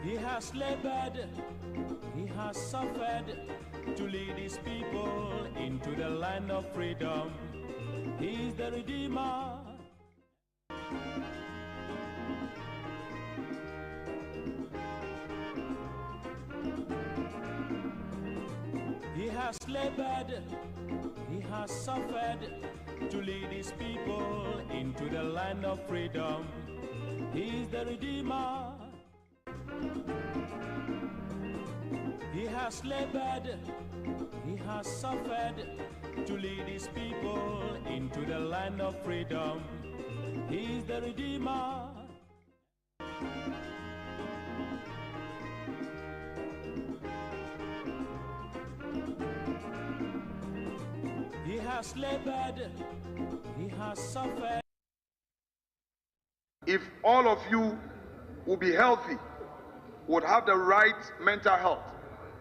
He has labored, he has suffered to lead his people into the land of freedom. He is the Redeemer. He has labored, he has suffered to lead his people into the land of freedom. He is the Redeemer. He has labored, he has suffered to lead his people into the land of freedom. He is the Redeemer. He has labored, he has suffered. If all of you will be healthy, would have the right mental health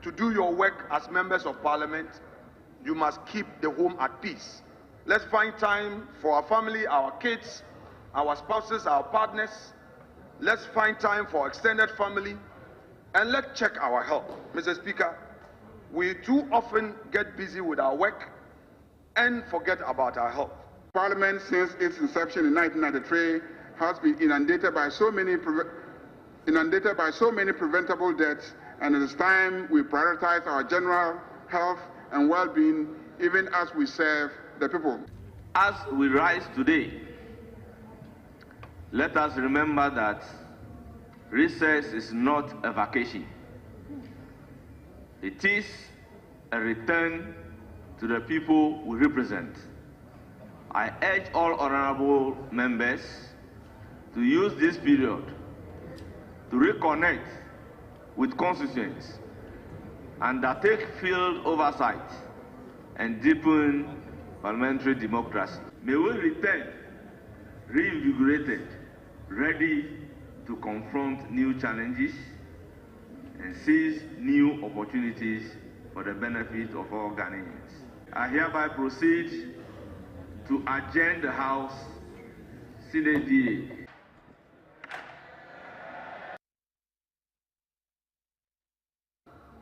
to do your work as members of parliament, you must keep the home at peace. Let's find time for our family, our kids, our spouses, our partners. Let's find time for extended family, and let's check our health. Mr. Speaker, we too often get busy with our work and forget about our health. Parliament, since its inception in 1993, has been inundated by so many preventable deaths, and it is time we prioritize our general health and well-being, even as we serve the people. As we rise today, let us remember that recess is not a vacation. It is a return to the people we represent. I urge all honorable members to use this period to reconnect with constituents, undertake field oversight, and deepen parliamentary democracy. May we return reinvigorated, ready to confront new challenges and seize new opportunities for the benefit of all Ghanaians. I hereby proceed to adjourn the House sine die.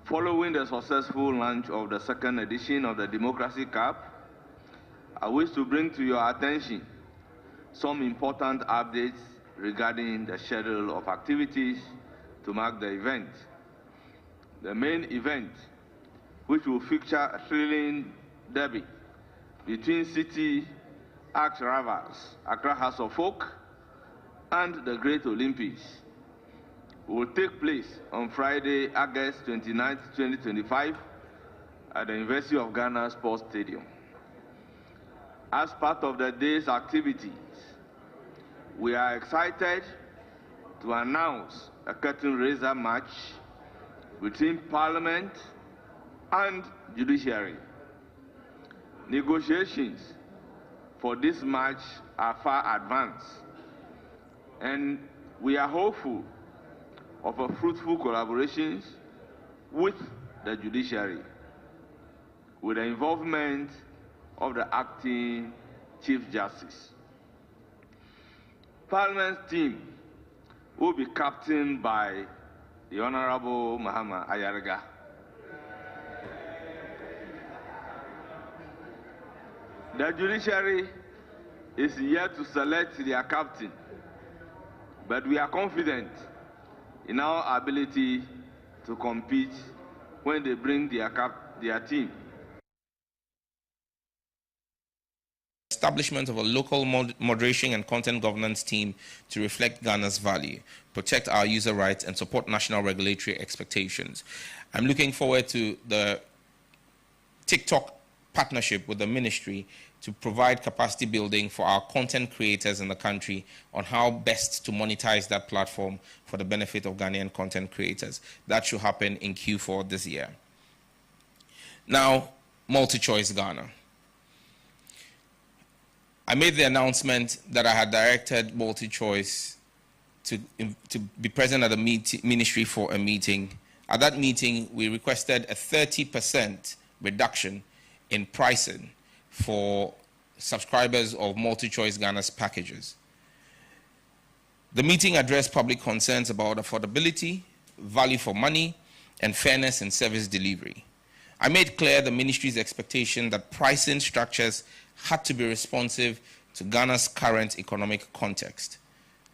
Following the successful launch of the second edition of the Democracy Cup, I wish to bring to your attention some important updates regarding the schedule of activities to mark the event. The main event, which will feature a thrilling derby between city arch-rivals Accra House of Folk and the Great Olympics, will take place on Friday, August 29, 2025 at the University of Ghana Sports Stadium. As part of the day's activities, we are excited to announce a curtain raiser match between Parliament and Judiciary. Negotiations for this match are far advanced, and we are hopeful of a fruitful collaboration with the judiciary, with the involvement of the acting Chief Justice. Parliament's team will be captained by the Honorable Mahama Ayariga. The judiciary is yet to select their captain, but we are confident in our ability to compete when they bring their team. Establishment of a local moderation and content governance team to reflect Ghana's value, protect our user rights, and support national regulatory expectations. I'm looking forward to the TikTok partnership with the ministry to provide capacity building for our content creators in the country on how best to monetize that platform for the benefit of Ghanaian content creators. That should happen in Q4 this year. Now, Multi-Choice Ghana. I made the announcement that I had directed Multi-Choice to be present at the ministry for a meeting. At that meeting, we requested a 30% reduction in pricing for subscribers of Multi-Choice Ghana's packages. The meeting addressed public concerns about affordability value for money, and fairness in service delivery. I made clear the ministry's expectation that pricing structures had to be responsive to Ghana's current economic context.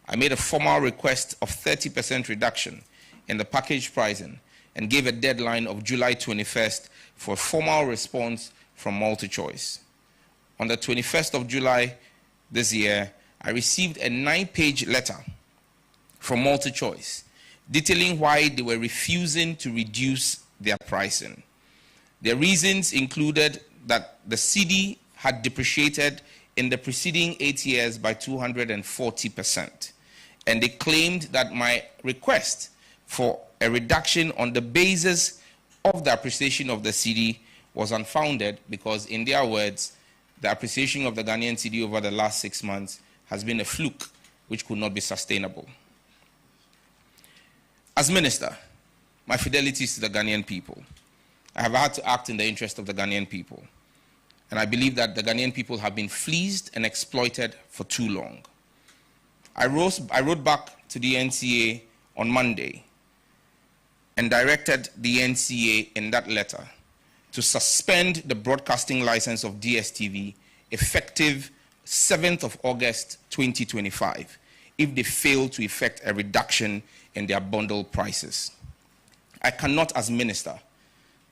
I made a formal request of 30% reduction in the package pricing and gave a deadline of July 21st for a formal response from MultiChoice. On the 21st of July this year, I received a 9-page letter from MultiChoice detailing why they were refusing to reduce their pricing. Their reasons included that the cedi had depreciated in the preceding 8 years by 240%, and they claimed that my request for a reduction on the basis of the appreciation of the cedi was unfounded because, in their words, the appreciation of the Ghanaian cedi over the last 6 months has been a fluke which could not be sustainable. As minister, my fidelity is to the Ghanaian people. I have had to act in the interest of the Ghanaian people, and I believe that the Ghanaian people have been fleeced and exploited for too long. I wrote back to the NCA on Monday and directed the NCA in that letter to suspend the broadcasting license of DSTV effective 7th of August 2025 if they fail to effect a reduction in their bundle prices. I cannot, as minister,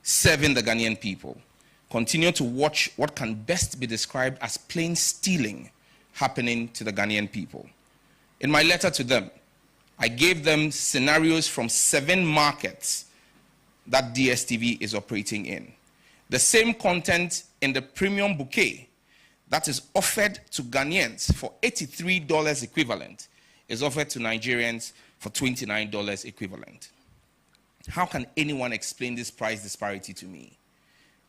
serving the Ghanaian people, continue to watch what can best be described as plain stealing happening to the Ghanaian people. In my letter to them, I gave them scenarios from 7 markets that DSTV is operating in. The same content in the premium bouquet that is offered to Ghanaians for $83 equivalent is offered to Nigerians for $29 equivalent. How can anyone explain this price disparity to me?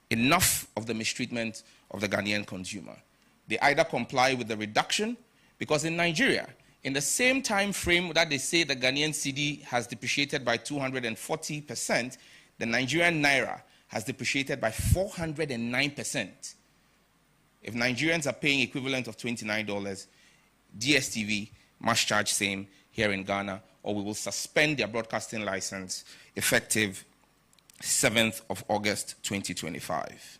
Enough of the mistreatment of the Ghanaian consumer. They either comply with the reduction, because in Nigeria, in the same time frame that they say the Ghanaian cedi has depreciated by 240%, the Nigerian naira has depreciated by 409%. If Nigerians are paying equivalent of $29, DSTV must charge same here in Ghana, or we will suspend their broadcasting license effective 7th of August 2025.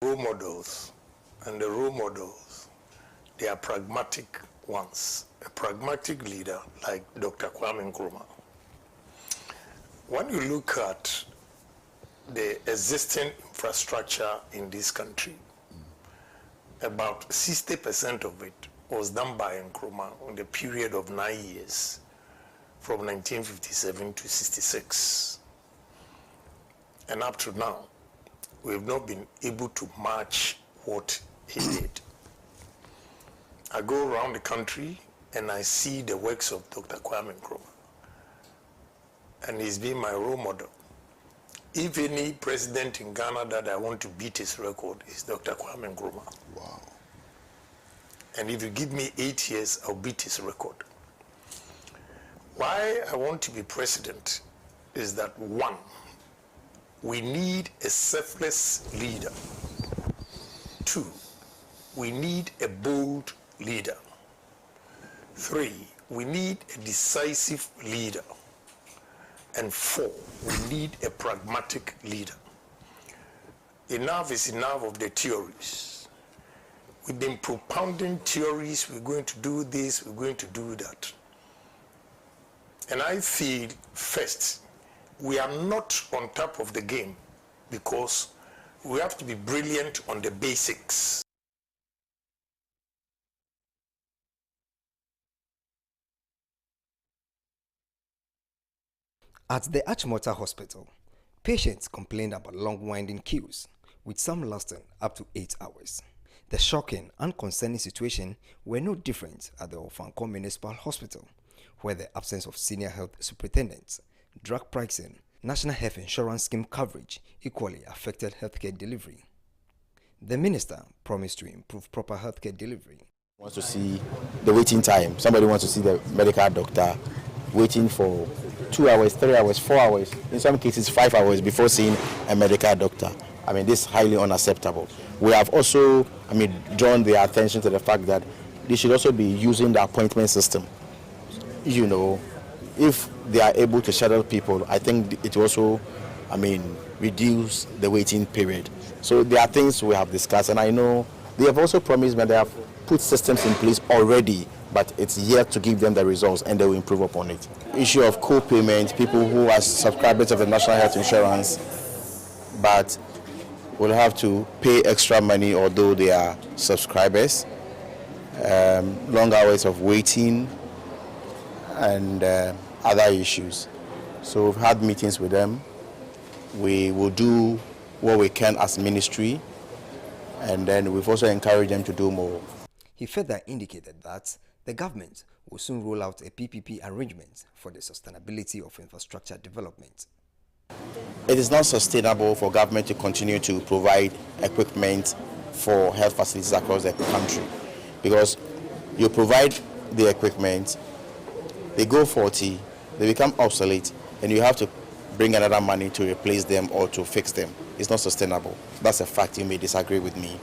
Role models, and the role models, they are pragmatic ones. A pragmatic leader like Dr. Kwame Nkrumah. When you look at the existing infrastructure in this country, about 60% of it was done by Nkrumah in the period of 9 years, from 1957 to 66. And up to now, we have not been able to match what he did. I go around the country and I see the works of Dr. Kwame Nkrumah, and he's been my role model. If any president in Ghana that I want to beat his record is Dr. Kwame Nkrumah. Wow. And if you give me 8 years, I'll beat his record. Why I want to be president is that, 1, we need a selfless leader. 2, we need a bold leader. 3, we need a decisive leader. And 4, we need a pragmatic leader. Enough is enough of the theories. We've been propounding theories, we're going to do this, we're going to do that. And I feel, first, we are not on top of the game because we have to be brilliant on the basics. At the Achimota Hospital, patients complained about long winding queues, with some lasting up to 8 hours. The shocking and concerning situation were no different at the Ofanko Municipal Hospital, where the absence of senior health superintendents, drug pricing, National Health Insurance Scheme coverage equally affected healthcare delivery. The minister promised to improve proper healthcare delivery. Wants to see the waiting time. Somebody wants to see the medical doctor waiting for 2 hours, 3 hours, 4 hours, in some cases 5 hours before seeing a medical doctor. I mean, this is highly unacceptable. We have also, drawn their attention to the fact that they should also be using the appointment system. You know, if they are able to schedule people, I think it also, reduce the waiting period. So there are things we have discussed, and I know they have also promised that they have put systems in place already, but it's yet to give them the results, and they will improve upon it. Issue of co-payment, people who are subscribers of the National Health Insurance, but will have to pay extra money although they are subscribers, long hours of waiting, and other issues. So we've had meetings with them. We will do what we can as ministry, and then we've also encouraged them to do more. He further indicated that the government will soon roll out a PPP arrangement for the sustainability of infrastructure development. It is not sustainable for government to continue to provide equipment for health facilities across the country, because you provide the equipment, they go faulty, they become obsolete, and you have to bring another money to replace them or to fix them. It's not sustainable. That's a fact. You may disagree with me.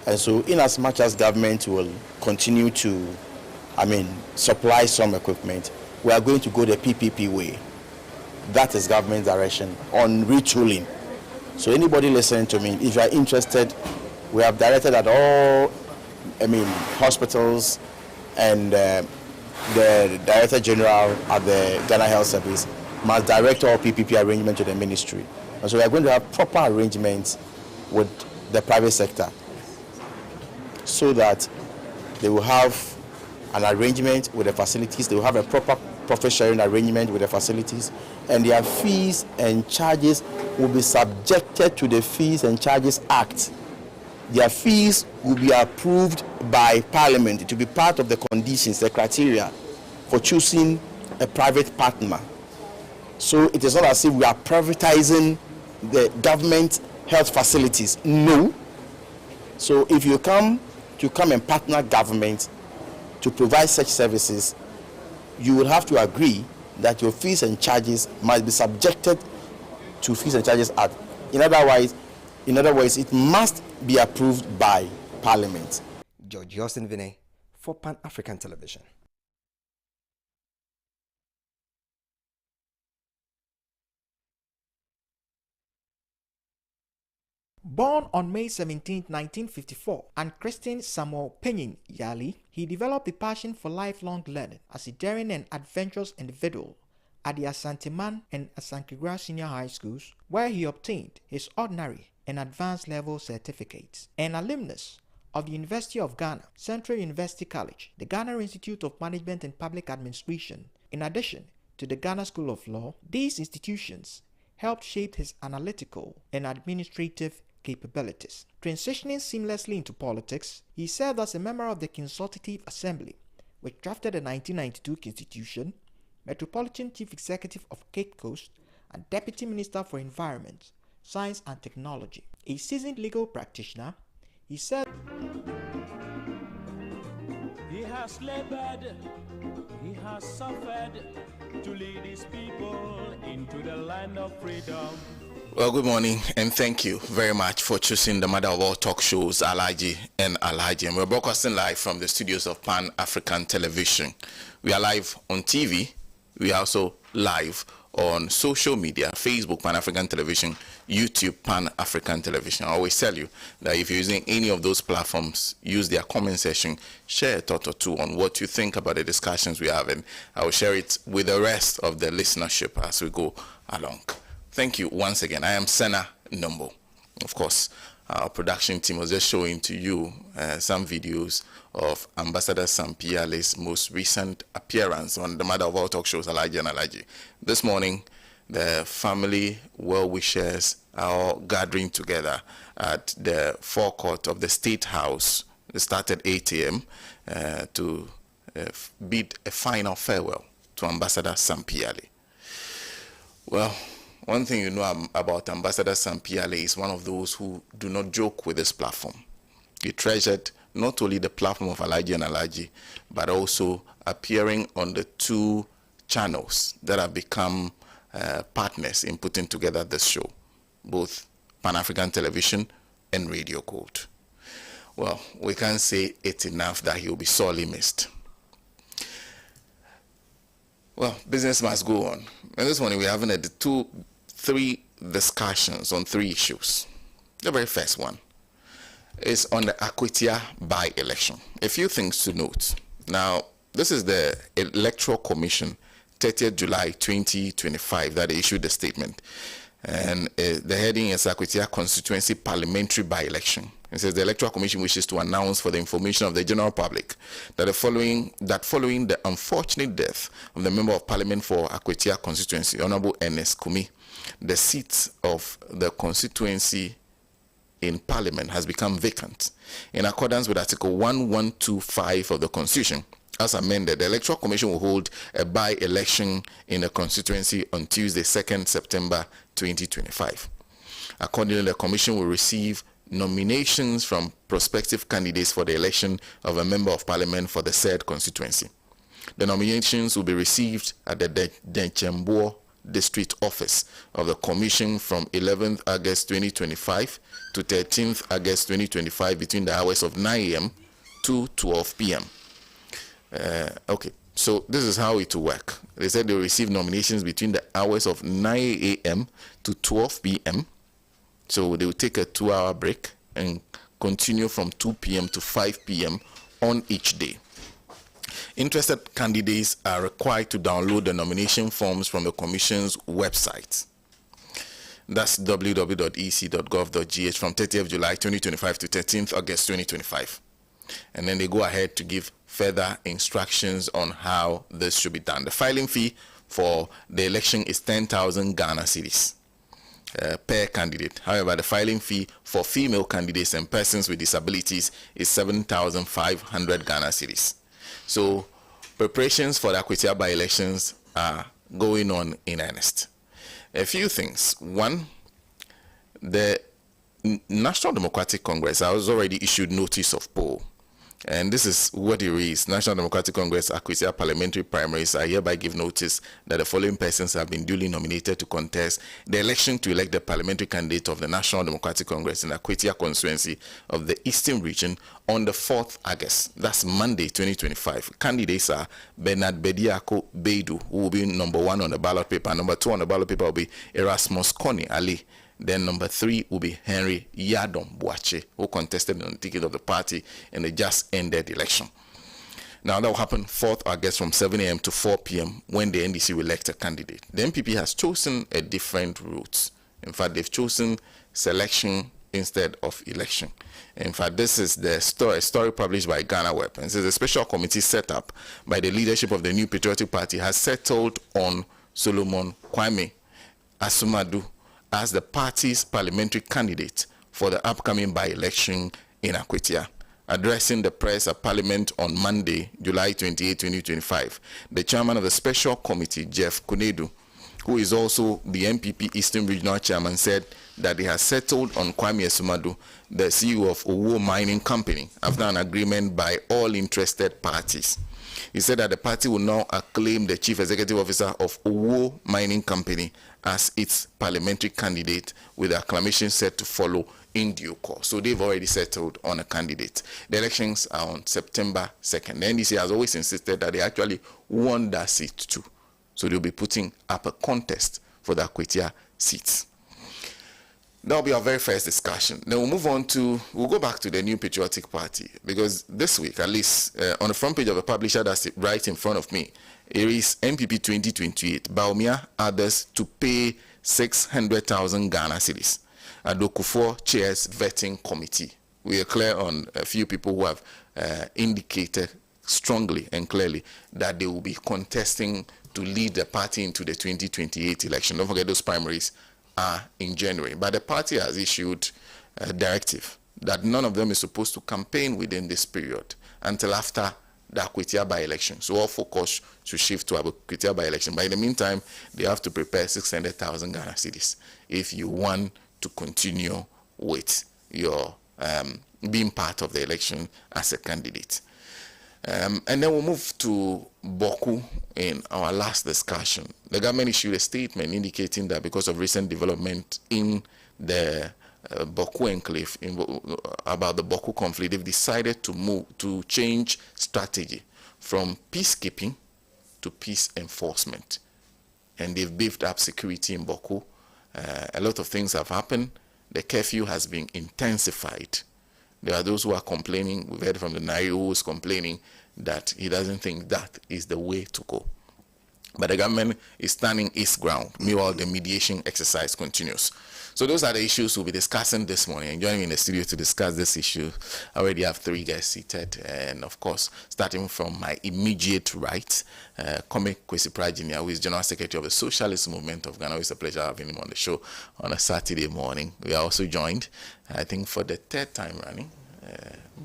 And so in as much as government will continue to supply some equipment, we are going to go the PPP way. That is government direction on retooling. So anybody listening to me, if you are interested, we have directed at all hospitals and the Director General at the Ghana Health Service must direct all PPP arrangement to the ministry. And so we are going to have proper arrangements with the private sector so that they will have an arrangement with the facilities, they will have a proper profit sharing arrangement with the facilities, and their fees and charges will be subjected to the Fees and Charges Act. Their fees will be approved by Parliament to be part of the conditions, the criteria for choosing a private partner. So it is not as if we are privatizing the government health facilities. No. So if you come and partner government to provide such services, you will have to agree that your fees and charges must be subjected to Fees and Charges Act. In other words, it must be approved by Parliament. George Yosin Vinay for Pan-African Television. Born on May 17, 1954, and Christine Samuel Penyin Yali, he developed a passion for lifelong learning as a daring and adventurous individual at the Asanteman and Asankigura Senior High Schools, where he obtained his ordinary and advanced level certificates. An alumnus of the University of Ghana, Central University College, the Ghana Institute of Management and Public Administration, in addition to the Ghana School of Law, these institutions helped shape his analytical and administrative capabilities. Transitioning seamlessly into politics, he served as a member of the Consultative Assembly, which drafted the 1992 Constitution, Metropolitan Chief Executive of Cape Coast, and Deputy Minister for Environment, Science and Technology. A seasoned legal practitioner, he said, He has labored, he has suffered to lead his people into the land of freedom. Well, good morning, and thank you very much for choosing the mother of all talk shows, Alhaji and Alhaji. And we're broadcasting live from the studios of Pan-African Television. We are live on TV. We are also live on social media, Facebook, Pan-African Television, YouTube, Pan-African Television. I always tell you that if you're using any of those platforms, use their comment section, share a thought or two on what you think about the discussions we have, and I will share it with the rest of the listenership as we go along. Thank you once again. I am SENA NOMBO. Of course, our production team was just showing to you some videos of Ambassador Sampiale's most recent appearance on the mother of all talk shows, Alhaji and Alhaji. This morning, the family well-wishers are all gathering together at the forecourt of the State House. It started 8 a.m. To bid a final farewell to Ambassador Sampiale. Well, one thing you know about Ambassador Sampiale is one of those who do not joke with this platform. He treasured not only the platform of Alhaji and Alhaji, but also appearing on the 2 channels that have become partners in putting together this show, both Pan-African Television and Radio Gold. Well, we can't say it enough that he will be sorely missed. Well, business must go on. And this morning we're having 3 discussions on 3 issues. The very first one is on the Akwatia by-election. A few things to note. Now, this is the Electoral Commission, 30th July 2025, that they issued the statement. And the heading is Akwatia Constituency Parliamentary by-election. It says the Electoral Commission wishes to announce for the information of the general public that following the unfortunate death of the Member of Parliament for Akwatia constituency, Honorable Ernest Kumi, the seat of the constituency in Parliament has become vacant. In accordance with Article 1125 of the Constitution, as amended, the Electoral Commission will hold a by-election in the constituency on Tuesday, 2nd September 2025. Accordingly, the Commission will receive nominations from prospective candidates for the election of a Member of Parliament for the said constituency. The nominations will be received at the Denchemboa District Office of the Commission from 11th August 2025 to 13th August 2025 between the hours of 9 a.m. to 12 p.m. Okay, so this is how it will work. They said they will receive nominations between the hours of 9 a.m. to 12 p.m. So they will take a 2-hour break and continue from 2 p.m. to 5 p.m. on each day. Interested candidates are required to download the nomination forms from the Commission's website. That's www.ec.gov.gh from 30th July 2025 to 13th August 2025. And then they go ahead to give further instructions on how this should be done. The filing fee for the election is 10,000 Ghana cedis per candidate. However, the filing fee for female candidates and persons with disabilities is 7,500 Ghana cedis. So preparations for the Akwatia by-elections are going on in earnest. A few things. One, the National Democratic Congress has already issued notice of poll. And this is what it reads. National Democratic Congress Akwatia Parliamentary Primaries are hereby give notice that the following persons have been duly nominated to contest the election to elect the parliamentary candidate of the National Democratic Congress in Akwatia constituency of the Eastern Region on the 4th August. That's Monday, 2025. Candidates are Bernard Bediako Beidu, who will be number 1 on the ballot paper. Number 2 on the ballot paper will be Erasmus Koni Ali. Then number 3 will be Henry Yadom Boache, who contested on the ticket of the party in the just ended election. Now that will happen 4th August from 7 a.m. to 4 p.m. when the NDC will elect a candidate. The NPP has chosen a different route. In fact, they've chosen selection instead of election. In fact, this is the story published by Ghana Web. And it says a special committee set up by the leadership of the New Patriotic Party has settled on Solomon Kwame Asumadu as the party's parliamentary candidate for the upcoming by-election in Akwatia. Addressing the press at Parliament on Monday, July 28, 2025, the chairman of the special committee, Jeff Kunedu, who is also the NPP Eastern Regional Chairman, said that they have settled on Kwame Asumadu, the CEO of Owo Mining Company, after an agreement by all interested parties. He said that the party will now acclaim the Chief Executive Officer of Owo Mining Company as its parliamentary candidate, with acclamation set to follow in due course. So they've already settled on a candidate. The elections are on September 2nd. The NDC has always insisted that they actually won that seat too. So they'll be putting up a contest for the Akwatia seats. That'll be our very first discussion. Then we'll go back to the New Patriotic Party, because this week, at least on the front page of the publisher that's right in front of me, it is NPP 2028, Baumia others to pay 600,000 Ghana cedis. Adokufo chairs vetting committee. We are clear on a few people who have indicated strongly and clearly that they will be contesting to lead the party into the 2028 election. Don't forget those primaries are in January. But the party has issued a directive that none of them is supposed to campaign within this period until after the Akwatia by-election. So all focus should shift to Akwatia by-election. But in the meantime, they have to prepare 600,000 Ghana cedis if you want to continue with your being part of the election as a candidate. And then we'll move to Boku in our last discussion. The government issued a statement indicating that because of recent development in the Boku enclave about the Boku conflict, they've decided to change strategy from peacekeeping to peace enforcement. And they've beefed up security in Boku. A lot of things have happened. The curfew has been intensified. There are those who are complaining. We've heard from the Nari who is complaining that he doesn't think that is the way to go. But the government is standing its ground. Meanwhile, the mediation exercise continues. So those are the issues we'll be discussing this morning. And joining me in the studio to discuss this issue, I already have three guests seated. And of course, starting from my immediate right, Kwame Kwesi Prajinia, who is General Secretary of the Socialist Movement of Ghana. It's a pleasure having him on the show on a Saturday morning. We are also joined, I think, for the third time running,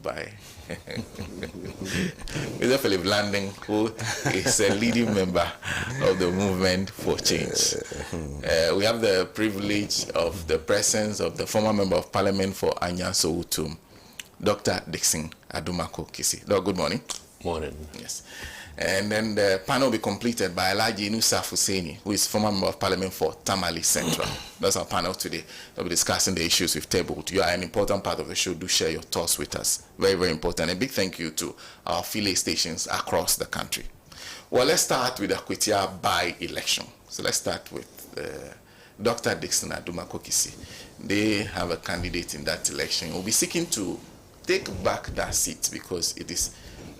by Mr. Philip Landing, who is a leading member of the Movement for Change. We have the privilege of the presence of the former Member of Parliament for Anyaso Utum, Dr. Dixon Adumako Kisi. Doc, good morning. Morning. Yes. And then the panel will be completed by Alhaji Hussaini, who is former Member of Parliament for Tamale Central. That's our panel today. We'll be discussing the issues we've tabled. You are an important part of the show. Do share your thoughts with us. Very, very important. A big thank you to our affiliate stations across the country. Well, let's start with the Akwatia by-election. So let's start with Dr. Dixon Adumako Kisi. They have a candidate in that election. We'll be seeking to take back that seat because it is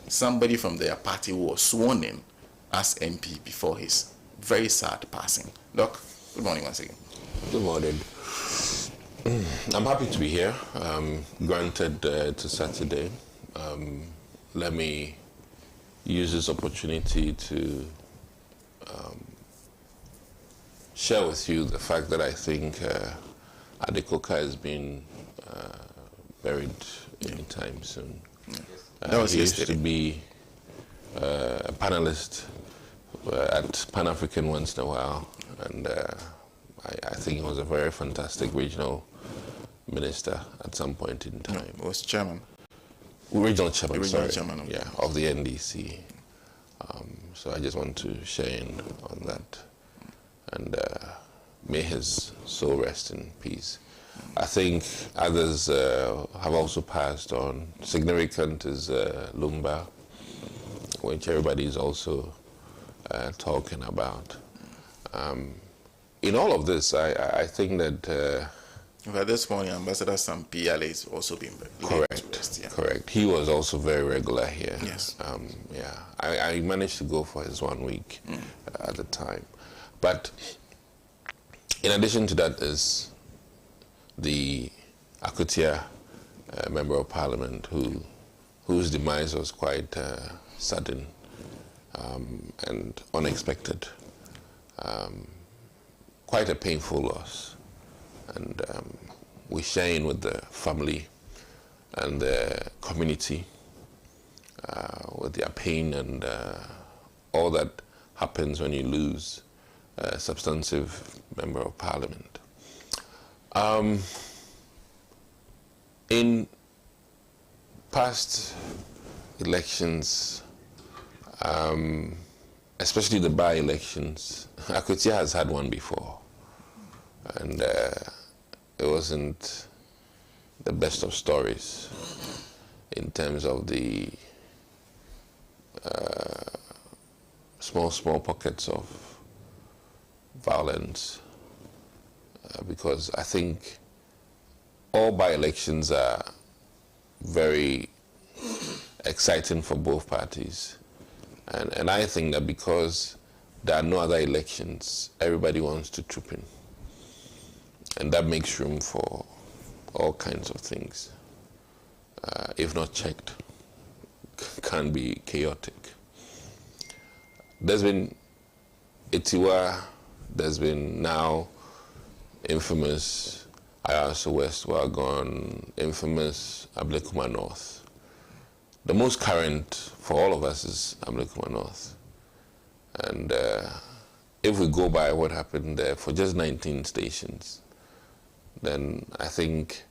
somebody from their party who was sworn in as MP before his very sad passing. Doc, good morning once again. Good morning. I'm happy to be here. Granted, it's a Saturday. Let me use this opportunity to share with you the fact that I think Adekoka has been buried anytime soon. That was he yesterday. used to be a panelist at Pan-African once in a while, and I think he was a very fantastic regional minister at some point in time. He was chairman. Regional chairman, Regional sorry. chairman of the NDC. So I just want to share in on that, and may his soul rest in peace. I think others have also passed on. Significant is Lumba, which everybody is also talking about. In all of this, I think that... this morning, Ambassador Sam PLA has also been correct. Correct. He was also very regular here. Yes. Yeah. I managed to go for his 1 week at the time. But in addition to that is the Akwatia Member of Parliament whose demise was quite sudden and unexpected. Quite a painful loss. And we share in with the family and the community with their pain and all that happens when you lose a substantive Member of Parliament. In past elections, especially the by-elections, Akwatia has had one before, and it wasn't the best of stories in terms of the small pockets of violence, because I think all by-elections are very exciting for both parties. And I think that because there are no other elections, everybody wants to troop in. And that makes room for all kinds of things. If not checked, can be chaotic. There's been Itiwa, there's been now infamous Ayaso West Wagon, infamous Ablekuma North. The most current for all of us is Ablekuma North. And if we go by what happened there for just 19 stations, then I think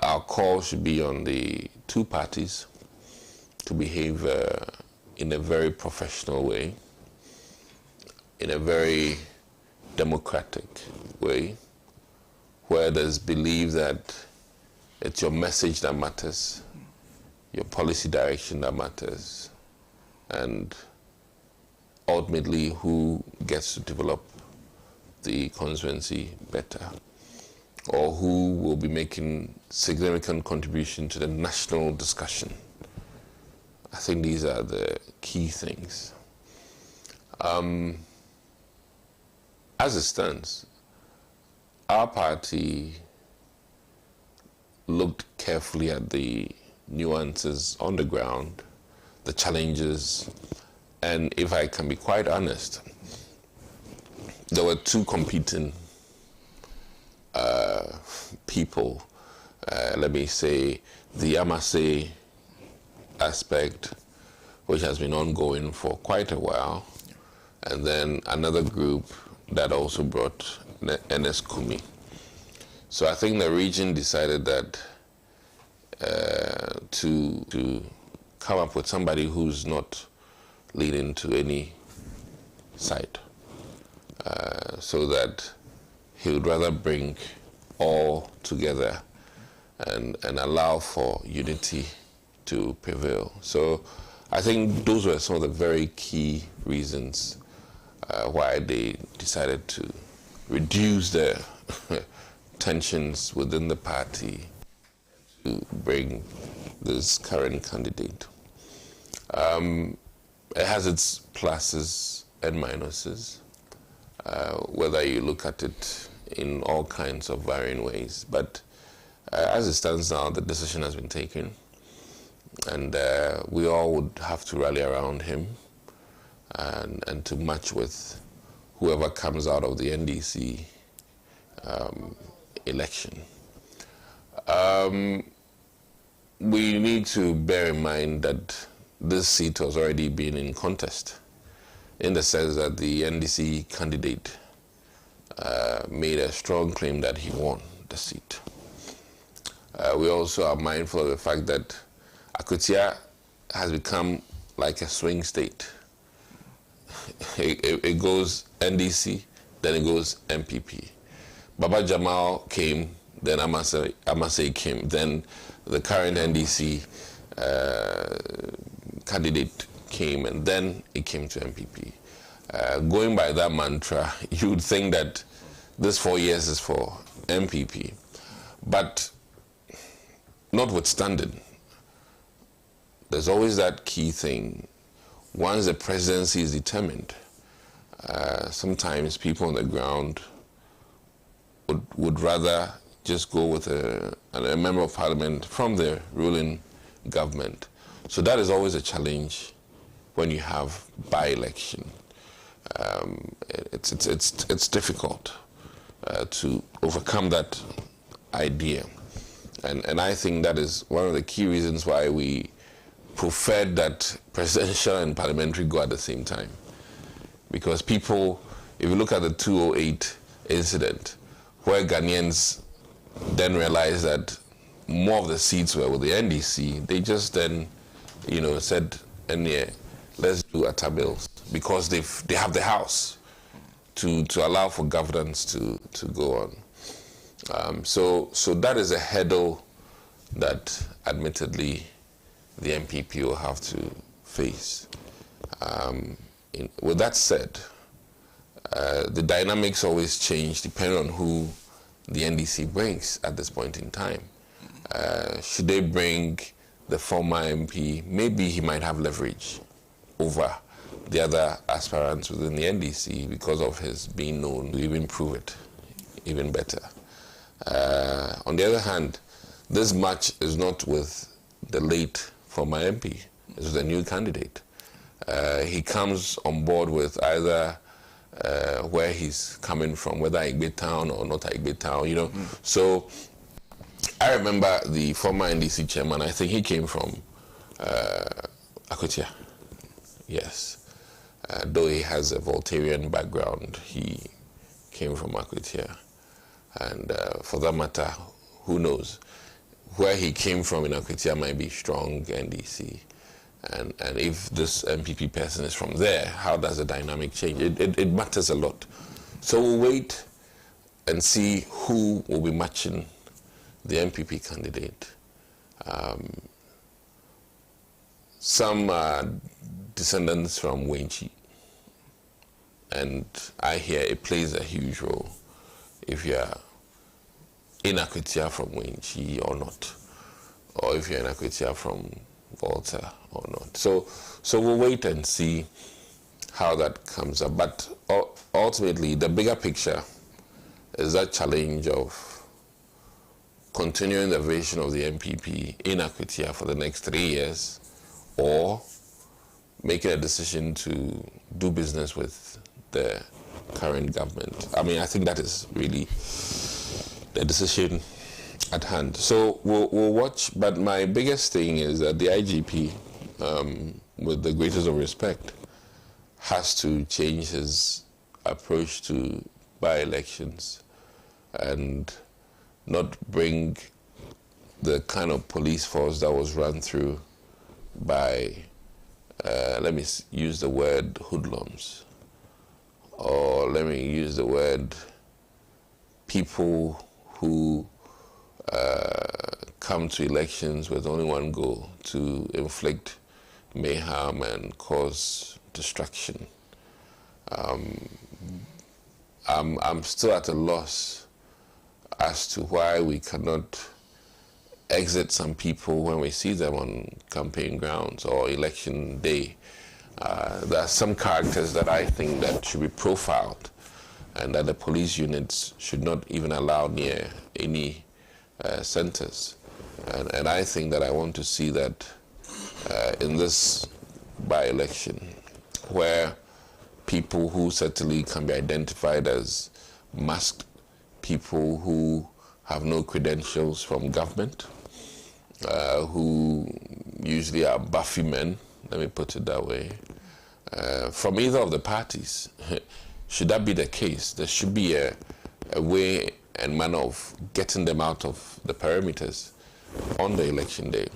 our call should be on the two parties to behave in a very professional way, in a very democratic way, where there's belief that it's your message that matters, your policy direction that matters, and ultimately who gets to develop the constituency better, or who will be making significant contribution to the national discussion. I think these are the key things. As it stands, our party looked carefully at the nuances on the ground, the challenges, and if I can be quite honest, there were two competing people. Let me say the Amase aspect, which has been ongoing for quite a while, and then another group that also brought NS Kumi. So I think the region decided that to come up with somebody who's not leading to any side, so that he would rather bring all together and allow for unity to prevail. So I think those were some of the very key reasons why they decided to reduce the tensions within the party to bring this current candidate. It has its pluses and minuses, whether you look at it in all kinds of varying ways. But as it stands now, the decision has been taken, and we all would have to rally around him and to match with whoever comes out of the NDC election. We need to bear in mind that this seat has already been in contest, in the sense that the NDC candidate made a strong claim that he won the seat. We also are mindful of the fact that Akwatia has become like a swing state. It goes NDC, then it goes MPP. Baba Jamal came, then Amase came, then the current NDC candidate came, and then it came to MPP. Going by that mantra, you would think that this 4 years is for MPP. But notwithstanding, there's always that key thing. Once the presidency is determined, sometimes people on the ground would rather just go with a member of parliament from the ruling government. So that is always a challenge when you have by-election. It's difficult to overcome that idea. And I think that is one of the key reasons why we preferred that presidential and parliamentary go at the same time. Because people, if you look at the 2008 incident, where Ghanaians then realized that more of the seats were with the NDC, they just then, said, let's do Atabils, because they have the house to allow for governance to go on. So that is a hurdle that admittedly the MPP will have to face. With that said, the dynamics always change depending on who the NDC brings at this point in time. Should they bring the former MP, maybe he might have leverage over the other aspirants within the NDC because of his being known to even prove it even better. On the other hand, this match is not with the late former MP, it's with a new candidate. He comes on board with either where he's coming from, whether Igbe town or not Igbe town, you know. So I remember the former NDC chairman, I think he came from Akwatia. Yes. Though he has a Voltairean background, he came from Akwatia. And for that matter, who knows? Where he came from in Akwatia might be strong NDC. And if this MPP person is from there, how does the dynamic change? It matters a lot. So we'll wait and see who will be matching the MPP candidate. Some are descendants from Wenchi, and I hear it plays a huge role if you're in Akwatia from Wenchi or not, or if you're in Akwatia from Volta or not. So we'll wait and see how that comes up. But ultimately, the bigger picture is that challenge of continuing the vision of the MPP in Akwatia for the next 3 years, or making a decision to do business with the current government. I mean, I think that is really the decision at hand. So we'll watch, but my biggest thing is that the IGP, with the greatest of respect, has to change his approach to by-elections and not bring the kind of police force that was run through by, let me use the word hoodlums, or let me use the word people who come to elections with only one goal: to inflict mayhem and cause destruction. I'm still at a loss as to why we cannot exit some people when we see them on campaign grounds or election day. There are some characters that I think that should be profiled, and that the police units should not even allow near any centers. And I think that I want to see that in this by-election, where people who certainly can be identified as masked people who have no credentials from government, who usually are buffy men, let me put it that way, from either of the parties. Should that be the case, there should be a way and manner of getting them out of the perimeters on the election day.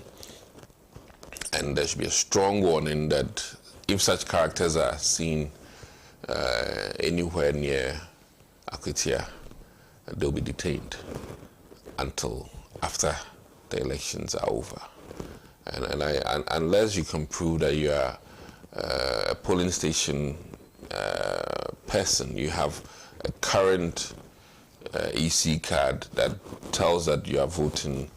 And there should be a strong warning that if such characters are seen anywhere near Akwatia, they'll be detained until after the elections are over. And unless you can prove that you are a polling station person, you have a current EC card that tells that you are voting,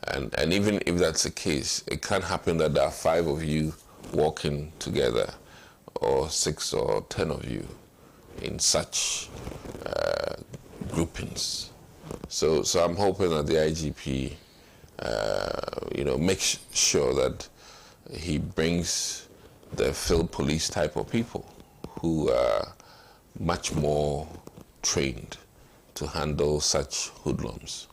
and even if that's the case, it can't happen that there are 5 of you walking together, or 6 or 10 of you in such groupings. So I'm hoping that the IGP, makes sure that he brings the field police type of people who are much more trained to handle such hoodlums,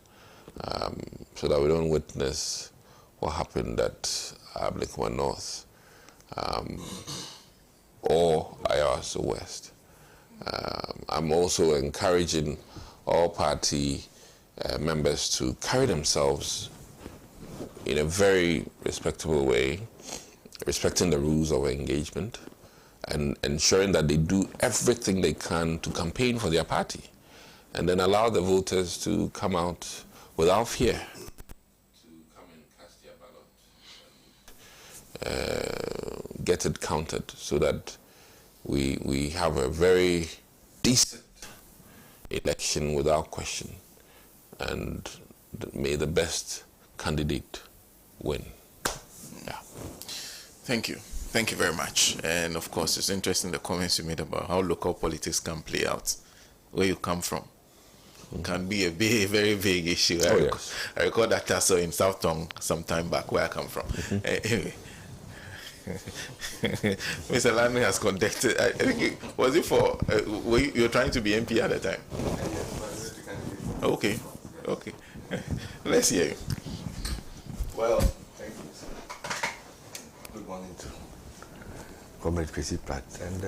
so that we don't witness what happened at Blakema North or Ayers West. I'm also encouraging all party members to carry themselves in a very respectable way, respecting the rules of engagement, and ensuring that they do everything they can to campaign for their party, and then allow the voters to come out without fear to come and cast their ballot and get it counted, so that we have a very decent election without question, and may the best candidate win. Yeah. Thank you. Thank you very much. And of course, it's interesting the comments you made about how local politics can play out. Where you come from can be a very big issue. I recall that also in South Tong some time back, where I come from. Anyway, Mr. Lamy has conducted, I think, was it for, you were trying to be MP at the time? Okay, okay. Let's hear you. Well, thank you, sir. Good morning to Comrade Chrissy Pratt and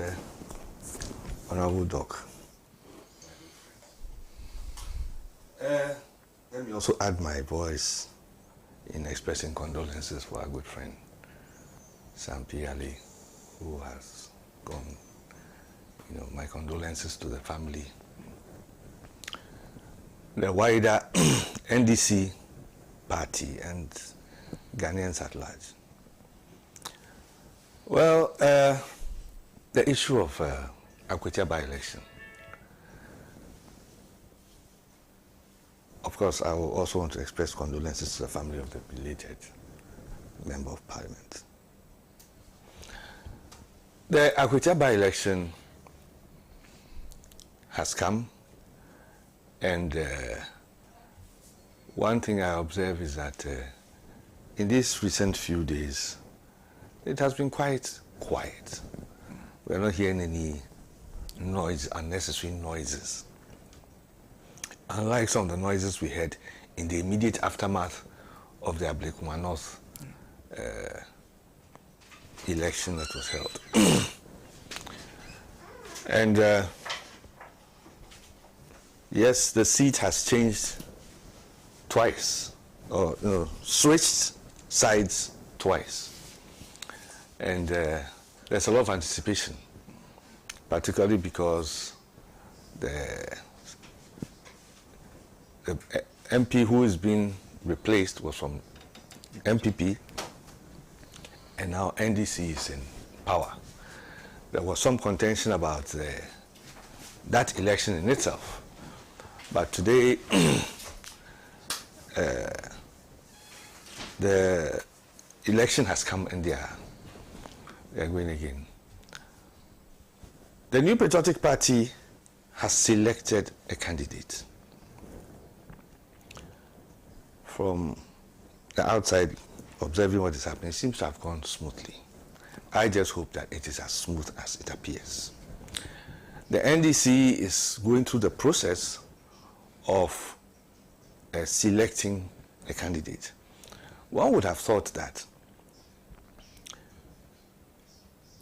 Honorable Doc. Let me also add my voice in expressing condolences for our good friend, Sam Piali, who has gone. You know, my condolences to the family, the wider NDC party, and Ghanaians at large. Well, the issue of Akwatia by-election. Of course, I will also want to express condolences to the family of the belated Member of Parliament. The Akwatia by-election has come, and one thing I observe is that in these recent few days, it has been quite quiet. We're not hearing any noise, unnecessary noises. Unlike some of the noises we heard in the immediate aftermath of the Ablekuma North election that was held. And yes, the seat has changed twice, or switched sides twice. And there's a lot of anticipation, particularly because the MP who is being replaced was from MPP, and now NDC is in power. There was some contention about that election in itself, but today the election has come and they are going again. The New Patriotic Party has selected a candidate. From the outside, observing what is happening, it seems to have gone smoothly. I just hope that it is as smooth as it appears. The NDC is going through the process of selecting a candidate. One would have thought that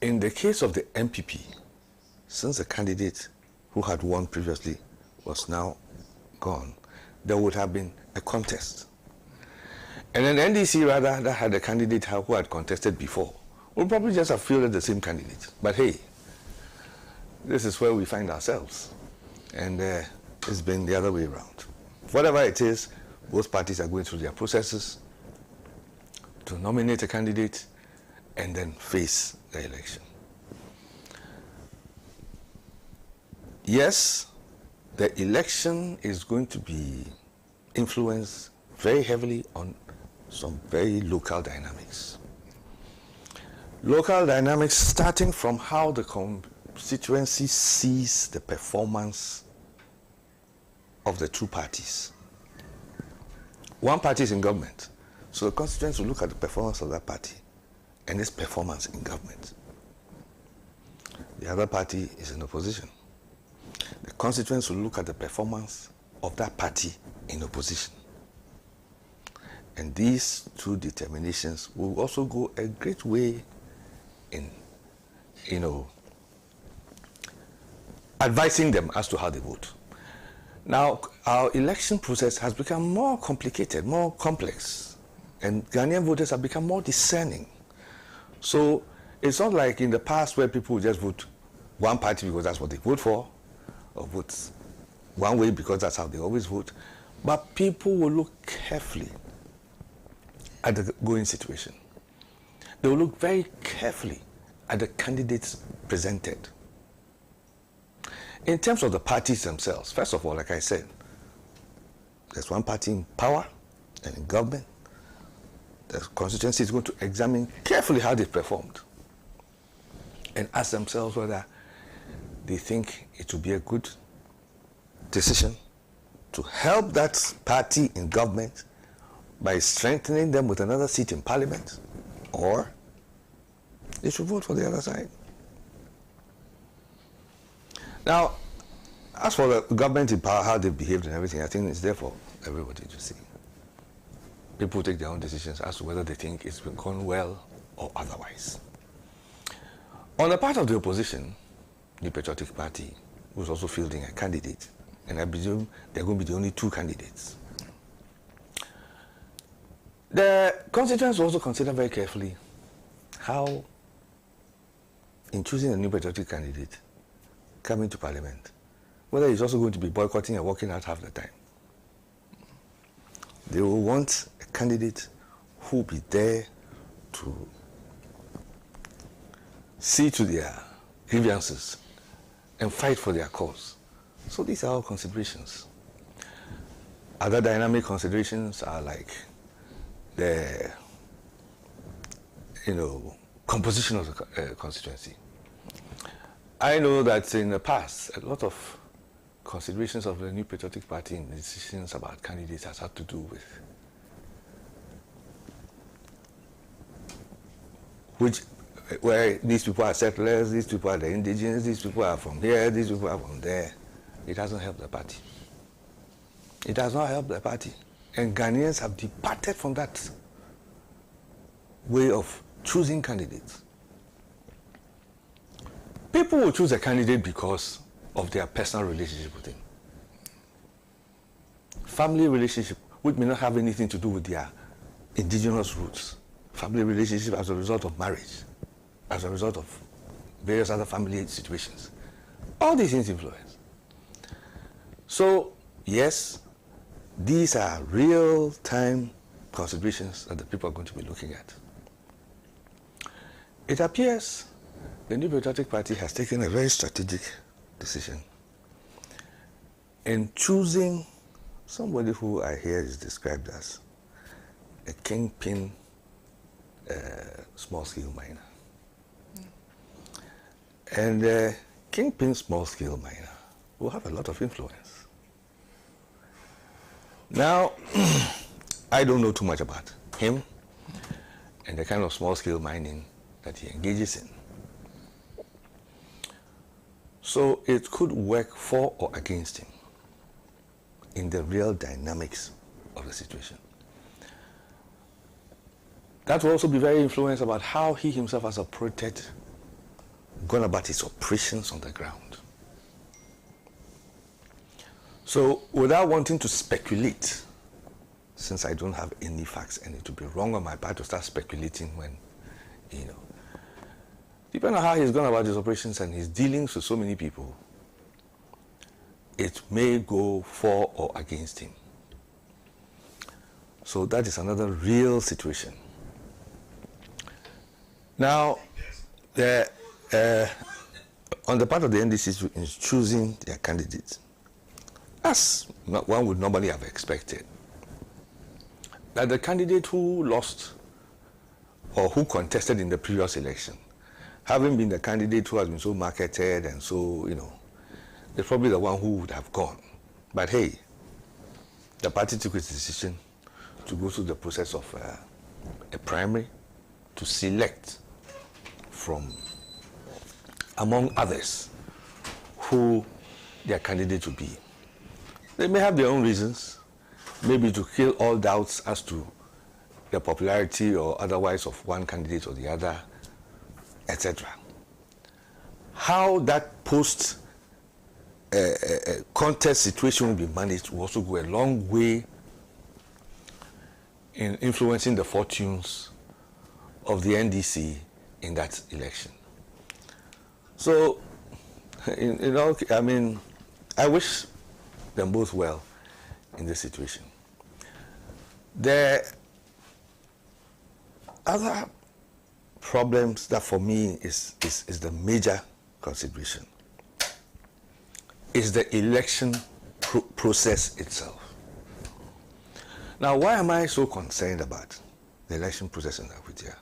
in the case of the MPP, since the candidate who had won previously was now gone, there would have been a contest. And then NDC, rather, that had a candidate who had contested before, would probably just have fielded the same candidate. But hey, this is where we find ourselves. And it's been the other way around. Whatever it is, both parties are going through their processes to nominate a candidate and then face the election. Yes, the election is going to be influenced very heavily on some very local dynamics. Local dynamics starting from how the constituency sees the performance of the two parties. One party is in government, so the constituents will look at the performance of that party and its performance in government. The other party is in opposition. The constituents will look at the performance of that party in opposition. And these two determinations will also go a great way in, advising them as to how they vote. Now, our election process has become more complicated, more complex, and Ghanaian voters have become more discerning. So it's not like in the past where people would just vote one party because that's what they vote for, or vote one way because that's how they always vote. But people will look carefully at the going situation. They will look very carefully at the candidates presented. In terms of the parties themselves, first of all, like I said, there's one party in power and in government. The constituency is going to examine carefully how they performed and ask themselves whether they think it will be a good decision to help that party in government by strengthening them with another seat in parliament, or they should vote for the other side. Now, as for the government in power, how they behaved and everything, I think it's there for everybody to see. People take their own decisions as to whether they think it's been gone well or otherwise. On the part of the opposition, the Patriotic Party was also fielding a candidate, and I presume they're going to be the only two candidates. The constituents also consider very carefully how, in choosing a new patriotic candidate coming to Parliament, whether he's also going to be boycotting and walking out half the time. They will want a candidate who will be there to see to their grievances and fight for their cause. So these are all considerations. Other dynamic considerations are like the composition of the constituency. I know that in the past, a lot of considerations of the New Patriotic Party and decisions about candidates has had to do with where these people are settlers, these people are the indigenous, these people are from here, these people are from there. It hasn't helped the party. It has not helped the party. And Ghanaians have departed from that way of choosing candidates. People will choose a candidate because of their personal relationship with him. Family relationship, which may not have anything to do with their indigenous roots. Family relationship as a result of marriage, as a result of various other family situations. All these things influence. So, yes, these are real-time considerations that the people are going to be looking at. It appears the New Patriotic Party has taken a very strategic decision in choosing somebody who I hear is described as a kingpin small-scale miner. And the kingpin small-scale miner will have a lot of influence. Now, I don't know too much about him and the kind of small-scale mining that he engages in. So it could work for or against him in the real dynamics of the situation. That will also be very influenced about how he himself has gone about his operations on the ground. So without wanting to speculate, since I don't have any facts and it would be wrong on my part to start speculating when, depending on how he's gone about his operations and his dealings with so many people, it may go for or against him. So that is another real situation. Now, on the part of the NDC in choosing their candidates, as one would normally have expected, that the candidate who lost or who contested in the previous election, having been the candidate who has been so marketed and so, they're probably the one who would have gone. But hey, the party took its decision to go through the process of a primary to select from among others who their candidate would be. They may have their own reasons, maybe to kill all doubts as to the popularity or otherwise of one candidate or the other, etc. How that post contest situation will be managed will also go a long way in influencing the fortunes of the NDC in that election. So, I wish them both well in this situation. The other problems that for me is the major consideration is the election process itself. Now, why am I so concerned about the election process in Akwatia?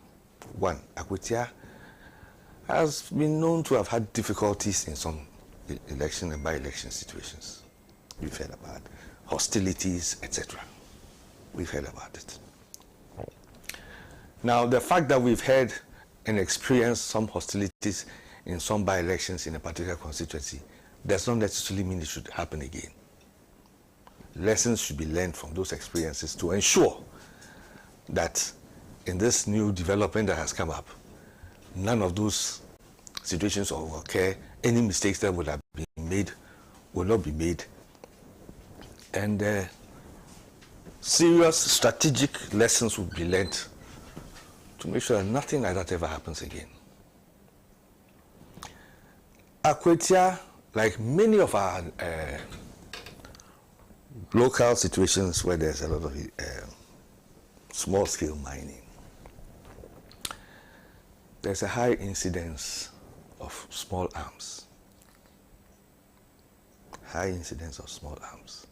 One, Akwatia has been known to have had difficulties in some election and by-election situations. We've heard about hostilities, etc. We've heard about it. Now, the fact that we've had and experience some hostilities in some by-elections in a particular constituency does not necessarily mean it should happen again. Lessons should be learned from those experiences to ensure that in this new development that has come up, none of those situations will occur. Any mistakes that would have been made will not be made. And serious strategic lessons will be learned to make sure that nothing like that ever happens again. Akwatia, like many of our local situations where there's a lot of small-scale mining, there's a high incidence of small arms. High incidence of small arms.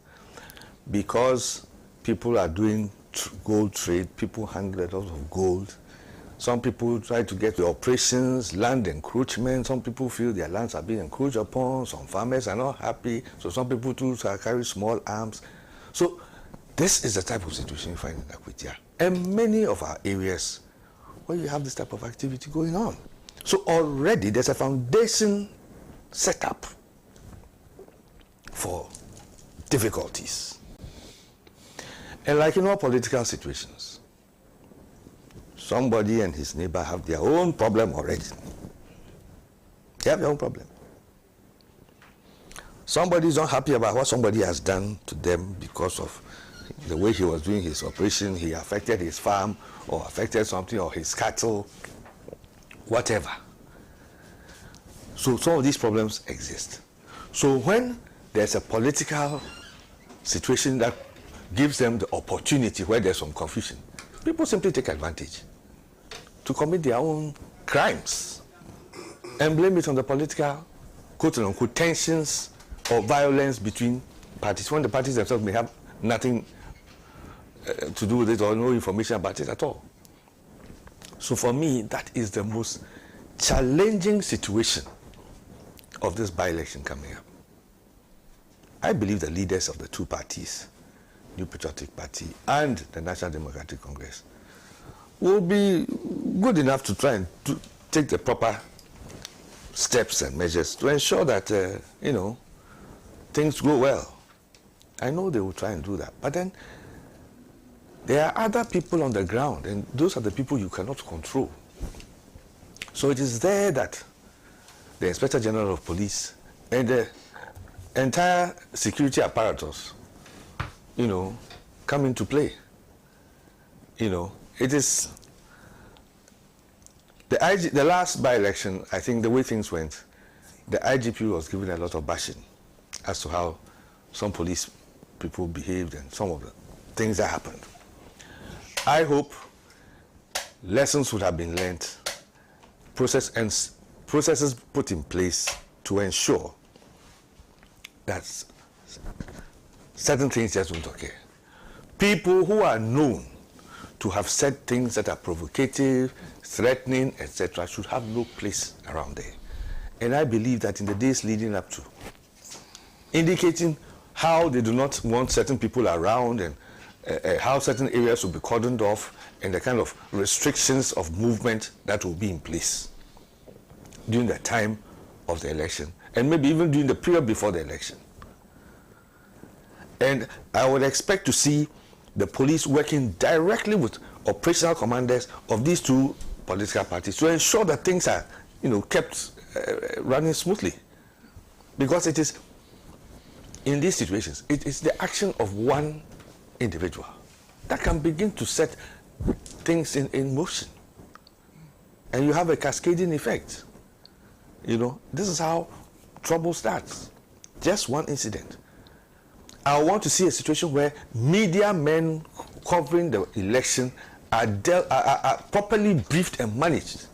Because people are doing gold trade, people handle a lot of gold. Some people try to get the operations, land encroachment. Some people feel their lands are being encroached upon. Some farmers are not happy. So some people too carry small arms. So this is the type of situation you find in Akwatia. And many of our areas where you have this type of activity going on. So already there's a foundation set up for difficulties. And like in all political situations, somebody and his neighbor have their own problem already. They have their own problem. Somebody is not happy about what somebody has done to them because of the way he was doing his operation. He affected his farm or affected something or his cattle, whatever. So some of these problems exist. So when there's a political situation that gives them the opportunity where there's some confusion, people simply take advantage to commit their own crimes and blame it on the political, quote-unquote, tensions or violence between parties, when the parties themselves may have nothing to do with it or no information about it at all. So for me, that is the most challenging situation of this by-election coming up. I believe the leaders of the two parties, New Patriotic Party and the National Democratic Congress, will be good enough to try and take the proper steps and measures to ensure that, things go well. I know they will try and do that. But then there are other people on the ground, and those are the people you cannot control. So it is there that the Inspector General of Police and the entire security apparatus, come into play. It is the last by-election, I think the way things went, the IGP was given a lot of bashing as to how some police people behaved and some of the things that happened. I hope lessons would have been learned, processes put in place to ensure that certain things just don't occur. People who are known to have said things that are provocative, threatening, etc., should have no place around there. And I believe that in the days leading up to, indicating how they do not want certain people around and how certain areas will be cordoned off and the kind of restrictions of movement that will be in place during the time of the election and maybe even during the period before the election. And I would expect to see the police working directly with operational commanders of these two political parties to ensure that things are, kept running smoothly. Because it is, in these situations, it is the action of one individual that can begin to set things in motion. And you have a cascading effect. This is how trouble starts. Just one incident. I want to see a situation where media men covering the election are properly briefed and managed.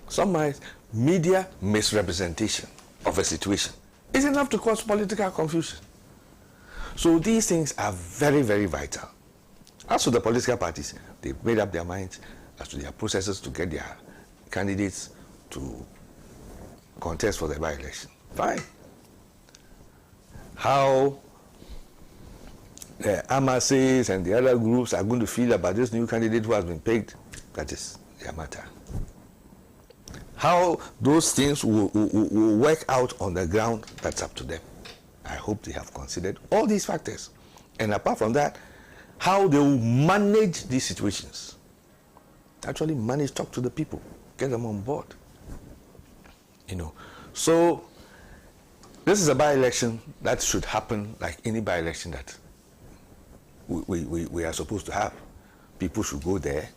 Sometimes media misrepresentation of a situation is enough to cause political confusion. So these things are very, very vital. As for the political parties, they've made up their minds as to their processes to get their candidates to contest for the by-election. Fine. How the Amases and the other groups are going to feel about this new candidate who has been picked, that is their matter. How those things will work out on the ground, that's up to them. I hope they have considered all these factors. And apart from that, how they will manage these situations. Actually manage, talk to the people, get them on board. So this is a by-election that should happen like any by-election that we are supposed to have. People should go there,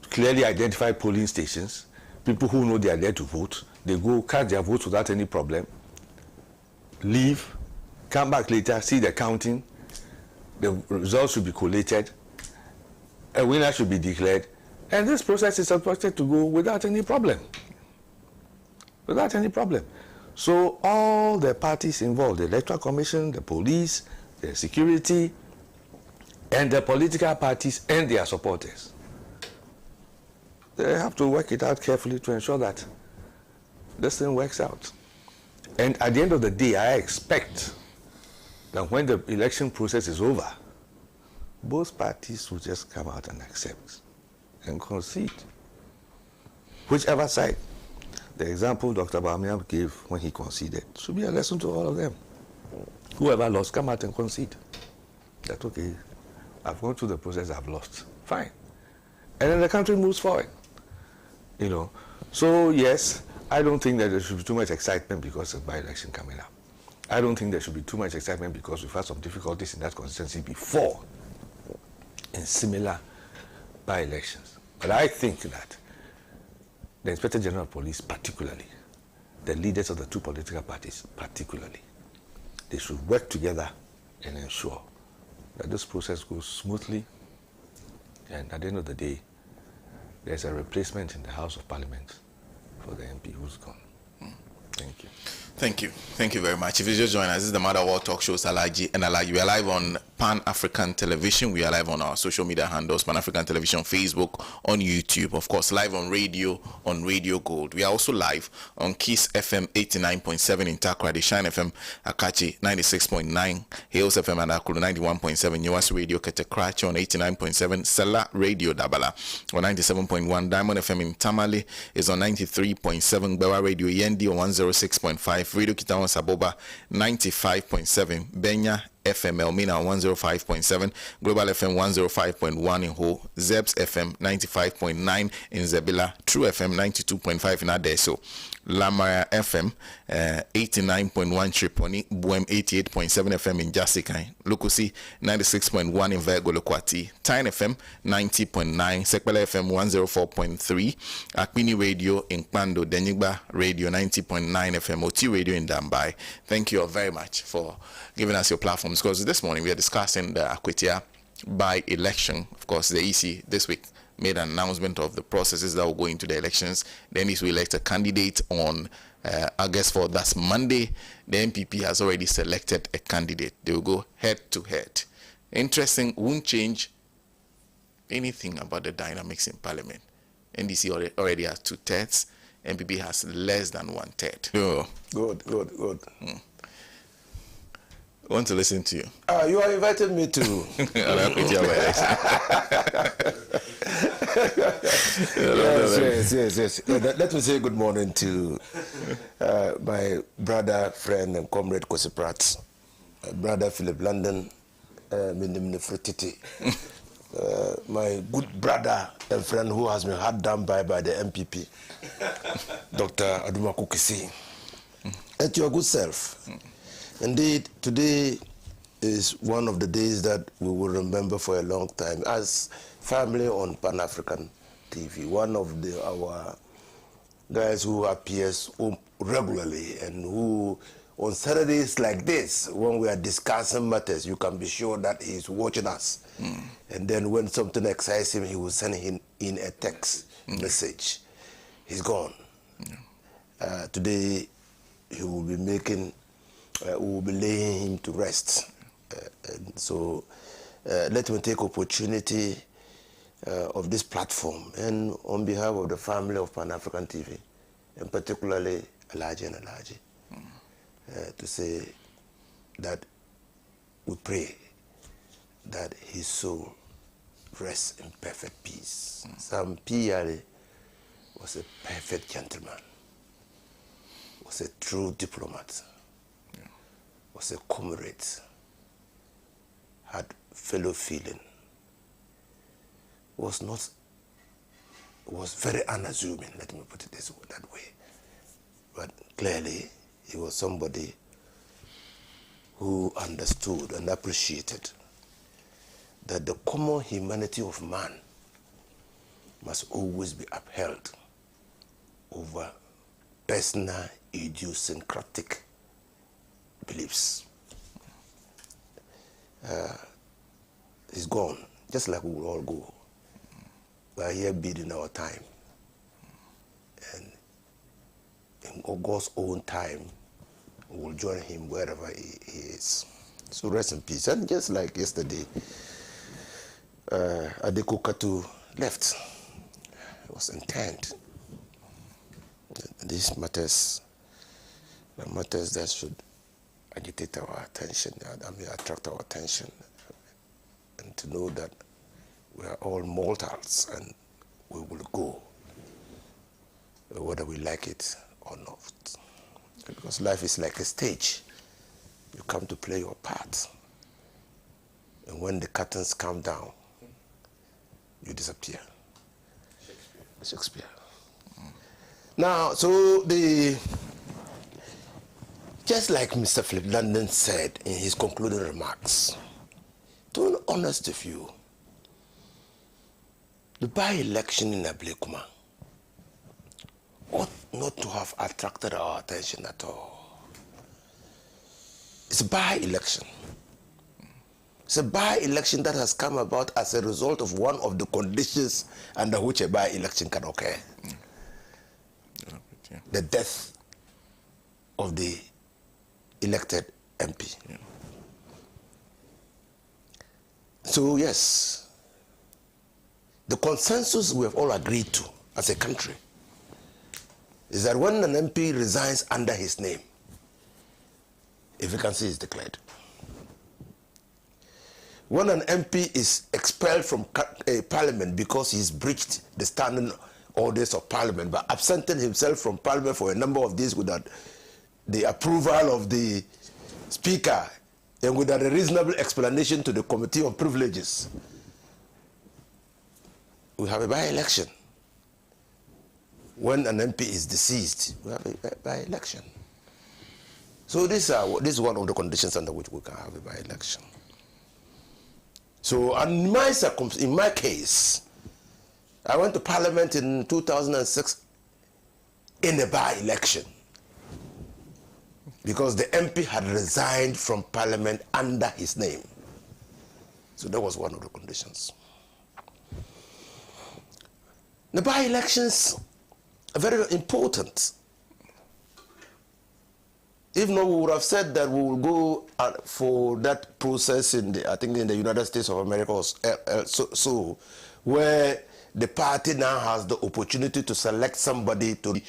clearly identify polling stations, people who know they are there to vote, they go cast their votes without any problem, leave, come back later, see the counting, the results should be collated, a winner should be declared, and this process is expected to go without any problem. Without any problem. So all the parties involved, the Electoral Commission, the police, the security, and the political parties and their supporters, they have to work it out carefully to ensure that this thing works out. And at the end of the day, I expect that when the election process is over, both parties will just come out and accept and concede. Whichever side. The example Dr. Bamiam gave when he conceded should be a lesson to all of them. Whoever lost, come out and concede. That's okay. I've gone through the process, I've lost. Fine. And then the country moves forward. So yes, I don't think that there should be too much excitement because of by-election coming up. I don't think there should be too much excitement because we've had some difficulties in that constituency before in similar by-elections. But I think that the Inspector General of Police particularly, the leaders of the two political parties particularly, they should work together and ensure that this process goes smoothly, and at the end of the day, there's a replacement in the House of Parliament for the MP who's gone. Thank you. Thank you. Thank you very much. If you just join us, this is the Mother World Talk Shows, Alhaji and Alhaji. We are live on Pan-African Television. We are live on our social media handles, Pan-African Television, Facebook, on YouTube. Of course, live on radio, on Radio Gold. We are also live on Kiss FM 89.7 in Takoradi, Shine FM, Akachi 96.9, Hales FM and Akulu 91.7, Newas Radio, Ketekrachi on 89.7, Sela Radio Dabala on 97.1, Diamond FM in Tamale is on 93.7, Bewa Radio Yendi on 106.5, Radio Kitawan Saboba 95.7, Benya FM Elmina 105.7, Global FM 105.1 in Ho, Zebs FM 95.9 in Zebila, True FM 92.5 in Adeso, Lamara FM 89.1 Triponi, Buem 88.7 FM in Jasikai, Lukusi 96.1 in Virgo Lokwati, Tyne FM 90.9, Sekpele FM 104.3, Akmini Radio in Kpando, Denigba Radio 90.9 FM, OT Radio in Dambai. Thank you all very much for giving us your platforms, because this morning we are discussing the Akwatia by-election. Of course, the EC this week made an announcement of the processes that will go into the elections. The NDC will elect a candidate on August 4th. That's Monday. The MPP has already selected a candidate. They will go head-to-head. Interesting, won't change anything about the dynamics in Parliament. NDC already has 2/3. MPP has less than 1/3. Oh. Good. I want to listen to you. You are inviting me to. Yes. Let me say good morning to my brother, friend, and comrade Kwesi Pratt, brother Philip London, my good brother and friend who has been hard done by the MPP, Dr. Aduma Kukisi, and your good self. Indeed, today is one of the days that we will remember for a long time as family on Pan-African TV. One of our guys who appears regularly and who on Saturdays like this, when we are discussing matters, you can be sure that he's watching us. And then when something excites him, he will send in a text message. He's gone. Today, he will be making... we will be laying him to rest. And so let me take opportunity of this platform and on behalf of the family of Pan-African TV, and particularly Alhaji and Alhaji, to say that we pray that his soul rests in perfect peace. Some Piyale was a perfect gentleman, was a true diplomat, was a comrade, had fellow feeling, was very unassuming, let me put it that way. But clearly, he was somebody who understood and appreciated that the common humanity of man must always be upheld over personal idiosyncratic beliefs. He's gone, just like we will all go. We are here bidding our time. And in God's own time, we will join him wherever he is. So rest in peace. And just like yesterday, Adeko Katu left. It was intent. These matters, the matters that should agitate our attention, attract our attention, and to know that we are all mortals and we will go, whether we like it or not. Because life is like a stage. You come to play your part. And when the curtains come down, you disappear. Shakespeare. Now, so just like Mr. Philip London said in his concluding remarks, to be honest with you, the by-election in Ablekuma ought not to have attracted our attention at all. It's a by-election. It's a by-election that has come about as a result of one of the conditions under which a by-election can occur. The death of the elected MP. So yes, the consensus we have all agreed to as a country is that when an MP resigns under his name, a vacancy is declared. When an MP is expelled from Parliament because he's breached the standing orders of Parliament by absenting himself from Parliament for a number of days without the approval of the Speaker and without a reasonable explanation to the Committee on Privileges, we have a by-election. When an MP is deceased, we have a by-election. So this is one of the conditions under which we can have a by-election. So in my case, I went to Parliament in 2006 in a by-election because the MP had resigned from Parliament under his name. So that was one of the conditions. The by-elections are very important. If not, we would have said that we will go for that process in the, I think in the United States of America, or where the party now has the opportunity to select somebody to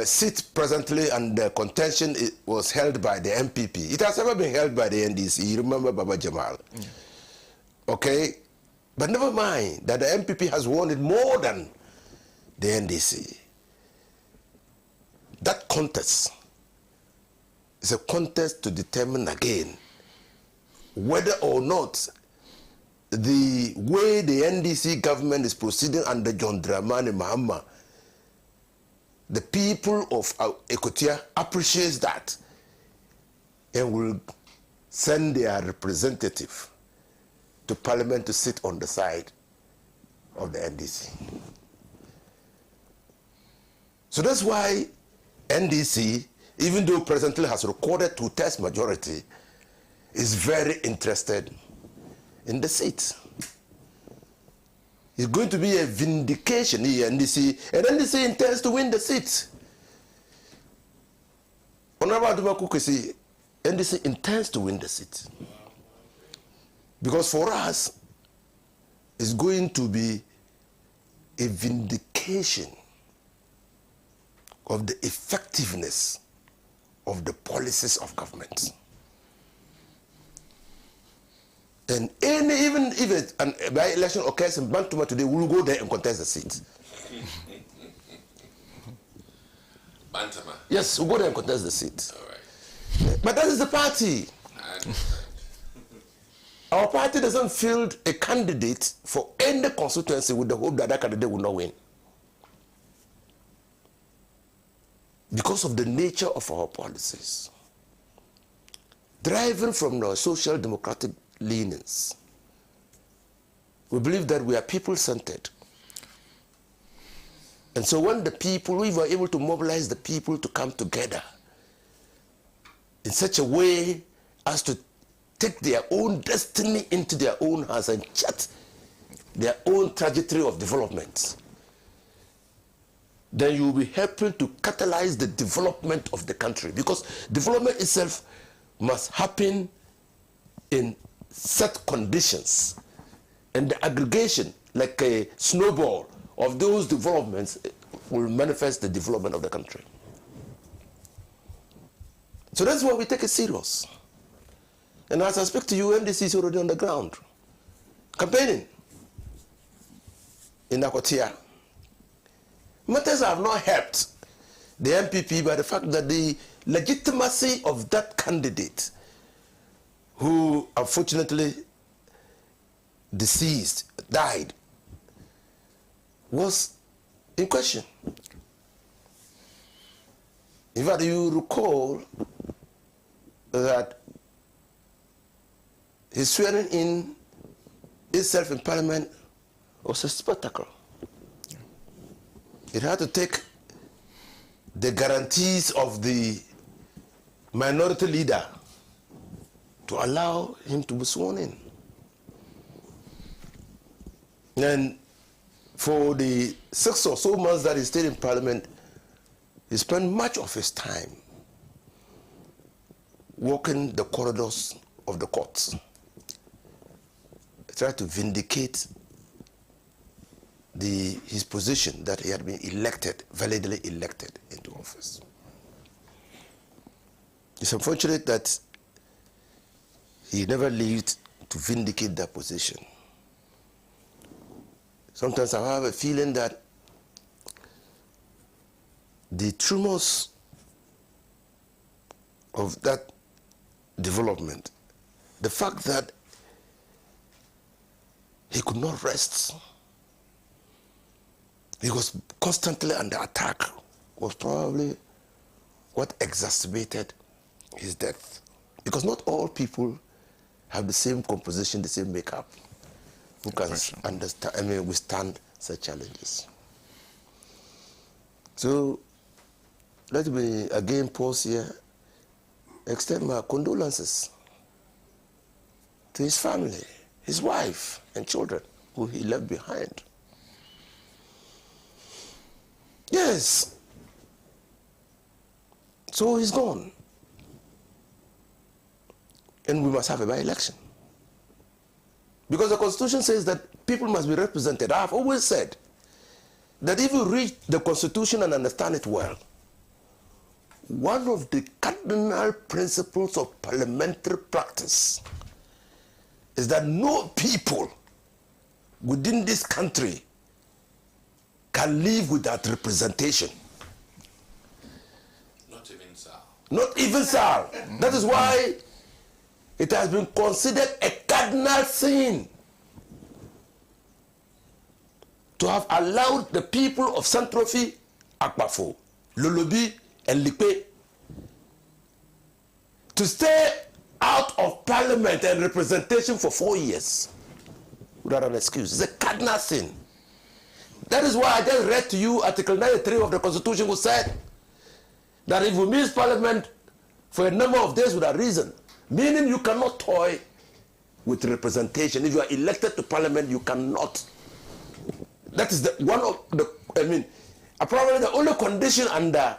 sit presently, and the contention was held by the MPP. It has never been held by the NDC. You remember Baba Jamal. Okay? But never mind that the MPP has won it more than the NDC. That contest is a contest to determine again whether or not the way the NDC government is proceeding under John Dramani Mahama, the people of Akwatia appreciate that and will send their representative to Parliament to sit on the side of the NDC. So that's why NDC, even though presently has recorded 2/3 majority, is very interested in the seat. It's going to be a vindication here, NDC, and NDC intends to win the seat. Honorable Aduma Kukisi, NDC intends to win the seat. Because for us, it's going to be a vindication of the effectiveness of the policies of government. And even if a by-election occurs in Bantuma today, we'll go there and contest the seat. Bantama. Yes, we'll go there and contest the seat. All right. But that is the party. Our party doesn't field a candidate for any constituency with the hope that that candidate will not win. Because of the nature of our policies, deriving from the social democratic leanings, we believe that we are people-centered. And so when the people, we were able to mobilize the people to come together in such a way as to take their own destiny into their own hands and chart their own trajectory of development, then you will be helping to catalyze the development of the country, because development itself must happen in set conditions, and the aggregation, like a snowball of those developments, will manifest the development of the country. So that's why we take it serious. And as I speak to you, MDC is already on the ground, campaigning in Akwatia. Matters have not helped the MPP by the fact that the legitimacy of that candidate, who unfortunately died, was in question. In fact, you recall that his swearing in itself in Parliament was a spectacle. It had to take the guarantees of the minority leader to allow him to be sworn in. And for the 6 or so months that he stayed in Parliament, he spent much of his time walking the corridors of the courts, tried to vindicate his position that he had been elected, validly elected into office. It's unfortunate that he never lived to vindicate that position. Sometimes I have a feeling that the tremors of that development, the fact that he could not rest, he was constantly under attack, was probably what exacerbated his death. Because not all people have the same composition, the same makeup, who can understand, withstand such challenges. So let me again pause here, extend my condolences to his family, his wife and children who he left behind. Yes. So he's gone. And we must have a by-election. Because the Constitution says that people must be represented. I've always said that if you read the Constitution and understand it well, one of the cardinal principles of parliamentary practice is that no people within this country can live without representation. Not even Sial. Not even Sial. That is why it has been considered a cardinal sin to have allowed the people of Saint-Trophy, Akbafo, Lolobi, and Lipe to stay out of parliament and representation for 4 years without an excuse. It's a cardinal sin. That is why I just read to you Article 93 of the Constitution, which said that if we miss parliament for a number of days without reason, meaning you cannot toy with representation. If you are elected to parliament, you cannot. That is one of the, probably the only condition under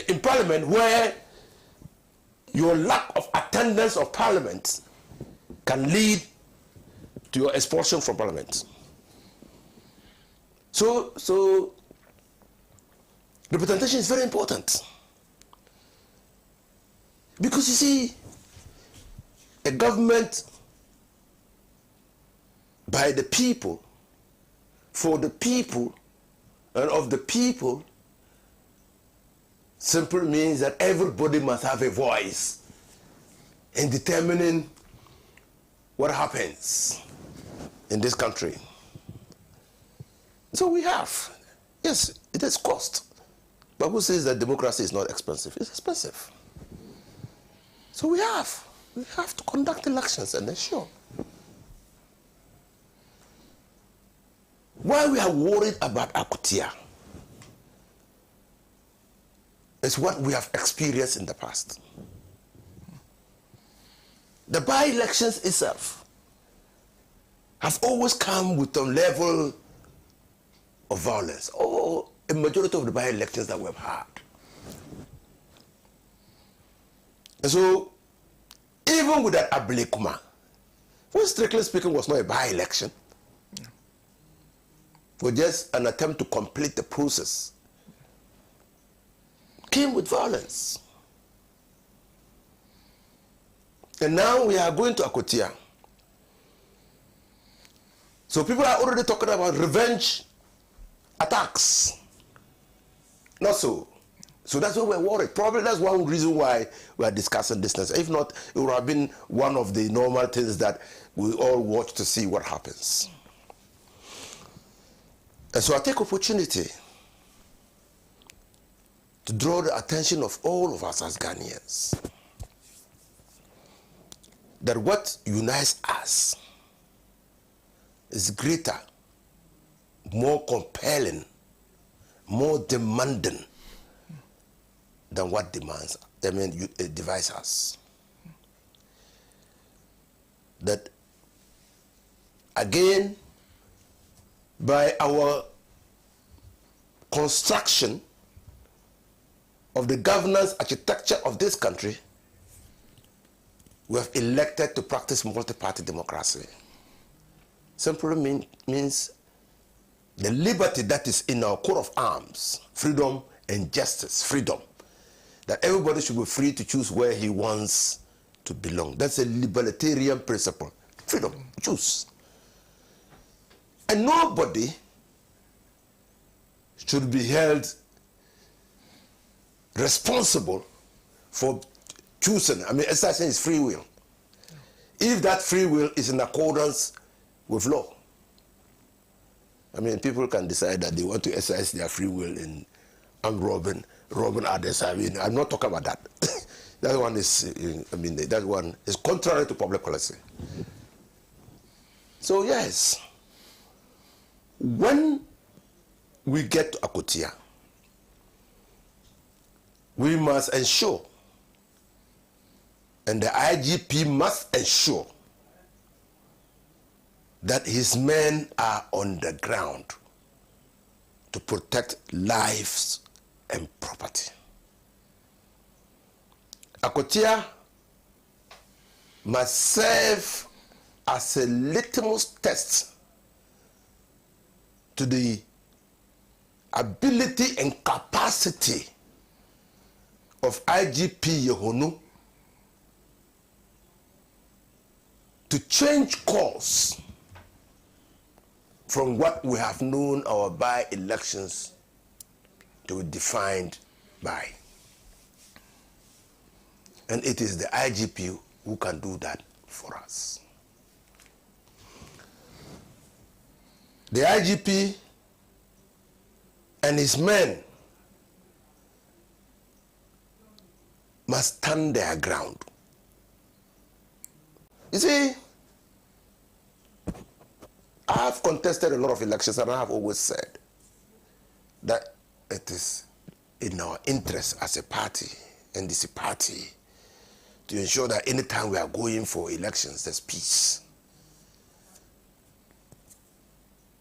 in parliament where your lack of attendance of parliament can lead to your expulsion from parliament. So representation is very important. Because you see, a government by the people, for the people, and of the people, simply means that everybody must have a voice in determining what happens in this country. So we have, yes, it has cost. But who says that democracy is not expensive? It's expensive. So we have to conduct elections and ensure. Why we are worried about Akwatia is what we have experienced in the past. The by-elections itself have always come with a level of violence, or a majority of the by-elections that we've had. And so, even with that Ablekuma, which strictly speaking was not a by-election, was just an attempt to complete the process, came with violence. And now we are going to Akwatia. So people are already talking about revenge attacks. Not so. So that's why we're worried. Probably that's one reason why we are discussing this. If not, it would have been one of the normal things that we all watch to see what happens. And so I take opportunity to draw the attention of all of us as Ghanaians that what unites us is greater, more compelling, more demanding than what divides us. That again, by our construction of the governance architecture of this country, we have elected to practice multi-party democracy. Simply means the liberty that is in our coat of arms, freedom and justice, freedom, that everybody should be free to choose where he wants to belong. That's a libertarian principle. Freedom, choose. And nobody should be held responsible for choosing. Exercising is free will. If that free will is in accordance with law. People can decide that they want to exercise their free will in robbing others. I'm not talking about that. That one is, that one is contrary to public policy. So yes, when we get to Akwatia, we must ensure, and the IGP must ensure, that his men are on the ground to protect lives and property. Akwatia must serve as a litmus test to the ability and capacity of IGP Yehonu to change course from what we have known our by-elections to be defined by. And it is the IGP who can do that for us. The IGP and his men must stand their ground. You see, I have contested a lot of elections, and I have always said that it is in our interest as a party, NDC party, to ensure that anytime we are going for elections, there's peace.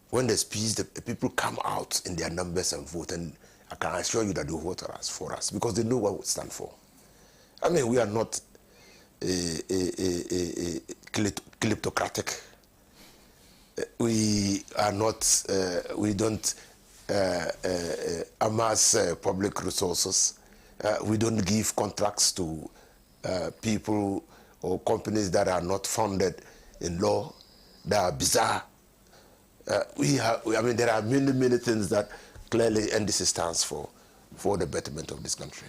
When there's peace, the people come out in their numbers and vote, and I can assure you that they vote for us because they know what we stand for. We are not kleptocratic. We are not, we don't amass public resources. We don't give contracts to people or companies that are not founded in law, that are bizarre. There are many things that clearly NDC stands for for the betterment of this country.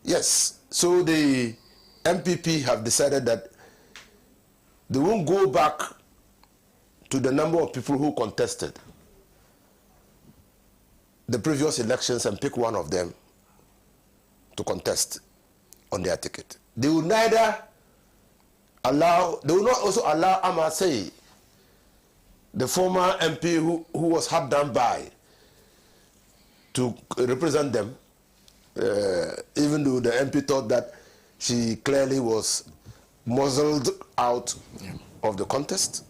Yes, so the MPP have decided that they won't go back to the number of people who contested the previous elections and pick one of them to contest on their ticket. They will neither allow, they will not also allow Amasei, the former MP who was hard done by, to represent them, even though the MP thought that she clearly was muzzled out of the contest.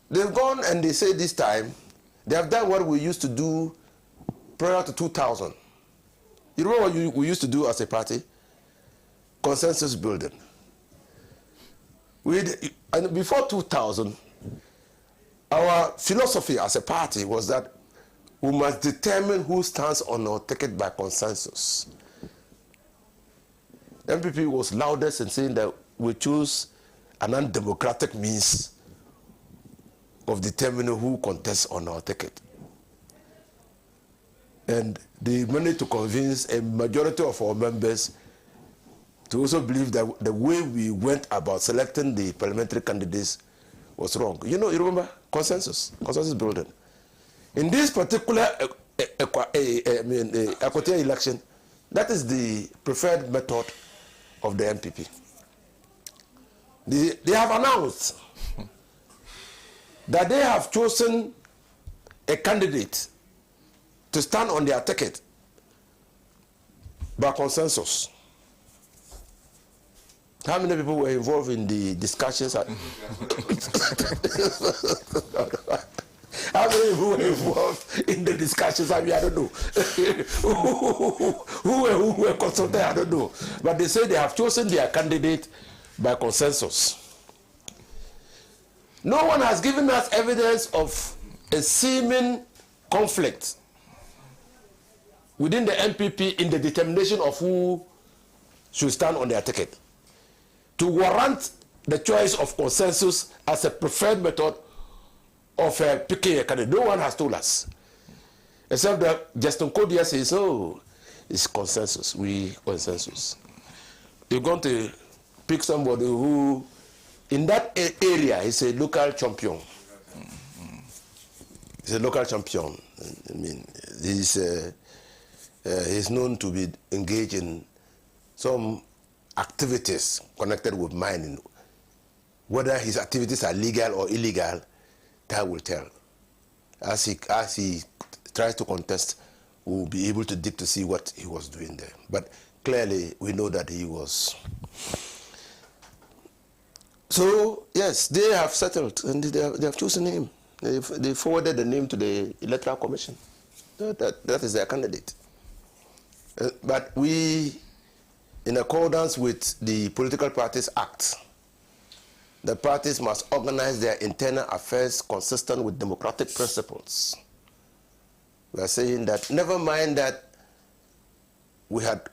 They've gone and they say this time, they have done what we used to do prior to 2000. You remember what we used to do as a party? Consensus building. And before 2000, our philosophy as a party was that we must determine who stands on our ticket by consensus. The MPP was loudest in saying that we choose an undemocratic means of determining who contests on our ticket. And they managed to convince a majority of our members to also believe that the way we went about selecting the parliamentary candidates was wrong. You know, you remember? Consensus building. In this particular Akwatia election, that is the preferred method of the MPP. They have announced that they have chosen a candidate to stand on their ticket by consensus. How many people were involved in the discussions? How many people were involved in the discussions? I mean, I don't know. who were consulted? I don't know. But they say they have chosen their candidate by consensus. No one has given us evidence of a seeming conflict within the MPP in the determination of who should stand on their ticket to warrant the choice of consensus as a preferred method of picking a candidate. No one has told us, except that Justin Kodia says, oh, it's consensus, consensus. You're going to pick somebody who, in that area, is a local champion. He's a local champion. I mean, he's known to be engaged in some activities connected with mining. Whether his activities are legal or illegal, that will tell. As he tries to contest, we'll be able to dig to see what he was doing there. But clearly, we know that he was. So, yes, they have settled, and they have chosen him. They forwarded the name to the Electoral Commission. That is their candidate. But we, in accordance with the Political Parties Act, the parties must organize their internal affairs consistent with democratic principles. We are saying that, never mind that we had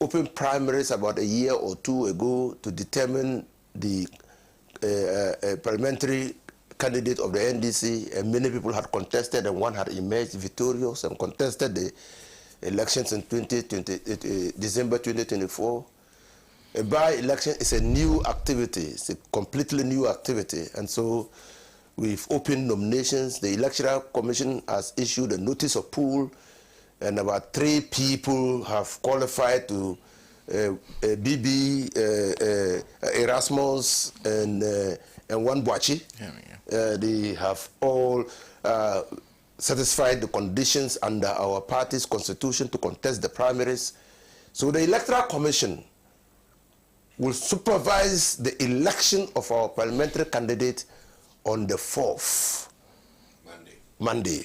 open primaries about a year or two ago to determine the parliamentary candidate of the NDC, and many people had contested, and one had emerged victorious and contested the elections in December 2024. A by-election is a new activity. It's a completely new activity. And so we've opened nominations. The Electoral Commission has issued a notice of pool, and about 3 people have qualified to BB, Erasmus, and one Boachi. They have all satisfied the conditions under our party's constitution to contest the primaries. So the Electoral Commission will supervise the election of our parliamentary candidate on the 4th Monday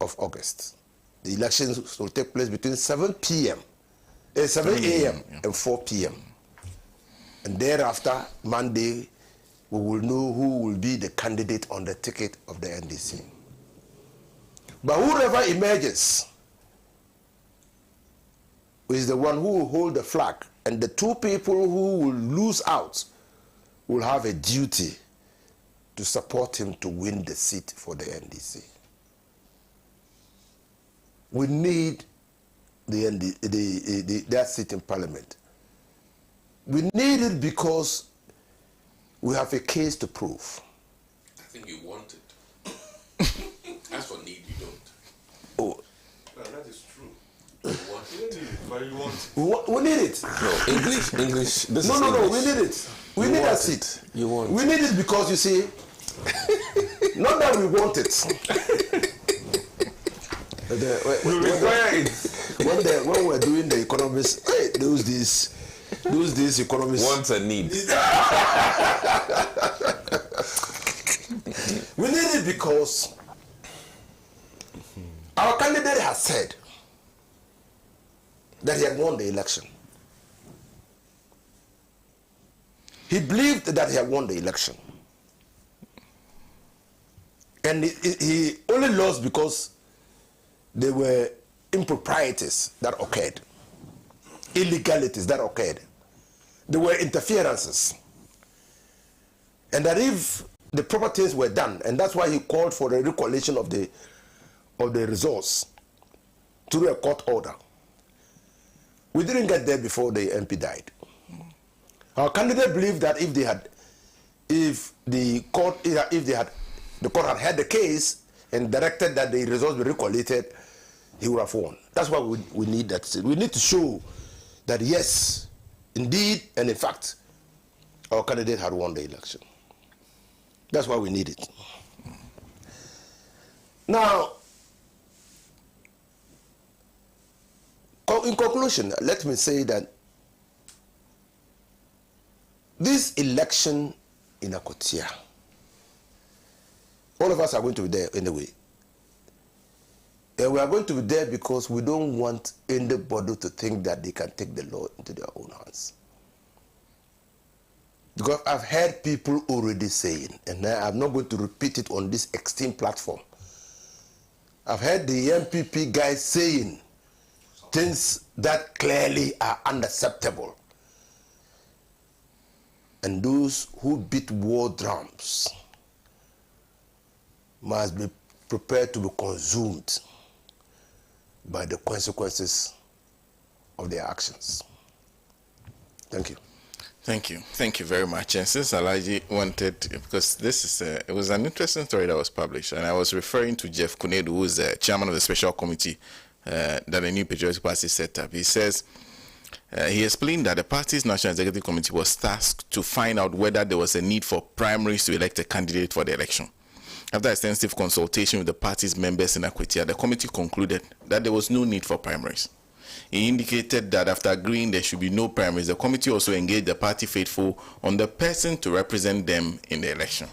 of August. The elections will take place between 7 a.m. and 4 p.m. And thereafter, Monday, we will know who will be the candidate on the ticket of the NDC. But whoever emerges is the one who will hold the flag, and the 2 people who will lose out will have a duty to support him to win the seat for the NDC. we need that seat in Parliament. We need it because we have a case to prove. I think you want it. As for need, you don't. Oh. No, that is true. You want it. But you want it. We need it. No, English. This no, is no, English. we need it. We need that seat. You want We need it because, you see, not that we want it. We require it. When we're doing the economics, those days economists wants and needs. We need it because our candidate has said that he had won the election. He believed that he had won the election. And he only lost because there were improprieties that occurred, illegalities that occurred. There were interferences. And that if the proper things were done, and that's why he called for the recollation of the results through a court order. We didn't get there before the MP died. Our candidate believed that if the court had heard the case and directed that the results be recollated, he would have won. That's why we need that. We need to show that yes, indeed, and in fact, our candidate had won the election. That's why we need it. Now, in conclusion, let me say that this election in Akwatia, all of us are going to be there anyway. And we are going to be there because we don't want anybody to think that they can take the law into their own hands. Because I've heard people already saying, and I'm not going to repeat it on this extreme platform. I've heard the MPP guys saying things that clearly are unacceptable. And those who beat war drums must be prepared to be consumed by the consequences of their actions. Thank you. Thank you. Thank you very much. And since Alhaji wanted, because this is it was an interesting story that was published, and I was referring to Jeff Kunedu, who is the chairman of the special committee that the New Patriotic Party set up. He says, he explained that the party's National Executive Committee was tasked to find out whether there was a need for primaries to elect a candidate for the election. After extensive consultation with the party's members in Akwatia, the committee concluded that there was no need for primaries. He indicated that after agreeing there should be no primaries, the committee also engaged the party faithful on the person to represent them in the election.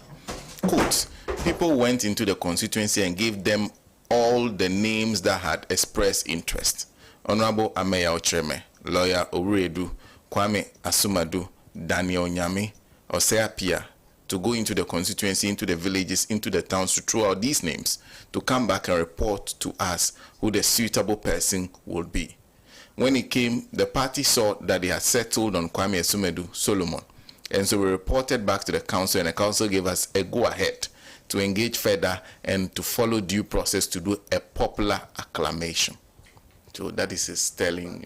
Quote, people went into the constituency and gave them all the names that had expressed interest. Honorable Ameya Ochreme, Lawyer Oredu, Kwame Asumadu, Daniel Nyame, Osea Pia, to go into the constituency, into the villages, into the towns to throw out these names, to come back and report to us who the suitable person would be. When it came, the party saw that they had settled on Kwame Asumadu Solomon, and so we reported back to the council, and the council gave us a go-ahead to engage further and to follow due process to do a popular acclamation. So that is his telling.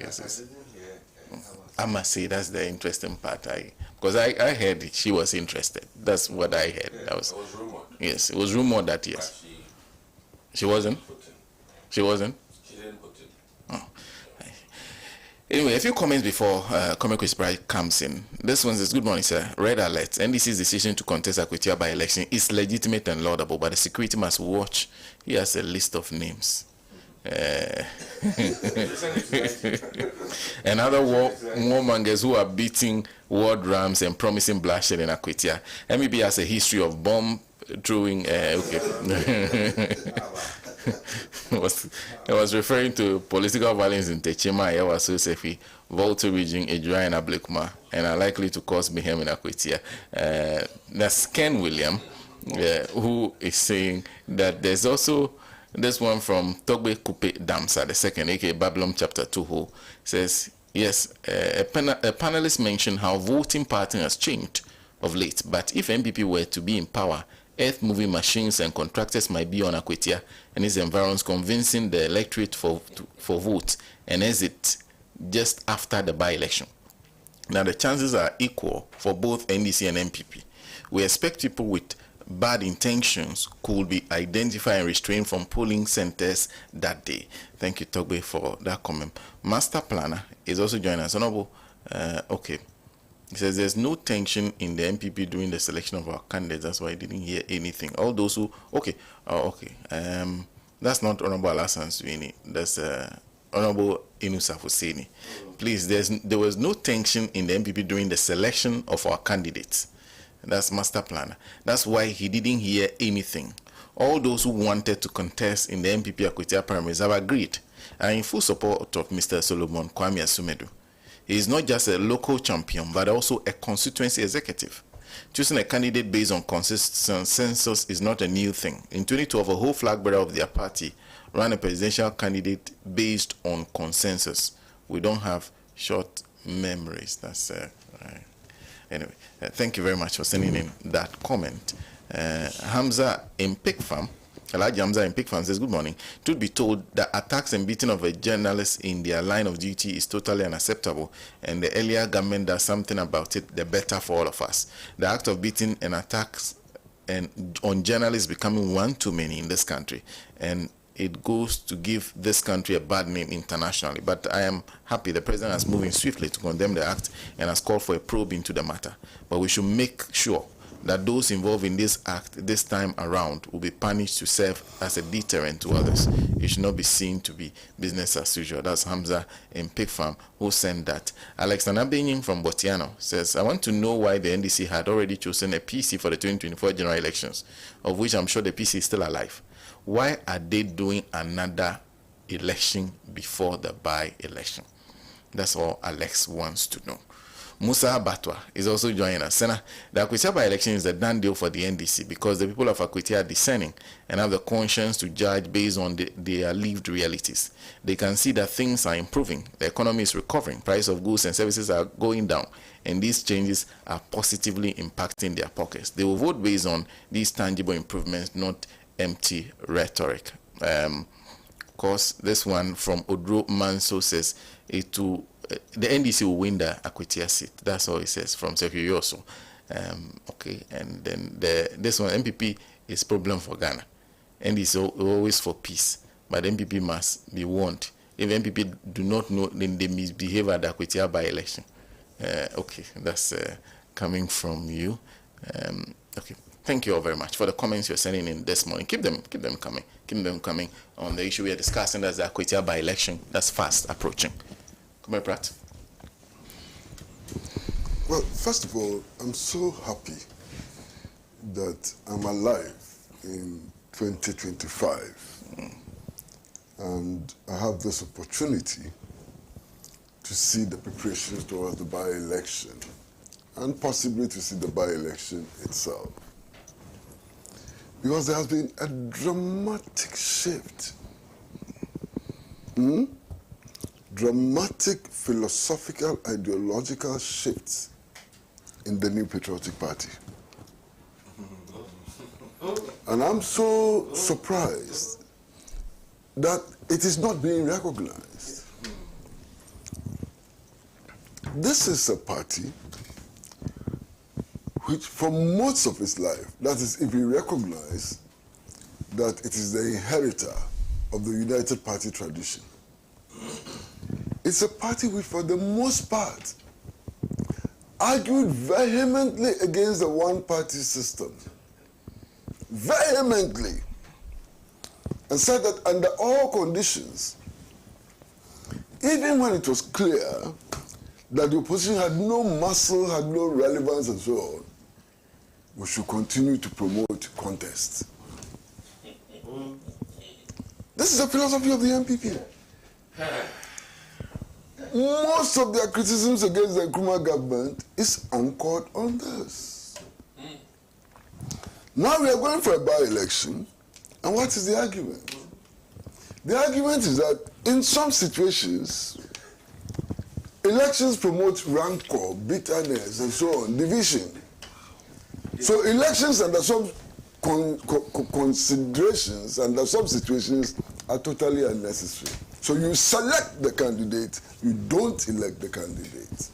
I must say that's the interesting part. Because I heard it, she was interested. That's what I heard. Yeah, that was rumored. Yes, it was rumored that yes. She wasn't? She wasn't? She didn't put it. Oh. Anyway, a few comments before Comic Sprite comes in. This one says, good morning, sir. Red alert. NDC's decision to contest Akwatia by election is legitimate and laudable, but the security must watch. He has a list of names. And other warmongers who are beating war drums and promising bloodshed in Akwatia. MEB has a history of bomb throwing. I was referring to political violence in Techema, Yawaso Sefi, Volta region, Ejura and Ablekuma, and are likely to cause mayhem in Akwatia. That's Ken William, who is saying that there's also this one from Togbe Kupe Damsa, the second, aka Babylon chapter 2, who says, yes, a panelist mentioned how voting pattern has changed of late, but if MPP were to be in power, earth-moving machines and contractors might be on Akwatia and its environs, convincing the electorate for vote and exit just after the by-election. Now, the chances are equal for both NDC and MPP. We expect people with bad intentions could be identified and restrained from polling centers that day. Thank you, Togbe, for that comment. Master Planner is also joining us. Honorable, okay. He says there's no tension in the MPP during the selection of our candidates. That's why I didn't hear anything. All those who, okay, that's not Honorable Alasan Suini. That's Honorable Inusa Husseini. Please, there was no tension in the MPP during the selection of our candidates. That's Master Planner. That's why he didn't hear anything. All those who wanted to contest in the MPP Akwatia primaries have agreed and in full support of Mr. Solomon Kwame Asumedu. He is not just a local champion, but also a constituency executive. Choosing a candidate based on consensus is not a new thing. In 2012, a whole flag bearer of their party ran a presidential candidate based on consensus. We don't have short memories. That's right. Anyway, thank you very much for sending in that comment. Hamza in Pig Farm, Alhaji Hamza in Pig Farm says, good morning. Truth be told, the attacks and beating of a journalist in their line of duty is totally unacceptable, and the earlier government does something about it, the better for all of us. The act of beating and attacks on journalists becoming one too many in this country, and it goes to give this country a bad name internationally. But I am happy the president has moved swiftly to condemn the act and has called for a probe into the matter. But we should make sure that those involved in this act this time around will be punished to serve as a deterrent to others. It should not be seen to be business as usual. That's Hamza in Pig Farm who sent that. Alex Nanabenying from Botiano says, I want to know why the NDC had already chosen a PC for the 2024 general elections, of which I'm sure the PC is still alive. Why are they doing another election before the by-election? That's all Alex wants to know. Musa Batwa is also joining us. SENA, the Akwatia by-election is a done deal for the NDC because the people of Akwatia are discerning and have the conscience to judge based on their lived realities. They can see that things are improving, the economy is recovering, price of goods and services are going down, and these changes are positively impacting their pockets. They will vote based on these tangible improvements, not empty rhetoric. Of course, this one from Odro Manso says the NDC will win the Akwatia seat. That's all it says from Secretary Yoso. Okay, and then this one, MPP is problem for Ghana. NDC always for peace, but MPP must be warned. If MPP do not know, then they misbehave at the Akwatia by-election. Okay, that's coming from you. Okay. Thank you all very much for the comments you're sending in this morning. Keep them coming. Keep them coming on the issue we are discussing. That's the Akwatia by-election. That's fast approaching. Come here, Pratt. Well, first of all, I'm so happy that I'm alive in 2025. And I have this opportunity to see the preparations towards the by-election and possibly to see the by-election itself. Because there has been a dramatic shift. Dramatic philosophical, ideological shifts in the New Patriotic Party. And I'm so surprised that it is not being recognized. This is a party which for most of its life, that is, if we recognize that it is the inheritor of the United Party tradition, it's a party which for the most part argued vehemently against the one-party system. Vehemently. And said that under all conditions, even when it was clear that the opposition had no muscle, had no relevance and so on, we should continue to promote contests. This is the philosophy of the MPP. Most of their criticisms against the Nkrumah government is anchored on this. Now we are going for a by-election, and what is the argument? The argument is that in some situations, elections promote rancor, bitterness, and so on, division. So elections under some considerations under some situations are totally unnecessary. So you select the candidate, you don't elect the candidate.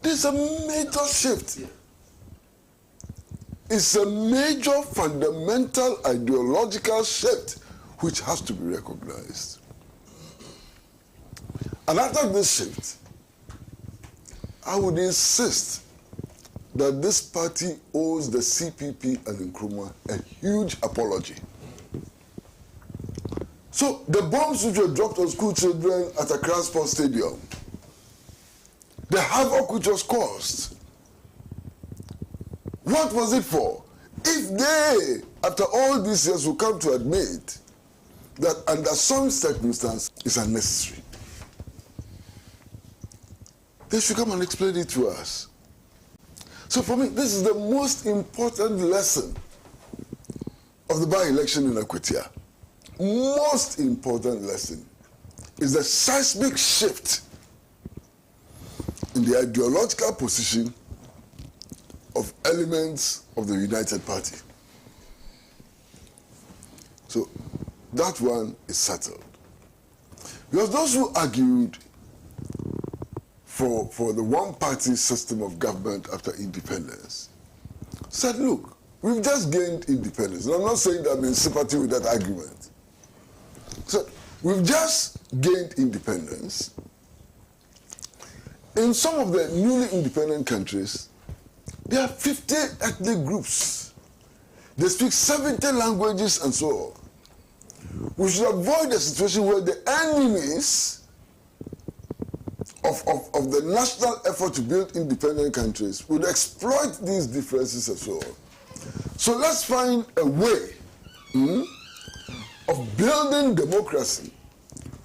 This is a major shift. It's a major fundamental ideological shift which has to be recognized. And after this shift, I would insist that this party owes the CPP and Nkrumah a huge apology. So the bombs which were dropped on school children at Accra Sports Stadium, the havoc which was caused, what was it for? If they, after all these years, will come to admit that under some circumstances it's unnecessary, they should come and explain it to us. So for me, this is the most important lesson of the by-election in Akwatia. Most important lesson is the seismic shift in the ideological position of elements of the United Party. So that one is settled. Because those who argued for the one-party system of government after independence said, look, we've just gained independence. And I'm not saying that I'm in sympathy with that argument. So we've just gained independence. In some of the newly independent countries, there are 50 ethnic groups. They speak 70 languages and so on. We should avoid a situation where the enemies of the national effort to build independent countries would exploit these differences and so on. So let's find a way of building democracy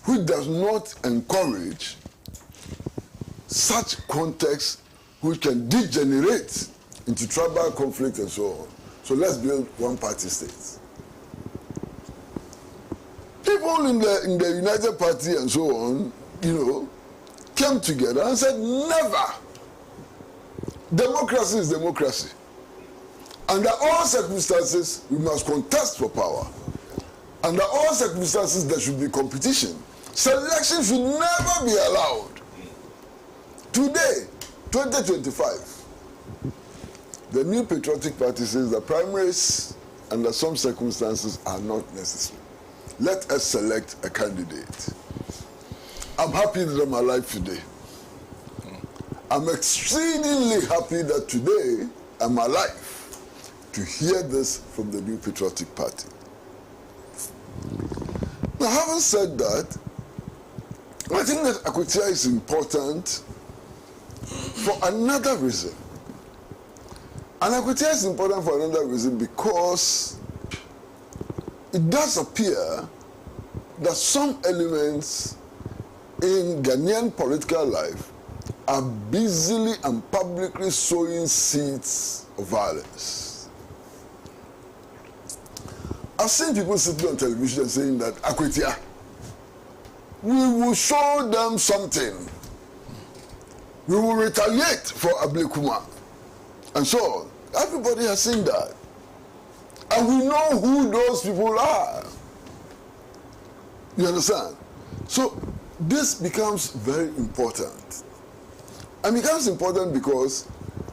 which does not encourage such contexts which can degenerate into tribal conflict and so on. So let's build one-party states. People in the United Party and so on, came together and said, never. Democracy is democracy. Under all circumstances, we must contest for power. Under all circumstances, there should be competition. Selection should never be allowed. Today, 2025, the New Patriotic Party says that primaries, under some circumstances, are not necessary. Let us select a candidate. I'm happy that I'm alive today. I'm exceedingly happy that today I'm alive to hear this from the New Patriotic Party. Now, having said that, I think that Akwatia is important for another reason. And Akwatia is important for another reason because it does appear that some elements in Ghanaian political life are busily and publicly sowing seeds of violence. I've seen people sitting on television saying that Akwatia, we will show them something. We will retaliate for Ablekuma. And so on. Everybody has seen that. And we know who those people are. You understand? So this becomes very important. And becomes important because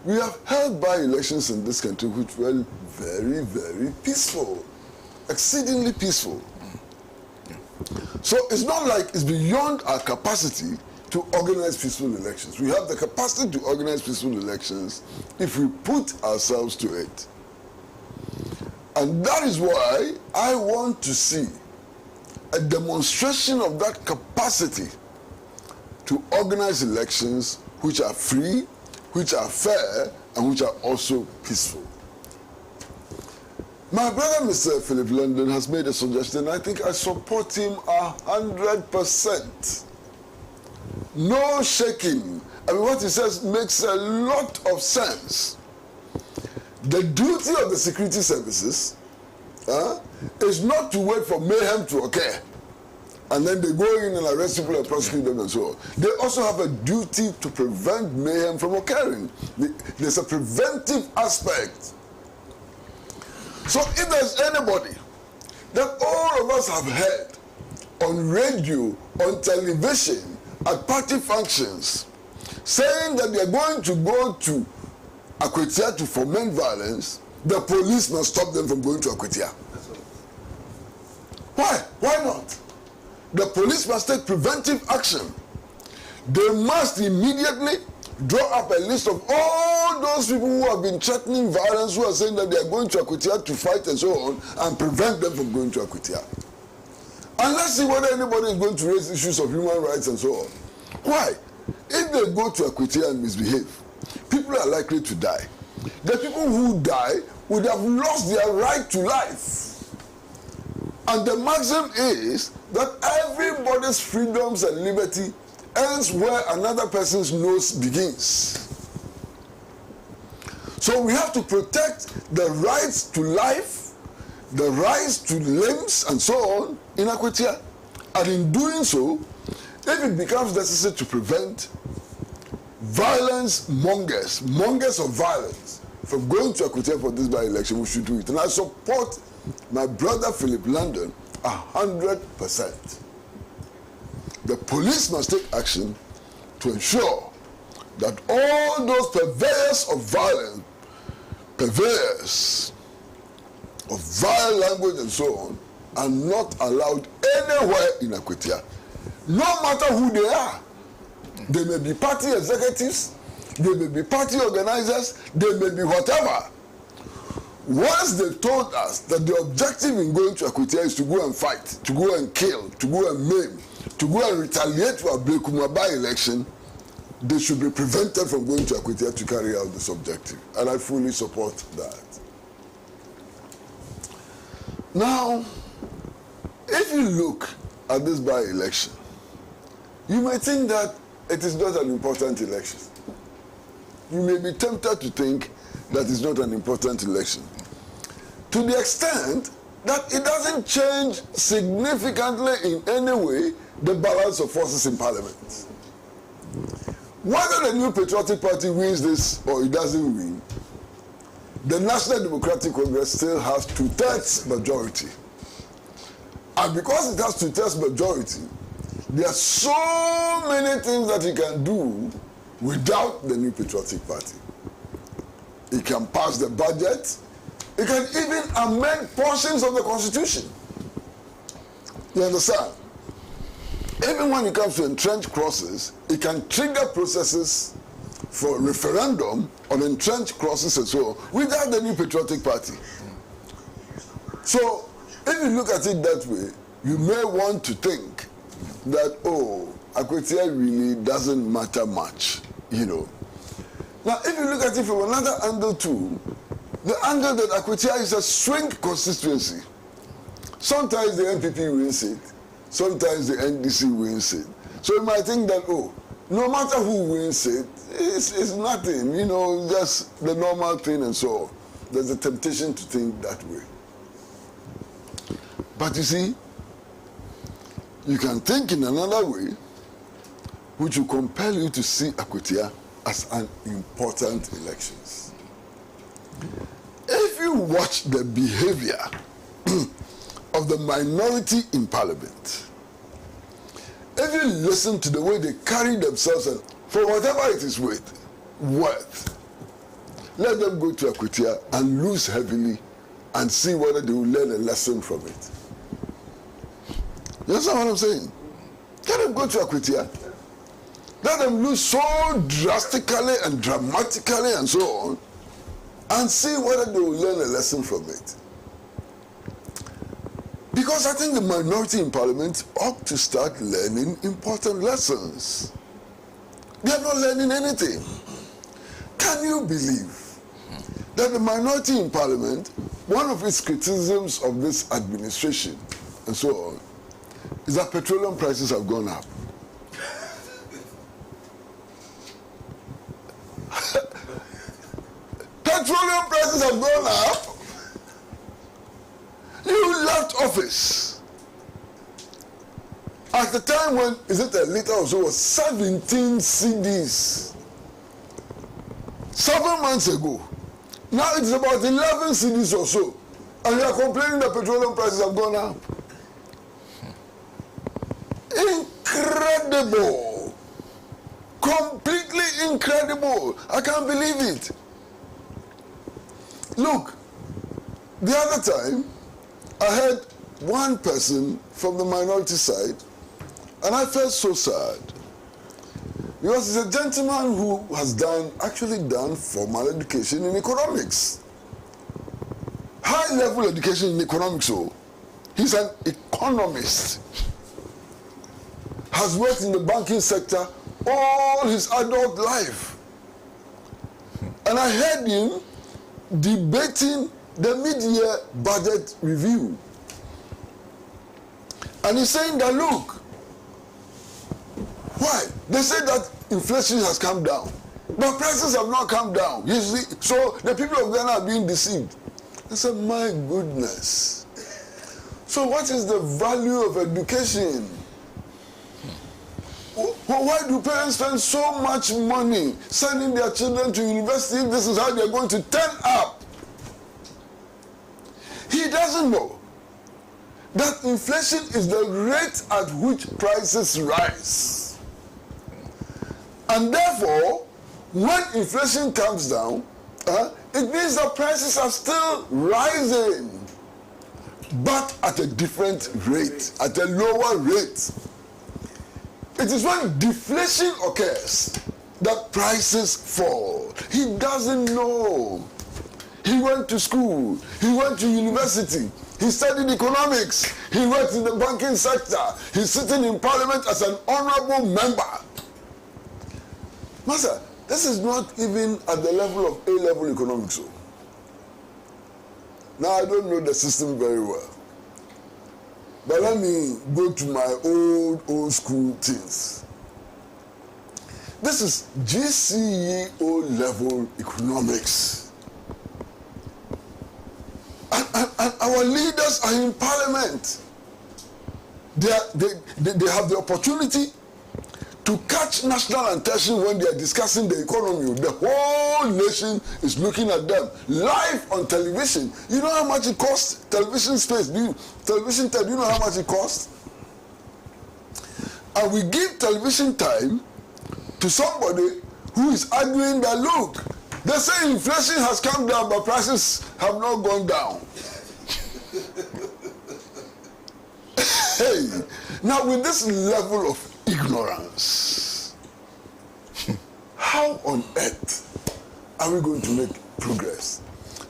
we have held by-elections in this country which were very, very peaceful. Exceedingly peaceful. So it's not like it's beyond our capacity to organize peaceful elections. We have the capacity to organize peaceful elections if we put ourselves to it. And that is why I want to see a demonstration of that capacity to organize elections which are free, which are fair, and which are also peaceful. My brother, Mr. Philip London, has made a suggestion. I think I support him 100%. No shaking. I mean, what he says makes a lot of sense. The duty of the security services is not to wait for mayhem to occur and then they go in and arrest people and prosecute them and so on. They also have a duty to prevent mayhem from occurring. There's a preventive aspect So if there's anybody that all of us have heard on radio, on television, at party functions, saying that they're going to go to Akwatia to foment violence, the police must stop them from going to Akwatia. Why? Why not? The police must take preventive action. They must immediately draw up a list of all those people who have been threatening violence, who are saying that they are going to Akwatia to fight and so on, and prevent them from going to Akwatia. And let's see whether anybody is going to raise issues of human rights and so on. Why? If they go to Akwatia and misbehave, people are likely to die. The people who die would have lost their right to life. And the maxim is that everybody's freedoms and liberty ends where another person's nose begins. So we have to protect the rights to life, the rights to limbs and so on in Akwatia. And in doing so, if it becomes necessary to prevent violence mongers of violence from going to Akwatia for this by-election, we should do it. And I support my brother Philip London 100%. The police must take action to ensure that all those purveyors of violence, purveyors of vile language and so on, are not allowed anywhere in Akwatia, no matter who they are. They may be party executives, they may be party organizers, they may be whatever. Once they told us that the objective in going to Akwatia is to go and fight, to go and kill, to go and maim, to go and retaliate for a Blekuma by-election, they should be prevented from going to Akwatia to carry out this objective. And I fully support that. Now, if you look at this by-election, you may think that it is not an important election. You may be tempted to think that it's not an important election, to the extent that it doesn't change significantly in any way the balance of forces in Parliament. Whether the New Patriotic Party wins this or it doesn't win, the National Democratic Congress still has 2/3 majority. And because it has 2/3 majority, there are so many things that it can do without the New Patriotic Party. It can pass the budget. It can even amend portions of the Constitution. You understand? Even when it comes to entrenched clauses, it can trigger processes for referendum on entrenched clauses and so on without the New Patriotic Party. So, if you look at it that way, you may want to think that, oh, Akwatia really doesn't matter much, you know. Now, if you look at it from another angle too, the angle that Akwatia is a swing constituency. Sometimes the NPP wins it, sometimes the NDC wins it. So you might think that, oh, no matter who wins it, it's nothing, you know, just the normal thing and so on. There's a temptation to think that way. But you see, you can think in another way, which will compel you to see Akwatia as an important election. If you watch the behavior of the minority in Parliament, if you listen to the way they carry themselves, and for whatever it is worth, let them go to Akwatia and lose heavily and see whether they will learn a lesson from it. You understand what I'm saying? Let them go to Akwatia. Let them lose so drastically and dramatically and so on, and see whether they will learn a lesson from it. Because I think the minority in Parliament ought to start learning important lessons. They are not learning anything. Can you believe that the minority in Parliament, one of its criticisms of this administration and so on, is that petroleum prices have gone up? Petroleum prices have gone up. You left office at the time when, is it a liter or so, was 17 cedis. 7 months ago. Now it's about 11 cedis or so. And you are complaining that petroleum prices have gone up. Incredible. Completely incredible. I can't believe it. Look, the other time, I heard one person from the minority side, and I felt so sad. Because he's a gentleman who has actually done formal education in economics. High-level education in economics, so he's an economist. Has worked in the banking sector all his adult life. And I heard him debating the mid-year budget review. And he's saying that, look, why? They say that inflation has come down, but prices have not come down. You see, so the people of Ghana are being deceived. I said, my goodness. So what is the value of education? Why do parents spend so much money sending their children to university if this is how they're going to turn up? He doesn't know that inflation is the rate at which prices rise. And therefore, when inflation comes down, it means that prices are still rising, but at a different rate, at a lower rate. It is when deflation occurs that prices fall. He doesn't know. He went to school, he went to university, he studied economics, he worked in the banking sector, he's sitting in parliament as an honorable member. Master, this is not even at the level of A-level economics. So. Now, I don't know the system very well. But let me go to my old school things. This is GCE level economics. And our leaders are in parliament. They have the opportunity to catch national attention when they are discussing the economy. The whole nation is looking at them live on television. You know how much it costs? Television space. Do you know how much it costs? And we give television time to somebody who is arguing that, look, they say inflation has come down, but prices have not gone down. Hey, now with this level of ignorance, how on earth are we going to make progress?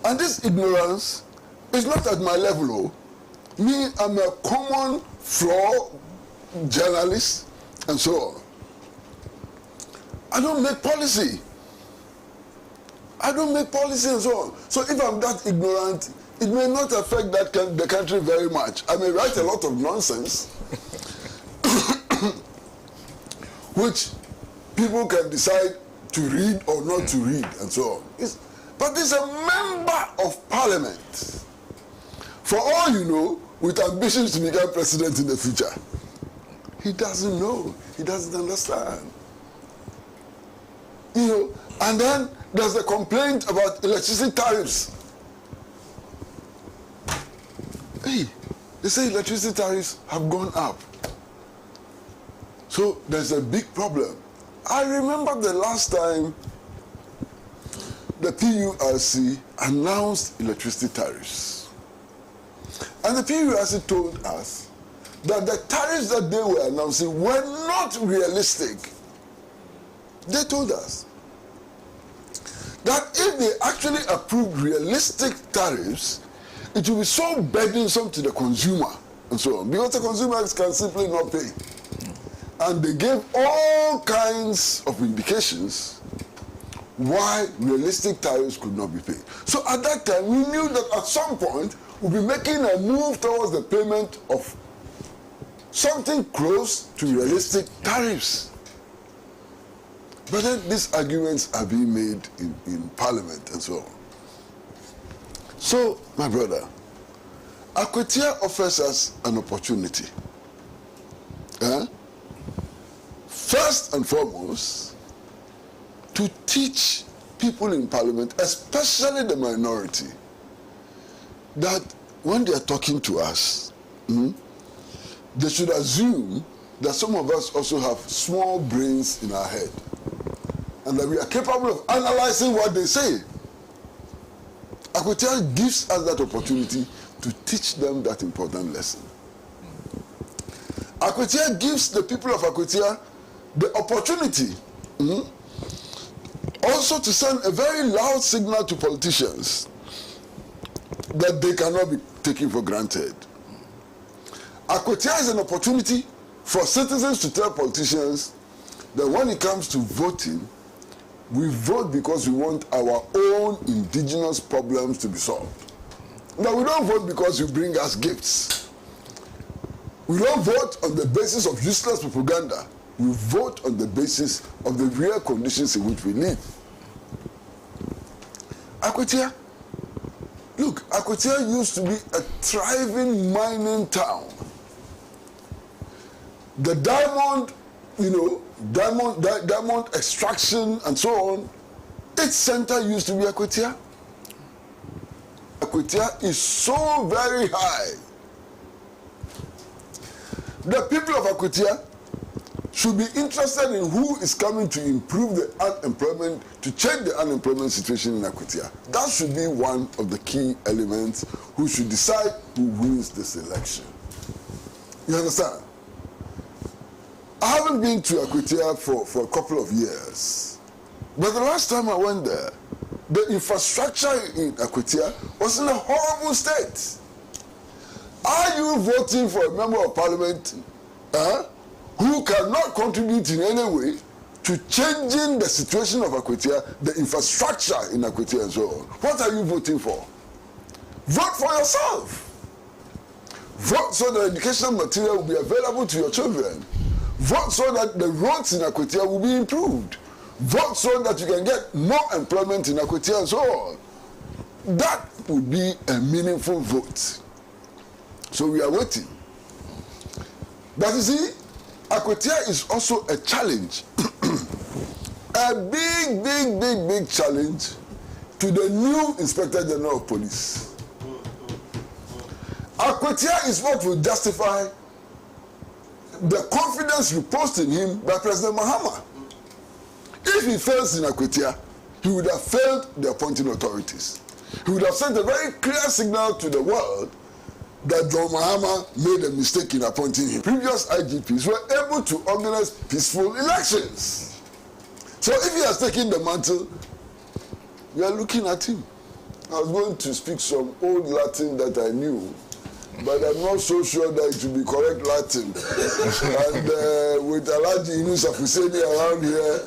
And this ignorance is not at my level. Me, I'm a common floor journalist and so on. I don't make policy. I don't make policy and so on. So if I'm that ignorant, it may not affect the country very much. I may write a lot of nonsense, which people can decide to read or not to read and so on. But he's a member of parliament. For all you know, with ambitions to become president in the future. He doesn't know. He doesn't understand. You know, and then there's the complaint about electricity tariffs. Hey, they say electricity tariffs have gone up. So there's a big problem. I remember the last time the PURC announced electricity tariffs. And the PURC told us that the tariffs that they were announcing were not realistic. They told us that if they actually approved realistic tariffs, it will be so burdensome to the consumer and so on, because the consumers can simply not pay. And they gave all kinds of indications why realistic tariffs could not be paid. So at that time, we knew that at some point, we'll be making a move towards the payment of something close to realistic tariffs. But then these arguments are being made in Parliament and so on. So, my brother, Akwatia offers us an opportunity. First and foremost, to teach people in Parliament, especially the minority, that when they are talking to us, they should assume that some of us also have small brains in our head and that we are capable of analyzing what they say. Akwatia gives us that opportunity to teach them that important lesson. Akwatia gives the people of Akwatia the opportunity also to send a very loud signal to politicians that they cannot be taken for granted. Akwatia is an opportunity for citizens to tell politicians that when it comes to voting, we vote because we want our own indigenous problems to be solved. Now, we don't vote because you bring us gifts. We don't vote on the basis of useless propaganda. We vote on the basis of the real conditions in which we live. Akwatia, look, Akwatia used to be a thriving mining town. The diamond, diamond extraction and so on, its center used to be Akwatia. Akwatia is so very high. The people of Akwatia should be interested in who is coming to improve the unemployment, to change the unemployment situation in Akwatia. That should be one of the key elements who should decide who wins this election. You understand? I haven't been to Akwatia for a couple of years. But the last time I went there, the infrastructure in Akwatia was in a horrible state. Are you voting for a member of parliament who cannot contribute in any way to changing the situation of Akwatia, the infrastructure in Akwatia and so on? What are you voting for? Vote for yourself. Vote so that educational material will be available to your children. Vote so that the roads in Akwatia will be improved. Vote so that you can get more employment in Akwatia and so on. That would be a meaningful vote. So we are waiting. But you see, Akwatia is also a challenge. A big challenge to the new Inspector General of Police. Akwatia is what will justify the confidence reposed in him by President Mahama. If he fails in Akwatia, he would have failed the appointing authorities. He would have sent a very clear signal to the world that John Mahama made a mistake in appointing him. Previous IGPs were able to organize peaceful elections. So if he has taken the mantle, we are looking at him. I was going to speak some old Latin that I knew, but I'm not so sure that it will be correct Latin. And with Alhaji around here,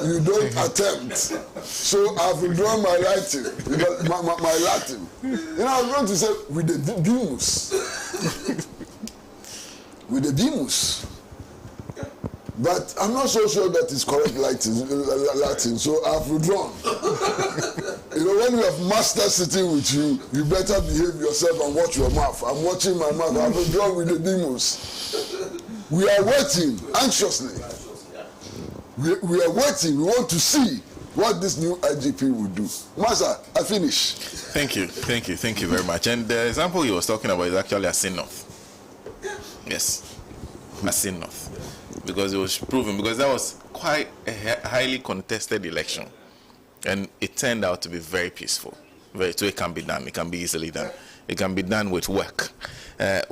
you don't attempt. So I've withdrawn my Latin, because my Latin. I was going to say, with the Demus. With the Demus. But I'm not so sure that it's correct Latin, so I've withdrawn. When you have master sitting with you, you better behave yourself and watch your mouth. I'm watching my mouth. I've withdrawn with the Demus. We are waiting anxiously. We are waiting. We want to see what this new IGP will do. Master, I finish. Thank you very much. And the example he was talking about is actually Asin North. Yes, Asin North. Because it was proven, because that was quite a highly contested election. And it turned out to be very peaceful. So it can be done. It can be easily done. It can be done with work. You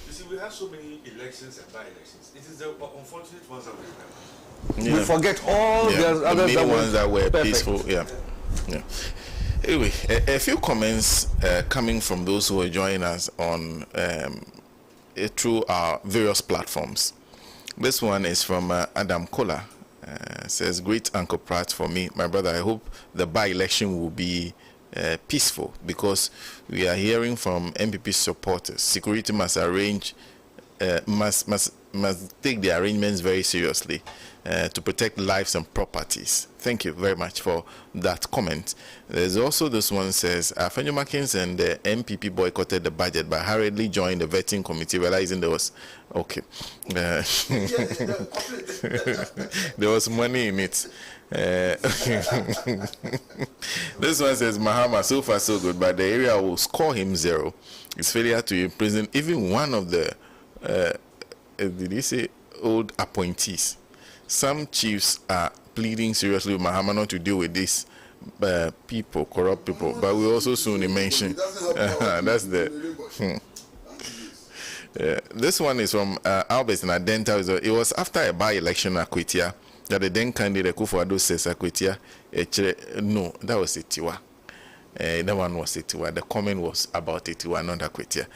see, we have so many elections and by-elections. It is the unfortunate ones that we have. We forget all the others that were perfect. Peaceful. Yeah. Anyway, a few comments coming from those who are joining us on through our various platforms. This one is from Adam Kola. Says, great Uncle Pratt for me. My brother, I hope the by-election will be peaceful, because we are hearing from MPP supporters, security must arrange must take the arrangements very seriously to protect lives and properties. Thank you very much for that comment. There's also this one says, Fenjo Makins and the MPP boycotted the budget but hurriedly joined the vetting committee, realizing there was, okay, there was money in it. This one says, Mahama, so far so good, but the area will score him 0. His failure to imprison even one of the, did he say, old appointees. Some chiefs are pleading seriously with Mahama not to deal with these people, corrupt people, but we also soon mention that's the this one is from Albert and Adenta. It was after a by-election at Akwatia that the then candidate Kufuor says Akwatia, no, that was Itiwa. That one was Itiwa. The comment was about Itiwa, not Akwatia.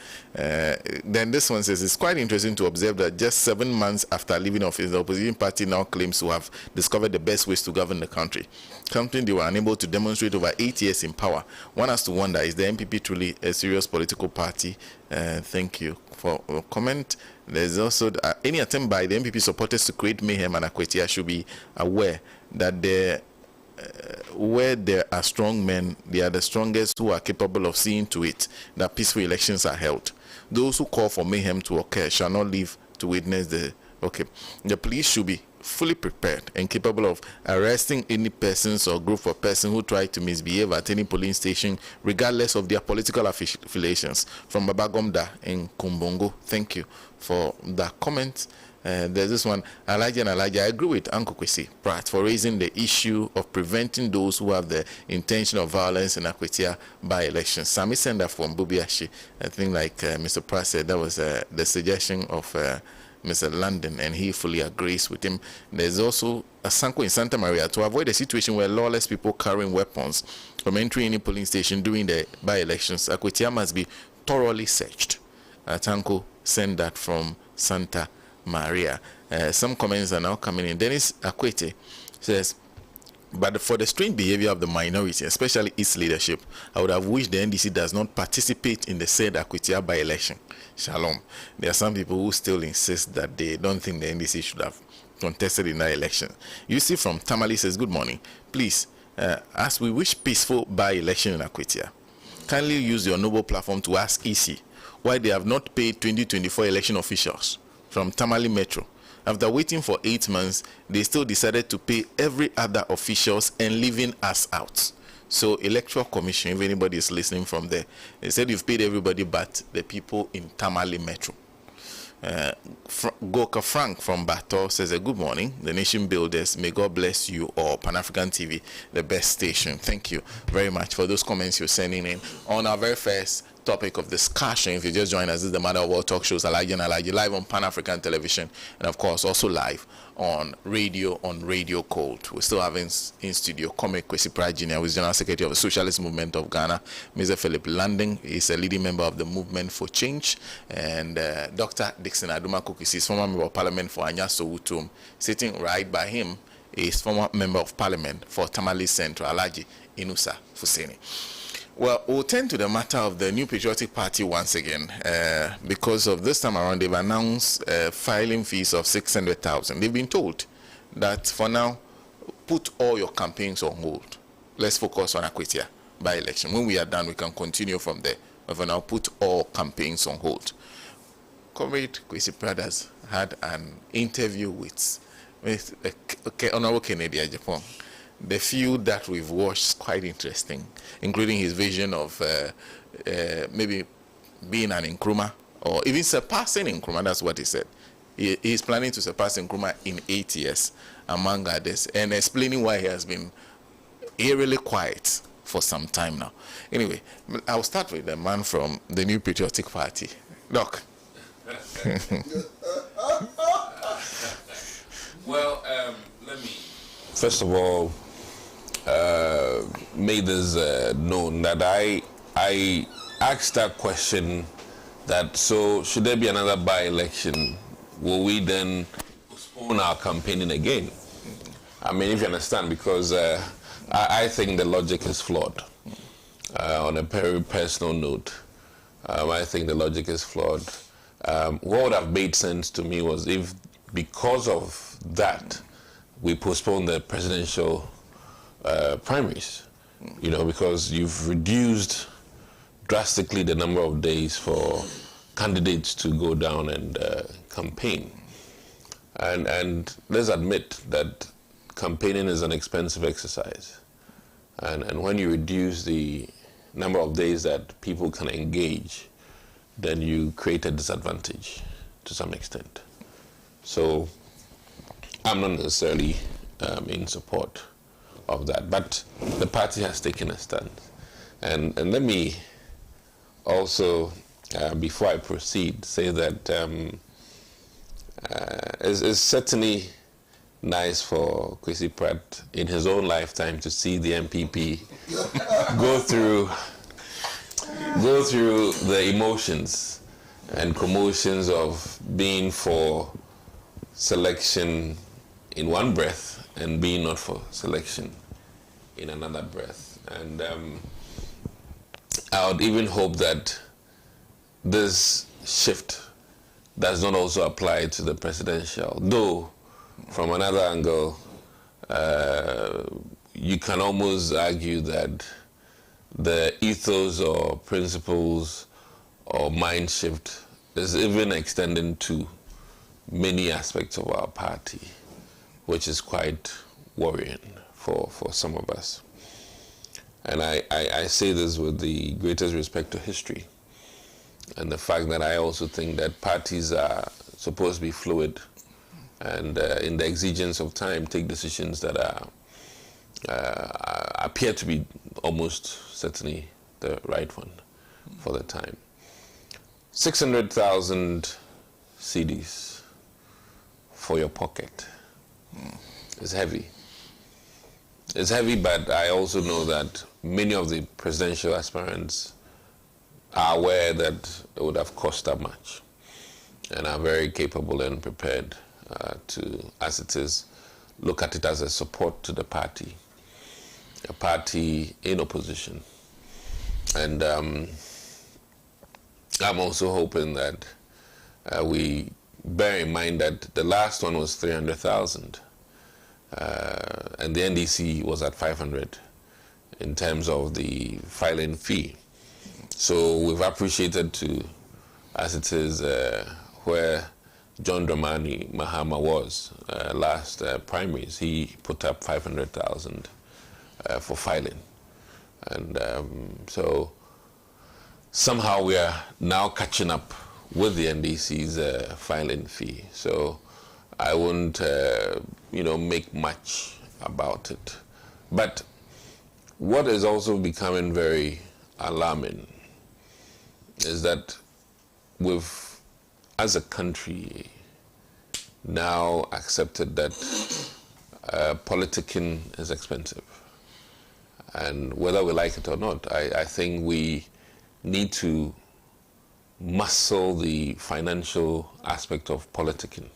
Then this one says, it's quite interesting to observe that just 7 months after leaving office, the opposition party now claims to have discovered the best ways to govern the country, something they were unable to demonstrate over 8 years in power. One has to wonder, is the MPP truly a serious political party? Thank you for a comment. There's also any attempt by the MPP supporters to create mayhem and Akwatia should be aware that where there are strong men, they are the strongest who are capable of seeing to it that peaceful elections are held. Those who call for mayhem to occur shall not live to witness the police should be fully prepared and capable of arresting any persons or group of persons who try to misbehave at any polling station, regardless of their political affiliations. From Babagomda in Kumbongo, thank you for that comment. There's this one, Alhaji And Alhaji. I agree with Uncle Kwesi Pratt for raising the issue of preventing those who have the intention of violence in Akwatia by elections. Sami Senda from Bubiashi, I think like Mr. Pratt said, that was the suggestion of Mr. London, and he fully agrees with him. There's also a Sanko in Santa Maria to avoid a situation where lawless people carrying weapons from entering any polling station during the by-elections. Akwatia must be thoroughly searched. Tanko sent that from Santa Maria. Some comments are now coming in. Dennis Akwete says, but for the strange behavior of the minority, especially its leadership, I would have wished the NDC does not participate in the said Akwatia by-election. Shalom. There are some people who still insist that they don't think the NDC should have contested in that election. You see from Tamale says, good morning. Please, as we wish peaceful by-election in Akwatia, kindly use your NOMBO platform to ask EC why they have not paid 2024 election officials from Tamale Metro. After waiting for 8 months, they still decided to pay every other officials and leaving us out. So Electoral Commission, if anybody is listening from there, they said you've paid everybody but the people in Tamale Metro. Goka Frank from Bato says, good morning, the nation builders. May God bless you all. Pan-African TV, the best station. Thank you very much for those comments you're sending in on our very first topic of discussion. If you just joined us, this is the Mother of All Talk Shows, Alhaji And Alhaji, live on Pan-African Television, and of course also live on Radio Code. We're still having in studio Comic Kwesi Pratt Jr., who is General Secretary of the Socialist Movement of Ghana. Mr. Philip Landing is a leading member of the Movement for Change, and Dr. Dixon Aduma Kukisi is former member of Parliament for Anyaso Wutum. Sitting right by him is former member of Parliament for Tamale Central, Alhaji Inusa Fuseni. Well, we'll turn to the matter of the New Patriotic Party once again, because of this time around, they've announced filing fees of 600,000. They've been told that for now, put all your campaigns on hold. Let's focus on Akwatia by-election. When we are done, we can continue from there. But for now, put all campaigns on hold. Comrade Kwesi Pratt has had an interview with Honorable Kennedy Ajapong. The few that we've watched is quite interesting, including his vision of maybe being an Nkrumah or even surpassing Nkrumah. That's what he said. He's planning to surpass Nkrumah in 8 years, among others, and explaining why he has been eerily quiet for some time now. Anyway, I'll start with the man from the New Patriotic Party. Doc. Well, let me first of all made this known that I asked that question, that so should there be another by-election, will we then postpone our campaigning again? I mean, if you understand, because I think the logic is flawed. On a very personal note, I think the logic is flawed. What would have made sense to me was if, because of that, we postponed the presidential primaries, you know, because you've reduced drastically the number of days for candidates to go down and campaign. And let's admit that campaigning is an expensive exercise. And when you reduce the number of days that people can engage, then you create a disadvantage to some extent. So I'm not necessarily in support of that, but the party has taken a stand. And let me also, before I proceed, say that it's certainly nice for Kwesi Pratt in his own lifetime to see the MPP go through the emotions and commotions of being for selection in one breath and being not for selection in another breath. And I would even hope that this shift does not also apply to the presidential, though from another angle, you can almost argue that the ethos or principles or mind shift is even extending to many aspects of our party, which is quite worrying for some of us. And I say this with the greatest respect to history and the fact that I also think that parties are supposed to be fluid and in the exigence of time take decisions that appear to be almost certainly the right one for the time. 600,000 CDs for your pocket is heavy. It's heavy, but I also know that many of the presidential aspirants are aware that it would have cost that much and are very capable and prepared to, as it is, look at it as a support to the party, a party in opposition. And I'm also hoping that we bear in mind that the last one was 300,000 and the NDC was at 500 in terms of the filing fee. So we've appreciated to, as it is, where John Dramani Mahama was last primaries. He put up 500,000 for filing. And so somehow we are now catching up with the NDC's filing fee. So I won't, make much about it. But what is also becoming very alarming is that we've, as a country, now accepted that politicking is expensive. And whether we like it or not, I think we need to muscle the financial aspect of politicking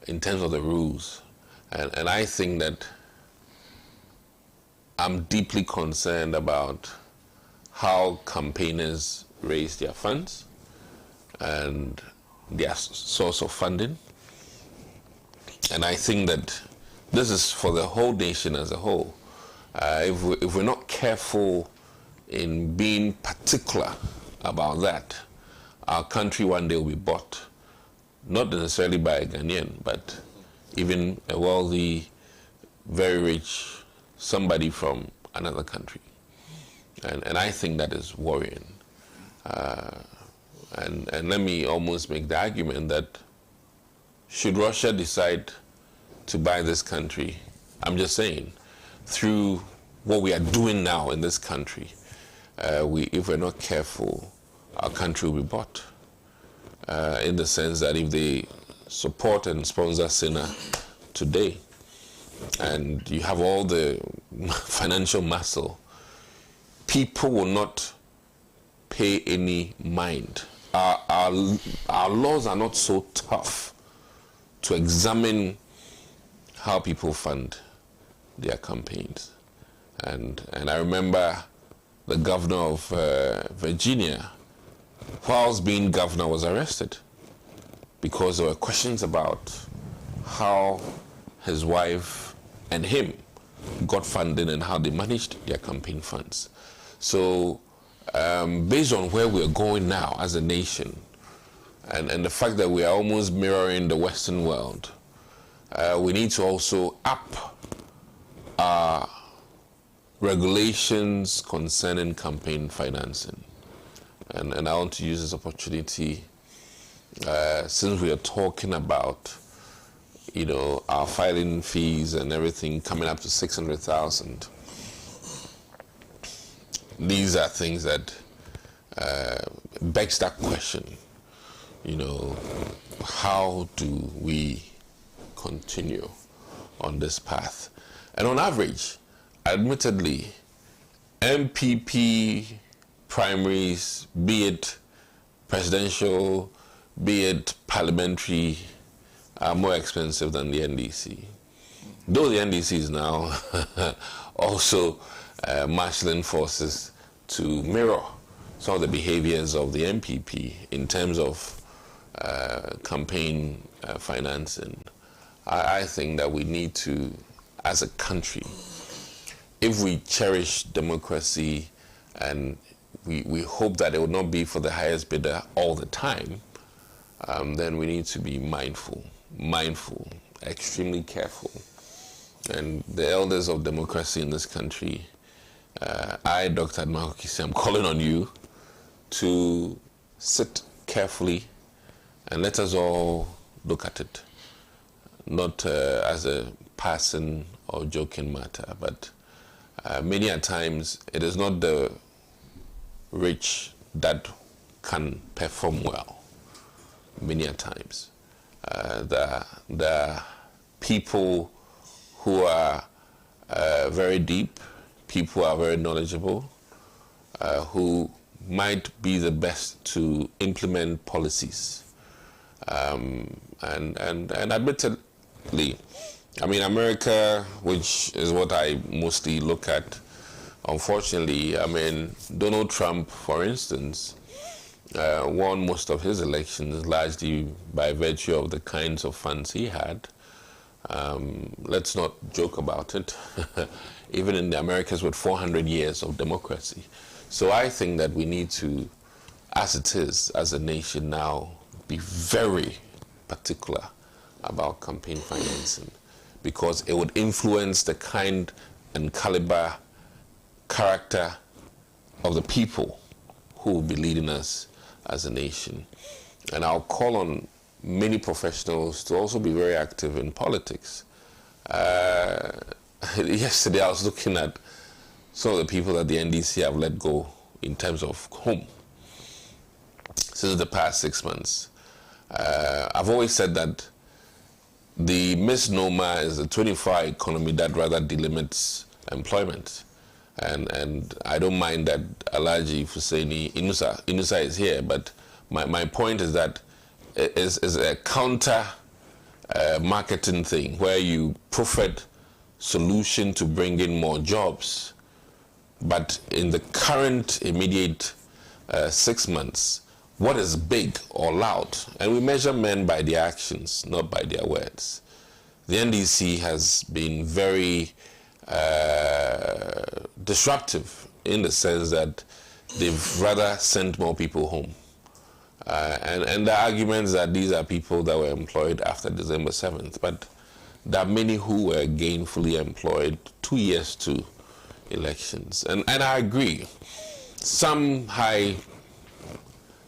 in terms of the rules. And I think that I'm deeply concerned about how campaigners raise their funds and their source of funding. And I think that this is for the whole nation as a whole. If we're not careful in being particular about that, our country one day will be bought, not necessarily by a Ghanaian, but even a wealthy, very rich, somebody from another country. And I think that is worrying. And let me almost make the argument that should Russia decide to buy this country, I'm just saying, through what we are doing now in this country, if we're not careful, our country will be bought. In the sense that if they support and sponsor SENA today, and you have all the financial muscle, people will not pay any mind. Our laws are not so tough to examine how people fund their campaigns. And I remember the governor of Virginia whilst being governor, was arrested because there were questions about how his wife and him got funding and how they managed their campaign funds. So based on where we're going now as a nation, and the fact that we are almost mirroring the Western world, we need to also up our regulations concerning campaign financing. And I want to use this opportunity, since we are talking about, you know, our filing fees and everything coming up to 600,000. These are things that begs that question, you know, how do we continue on this path? And on average, admittedly, MPP primaries, be it presidential, be it parliamentary, are more expensive than the NDC. Though the NDC is now also marshalling forces to mirror some of the behaviors of the MPP in terms of campaign financing. I think that we need to, as a country, if we cherish democracy and we hope that it will not be for the highest bidder all the time, then we need to be mindful, extremely careful. And the elders of democracy in this country, I, Dr. Admakokisi, I'm calling on you to sit carefully and let us all look at it, not as a passing or joking matter, but many a times it is not the rich that can perform well. Many a times the people who are very deep, people who are very knowledgeable, who might be the best to implement policies. And admittedly, I mean, America, which is what I mostly look at, unfortunately, I mean, Donald Trump, for instance, won most of his elections largely by virtue of the kinds of funds he had. Let's not joke about it, even in the Americas with 400 years of democracy. So I think that we need to, as it is, as a nation now, be very particular about campaign financing, because it would influence the kind and caliber, character of the people who will be leading us as a nation. And I'll call on many professionals to also be very active in politics. Yesterday I was looking at some of the people that the NDC have let go in terms of home since the past 6 months. I've always said that the misnomer is a 24-hour economy that rather delimits employment. And I don't mind that Alhaji Inusa is here, but my point is that it is a counter marketing thing where you profit solution to bring in more jobs. But in the current immediate 6 months, what is big or loud? And we measure men by their actions, not by their words. The NDC has been very disruptive in the sense that they've rather sent more people home. And the arguments that these are people that were employed after December 7th, but there are many who were gainfully employed 2 years to elections. And I agree, some high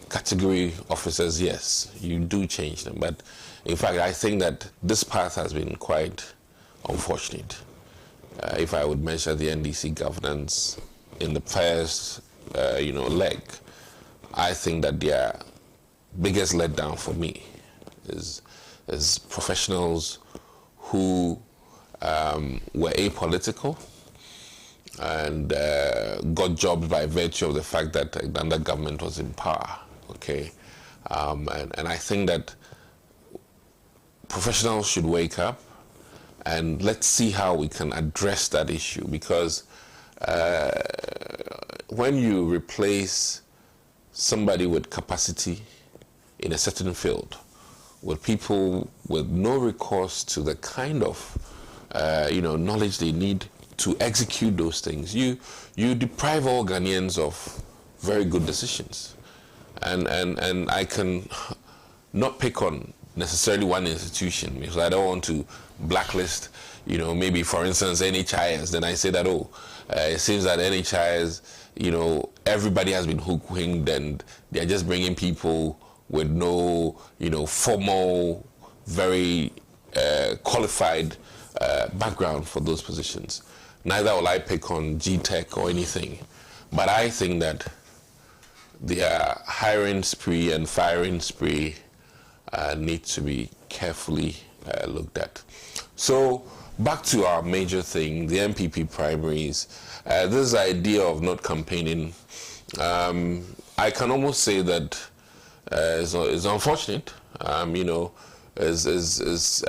category officers, yes, you do change them. But in fact, I think that this path has been quite unfortunate. If I would measure the NDC governance in the first, leg, I think that their biggest letdown for me is professionals who were apolitical and got jobs by virtue of the fact that another government was in power. Okay, and I think that professionals should wake up and let's see how we can address that issue, because when you replace somebody with capacity in a certain field, with people with no recourse to the kind of knowledge they need to execute those things, you deprive all Ghanaians of very good decisions. And I can not pick on necessarily one institution, because I don't want to blacklist, maybe for instance NHIS. Then I say that, it seems that NHIS, everybody has been hook-winged and they're just bringing people with no, formal, very qualified background for those positions. Neither will I pick on GTech or anything, but I think that their hiring spree and firing spree need to be carefully looked at. So back to our major thing, the MPP primaries. This idea of not campaigning, I can almost say that is unfortunate. Is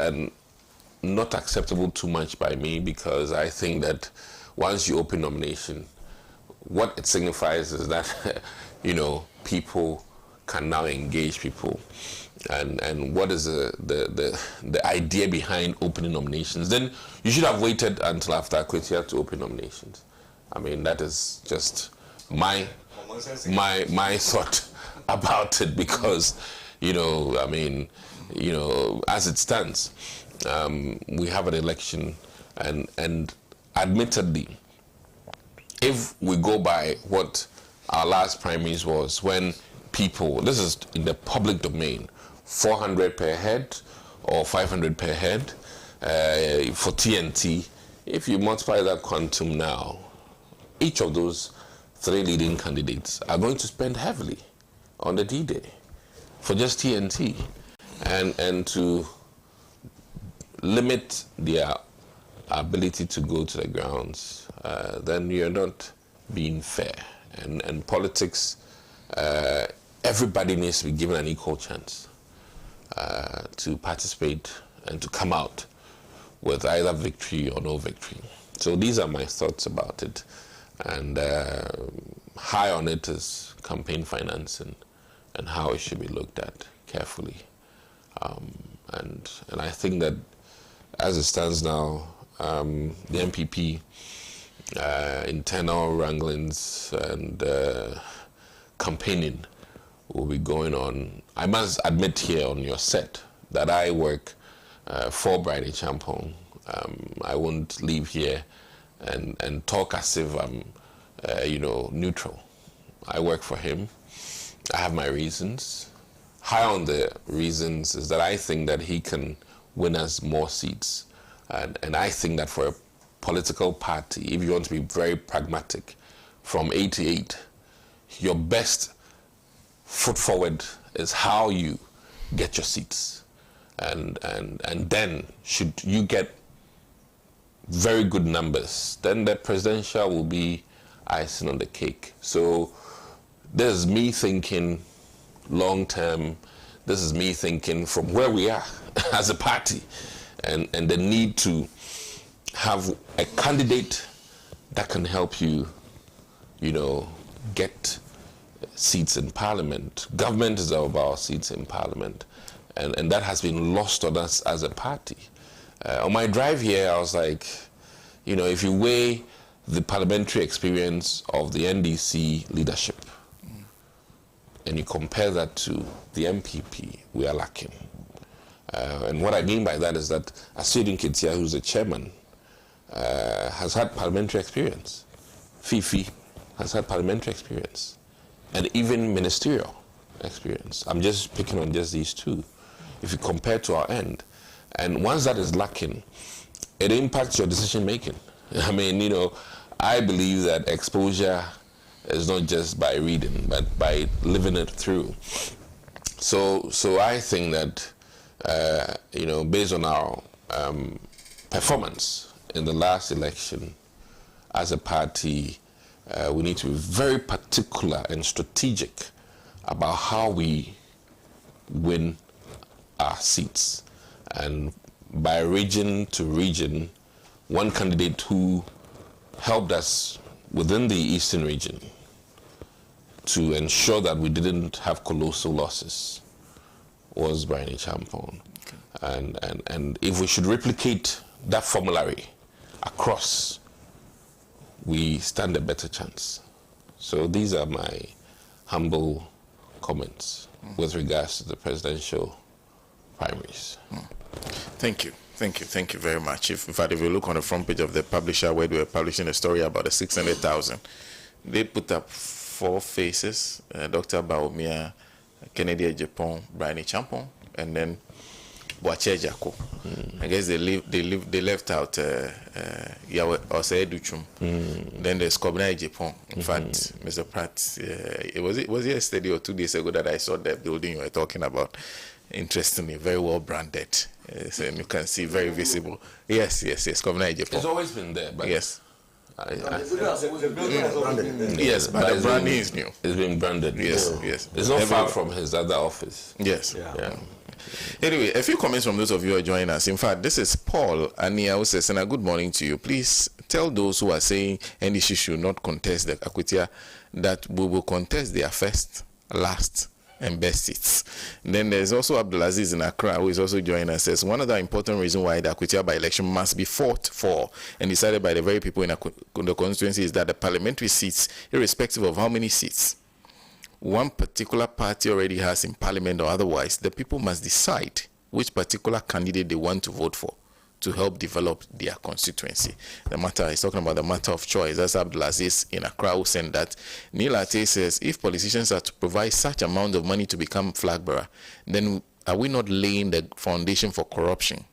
not acceptable too much by me, because I think that once you open nomination, what it signifies is that people can now engage people. And what is the idea behind opening nominations? Then you should have waited until after Akwatia to open nominations. I mean, that is just my thought about it, because as it stands, we have an election, and admittedly, if we go by what our last primaries was, when people, this is in the public domain, 400 per head or 500 per head for TNT. If you multiply that quantum now, each of those three leading candidates are going to spend heavily on the D-Day for just TNT, and to limit their ability to go to the grounds, then you're not being fair. And politics, everybody needs to be given an equal chance to participate and to come out with either victory or no victory. So these are my thoughts about it. And high on it is campaign finance and how it should be looked at carefully. And I think that as it stands now, the MPP internal wranglings and campaigning will be going on. I must admit here on your set that I work for Bridie Champong. I won't leave here and talk as if I'm, neutral. I work for him. I have my reasons. High on the reasons is that I think that he can win us more seats. And I think that for a political party, if you want to be very pragmatic, from 8 to 8, your best foot forward is how you get your seats. And then should you get very good numbers, then the presidential will be icing on the cake. So this is me thinking long term. This is me thinking from where we are as a party, and the need to have a candidate that can help you, get seats in parliament. Government is about seats in parliament, and that has been lost on us as a party. On my drive here, I was like, if you weigh the parliamentary experience of the NDC leadership and you compare that to the MPP, we are lacking. And what I mean by that is that Asiedu Nketia, who's the chairman, has had parliamentary experience. Fifi has had parliamentary experience, and even ministerial experience. I'm just picking on just these two. If you compare to our end, and once that is lacking, it impacts your decision making. I mean, I believe that exposure is not just by reading, but by living it through. So I think that, based on our performance in the last election as a party, we need to be very particular and strategic about how we win our seats. And by region to region, one candidate who helped us within the Eastern region to ensure that we didn't have colossal losses was Brian Champon. Okay. And if we should replicate that formulary across, we stand a better chance. So these are my humble comments with regards to the presidential primaries. Thank you. Thank you very much. In fact, if you look on the front page of the publisher where they were publishing a story about the 600,000, they put up 4 faces, Dr. Baumia, Kennedy Japan, Brian Champon, and then Boache Jako. I guess they left out Yawe Ose Duchum. Then there's Kobna Japan. In fact, Mr. Pratt, it was yesterday or 2 days ago that I saw that building you were talking about. Interestingly, very well branded. So you can see very visible. Yes, Kobna Japan. It's always been there, but yes. Yes, but the branding is new. It's been branded. Yes. It's not far from his other office. Yes. Yeah. Anyway, a few comments from those of you who are joining us. In fact, this is Paul Ania who says, "SENA, good morning to you. Please tell those who are saying NDC should not contest the Akwatia that we will contest their first, last, and best seats." Then there's also Abdulaziz in Accra who is also joining us. Says one of the important reasons why the Akwatia by-election must be fought for and decided by the very people in the constituency is that the parliamentary seats, irrespective of how many seats one particular party already has in parliament or otherwise, the people must decide which particular candidate they want to vote for to help develop their constituency. The matter is talking about the matter of choice. That's Abdulaziz in Accra who said that. Neil Ate says, if politicians are to provide such amount of money to become flag bearer, then are we not laying the foundation for corruption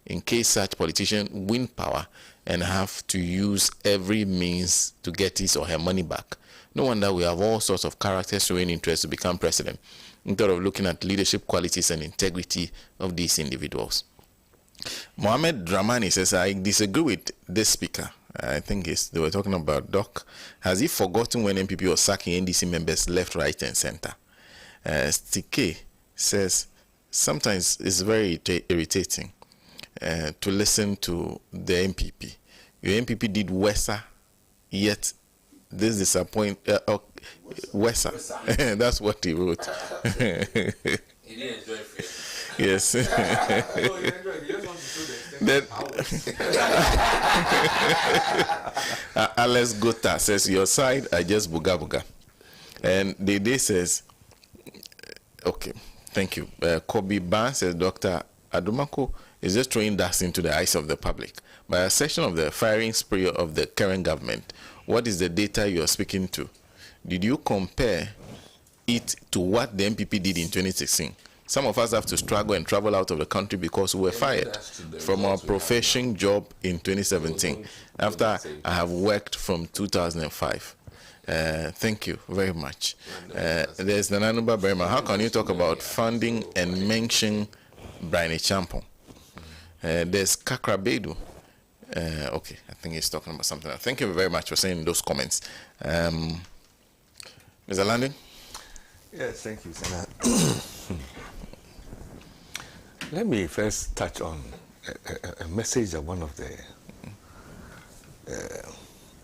in case such politicians win power and have to use every means to get his or her money back? No wonder we have all sorts of characters showing interest to become president, instead of looking at leadership qualities and integrity of these individuals. Mohammed Dramani says, I disagree with this speaker. I think they were talking about Doc. Has he forgotten when MPP was sacking NDC members left, right, and center? Stike says, sometimes it's very irritating to listen to the MPP. Your MPP did Wesa, yet this disappoint Wesa. That's what he wrote. He didn't enjoy it. Yes. Then Alex Gota says, your side are just buga buga. And Dede says, okay, thank you. Kobe Ban says, Dr. Adumako is just throwing dust into the eyes of the public. By a section of the firing spree of the current government, what is the data you are speaking to? Did you compare it to what the MPP did in 2016? Some of us have to struggle and travel out of the country because we were fired from our profession job in 2017 after I have worked from 2005. Thank you very much. There's Nananuba Berma. How can you talk about funding and mention Brian Champon? There's Kakrabedu. Okay, I think he's talking about something else. Thank you very much for saying those comments. Mr. Landon? Yes, thank you, Senator. Let me first touch on a message that one of the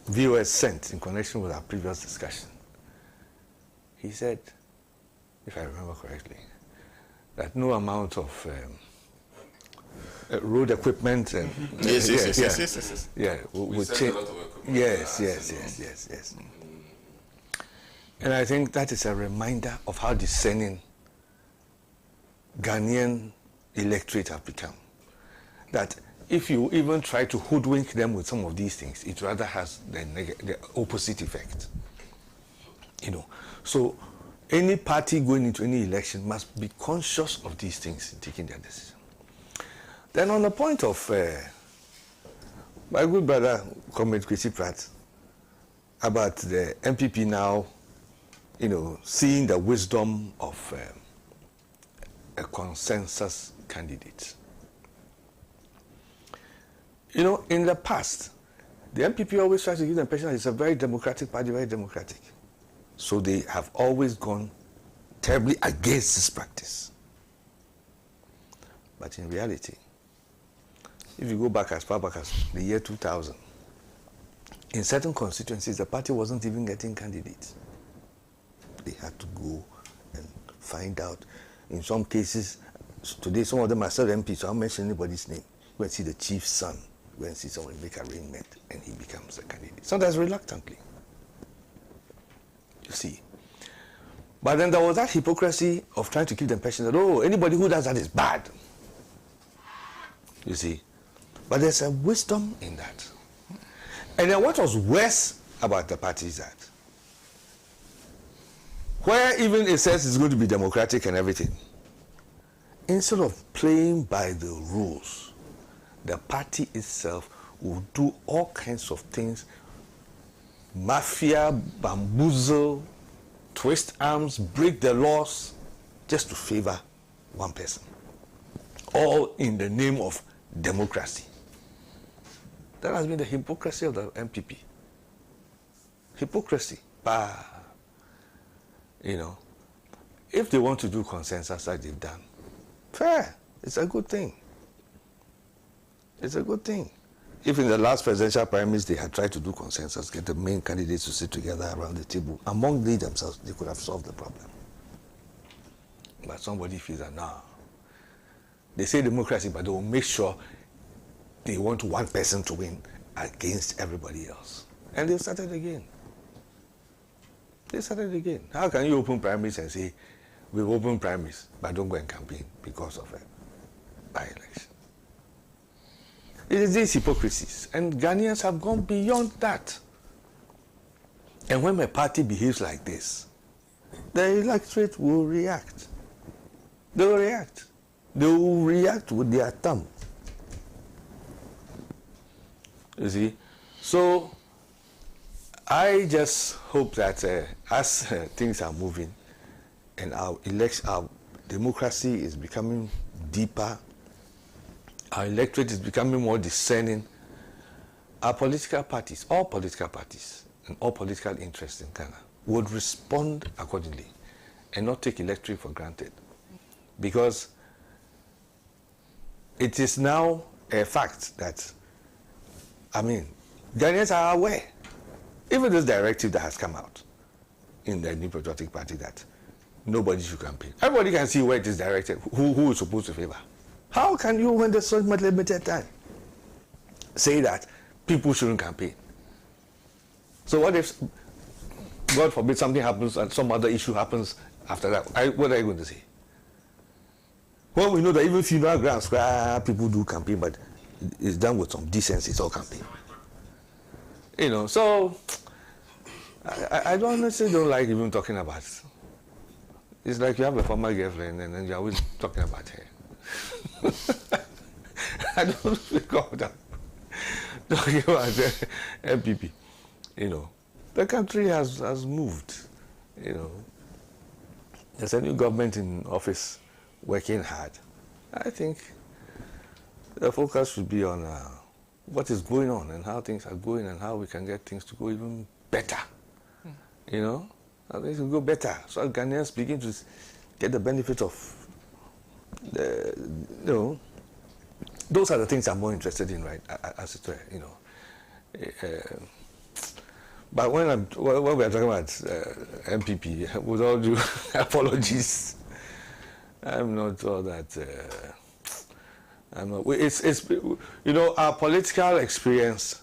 viewers sent in connection with our previous discussion. He said, if I remember correctly, that no amount of road equipment and yes. would change. Yes. And I think that is a reminder of how discerning Ghanaian electorate have become. That if you even try to hoodwink them with some of these things, it rather has the opposite effect. So any party going into any election must be conscious of these things in taking their decision. Then on the point of my good brother, Comrade Kwesi Pratt, about the MPP now, seeing the wisdom of a consensus candidate. In the past, the MPP always tries to give the impression that it's a very democratic party, very democratic. So they have always gone terribly against this practice. But in reality, if you go back as far back as the year 2000, in certain constituencies, the party wasn't even getting candidates. They had to go and find out. In some cases, today some of them are still MPs, so I won't mention anybody's name. Go and see the chief's son, go and see someone make arrangement, and he becomes a candidate. Sometimes reluctantly. You see. But then there was that hypocrisy of trying to keep the impression that, oh, anybody who does that is bad. You see. But there's a wisdom in that. And then what was worse about the party is that, where even it says it's going to be democratic and everything, instead of playing by the rules, the party itself will do all kinds of things, mafia, bamboozle, twist arms, break the laws, just to favor one person. All in the name of democracy. That has been the hypocrisy of the MPP. Hypocrisy. You know, if they want to do consensus like they've done, fair, it's a good thing. It's a good thing. If in the last presidential primaries they had tried to do consensus, get the main candidates to sit together around the table, among they themselves, they could have solved the problem. But somebody feels that, nah. They say democracy, but they will make sure they want one person to win against everybody else. And they've started again. They started again. How can you open primaries and say, we've opened primaries, but don't go and campaign because of a by-election? It is these hypocrisies. And Ghanaians have gone beyond that. And when a party behaves like this, the electorate will react. They will react. They will react with their thumb. You see? So, I just hope that as things are moving and our democracy is becoming deeper, our electorate is becoming more discerning, our political parties, all political parties and all political interests in Ghana would respond accordingly and not take electorate for granted. Because it is now a fact that, I mean, Ghanaians are aware, even this directive that has come out in the New Patriotic Party that nobody should campaign. Everybody can see where it is directed, who is supposed to favor. How can you, when there's so much limited time, say that people shouldn't campaign? So what if, God forbid, something happens and some other issue happens after that? What are you going to say? Well, we know that even funeral grounds, people do campaign, but it's done with some decency, it's all campaign. You know, so I don't honestly don't like even talking about it. It's like you have a former girlfriend and then you're always talking about her. I don't feel comfortable talking about the MPP. You know, the country has moved. You know, there's a new government in office working hard. I think the focus should be on what is going on and how things are going and how we can get things to go even better. You know, how things will go better. So Ghanaians begin to get the benefit of you know, those are the things I'm more interested in, right? As it were, you know. But when we're talking about MPP, with all due apologies, I'm not all that. I'm not. It's you know, our political experience.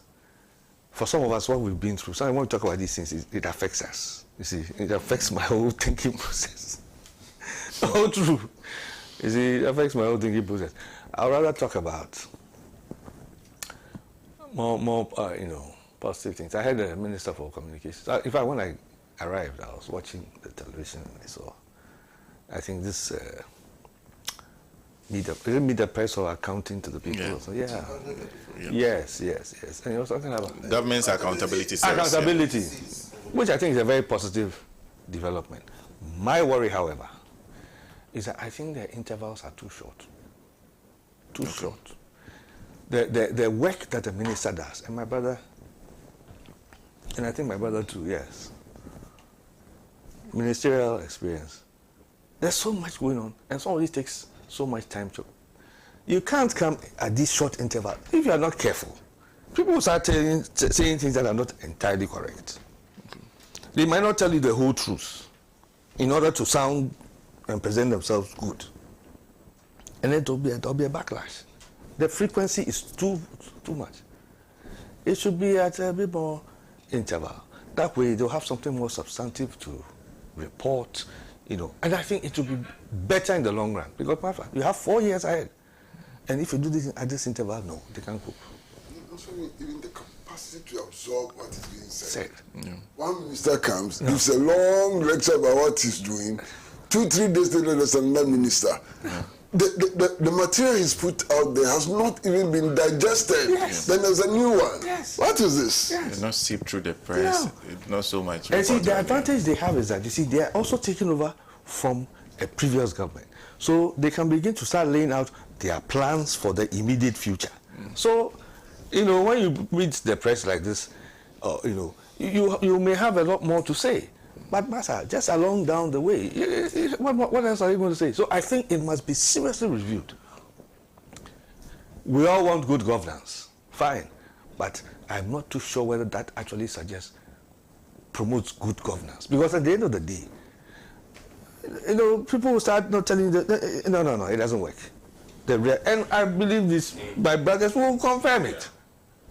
For some of us, what we've been through. So when we talk about these things, it affects us. You see, it affects my whole thinking process. All true. You see, it affects my whole thinking process. I'd rather talk about more you know, positive things. I had a Minister for Communications. In fact, when I arrived, I was watching the television and I saw, I think this meet the press or accounting to the people. Yeah. So yeah. Yes. And he was talking about government's accountability service. Accountability, which I think is a very positive development. My worry, however, is that I think the intervals are too short. Too short. The work that the minister does, and my brother, and I think my brother too, yes. Ministerial experience. There's so much going on, and some of this takes so much time to. You can't come at this short interval if you are not careful. People will start saying things that are not entirely correct. They might not tell you the whole truth. in order to sound and present themselves good. And then there'll be a backlash. The frequency is too much. It should be at a bit more interval. That way they'll have something more substantive to report, you know. And I think it will be better in the long run, because you have 4 years ahead. And if you do this at this interval, no, they can't cope. Also, even the capacity to absorb what is being said. Yeah. One minister comes, gives a long lecture about what he's doing. 2-3 days later, there's another minister. Yeah. The material he's put out there has not even been digested. Yes. Then there's a new one. Yes. What is this? Yes. It's not seeped through the press. No. It's not so much. And see, the advantage they have is that, you see, they are also taking over from a previous government. So they can begin to start laying out their plans for the immediate future. So, you know, when you read the press like this, you know, you may have a lot more to say. But Massa, just along down the way, what else are you going to say? So I think it must be seriously reviewed. We all want good governance, fine. But I'm not too sure whether that actually promotes good governance. Because at the end of the day, you know, people will start not telling you that, no, it doesn't work. And I believe this, my brothers will confirm it.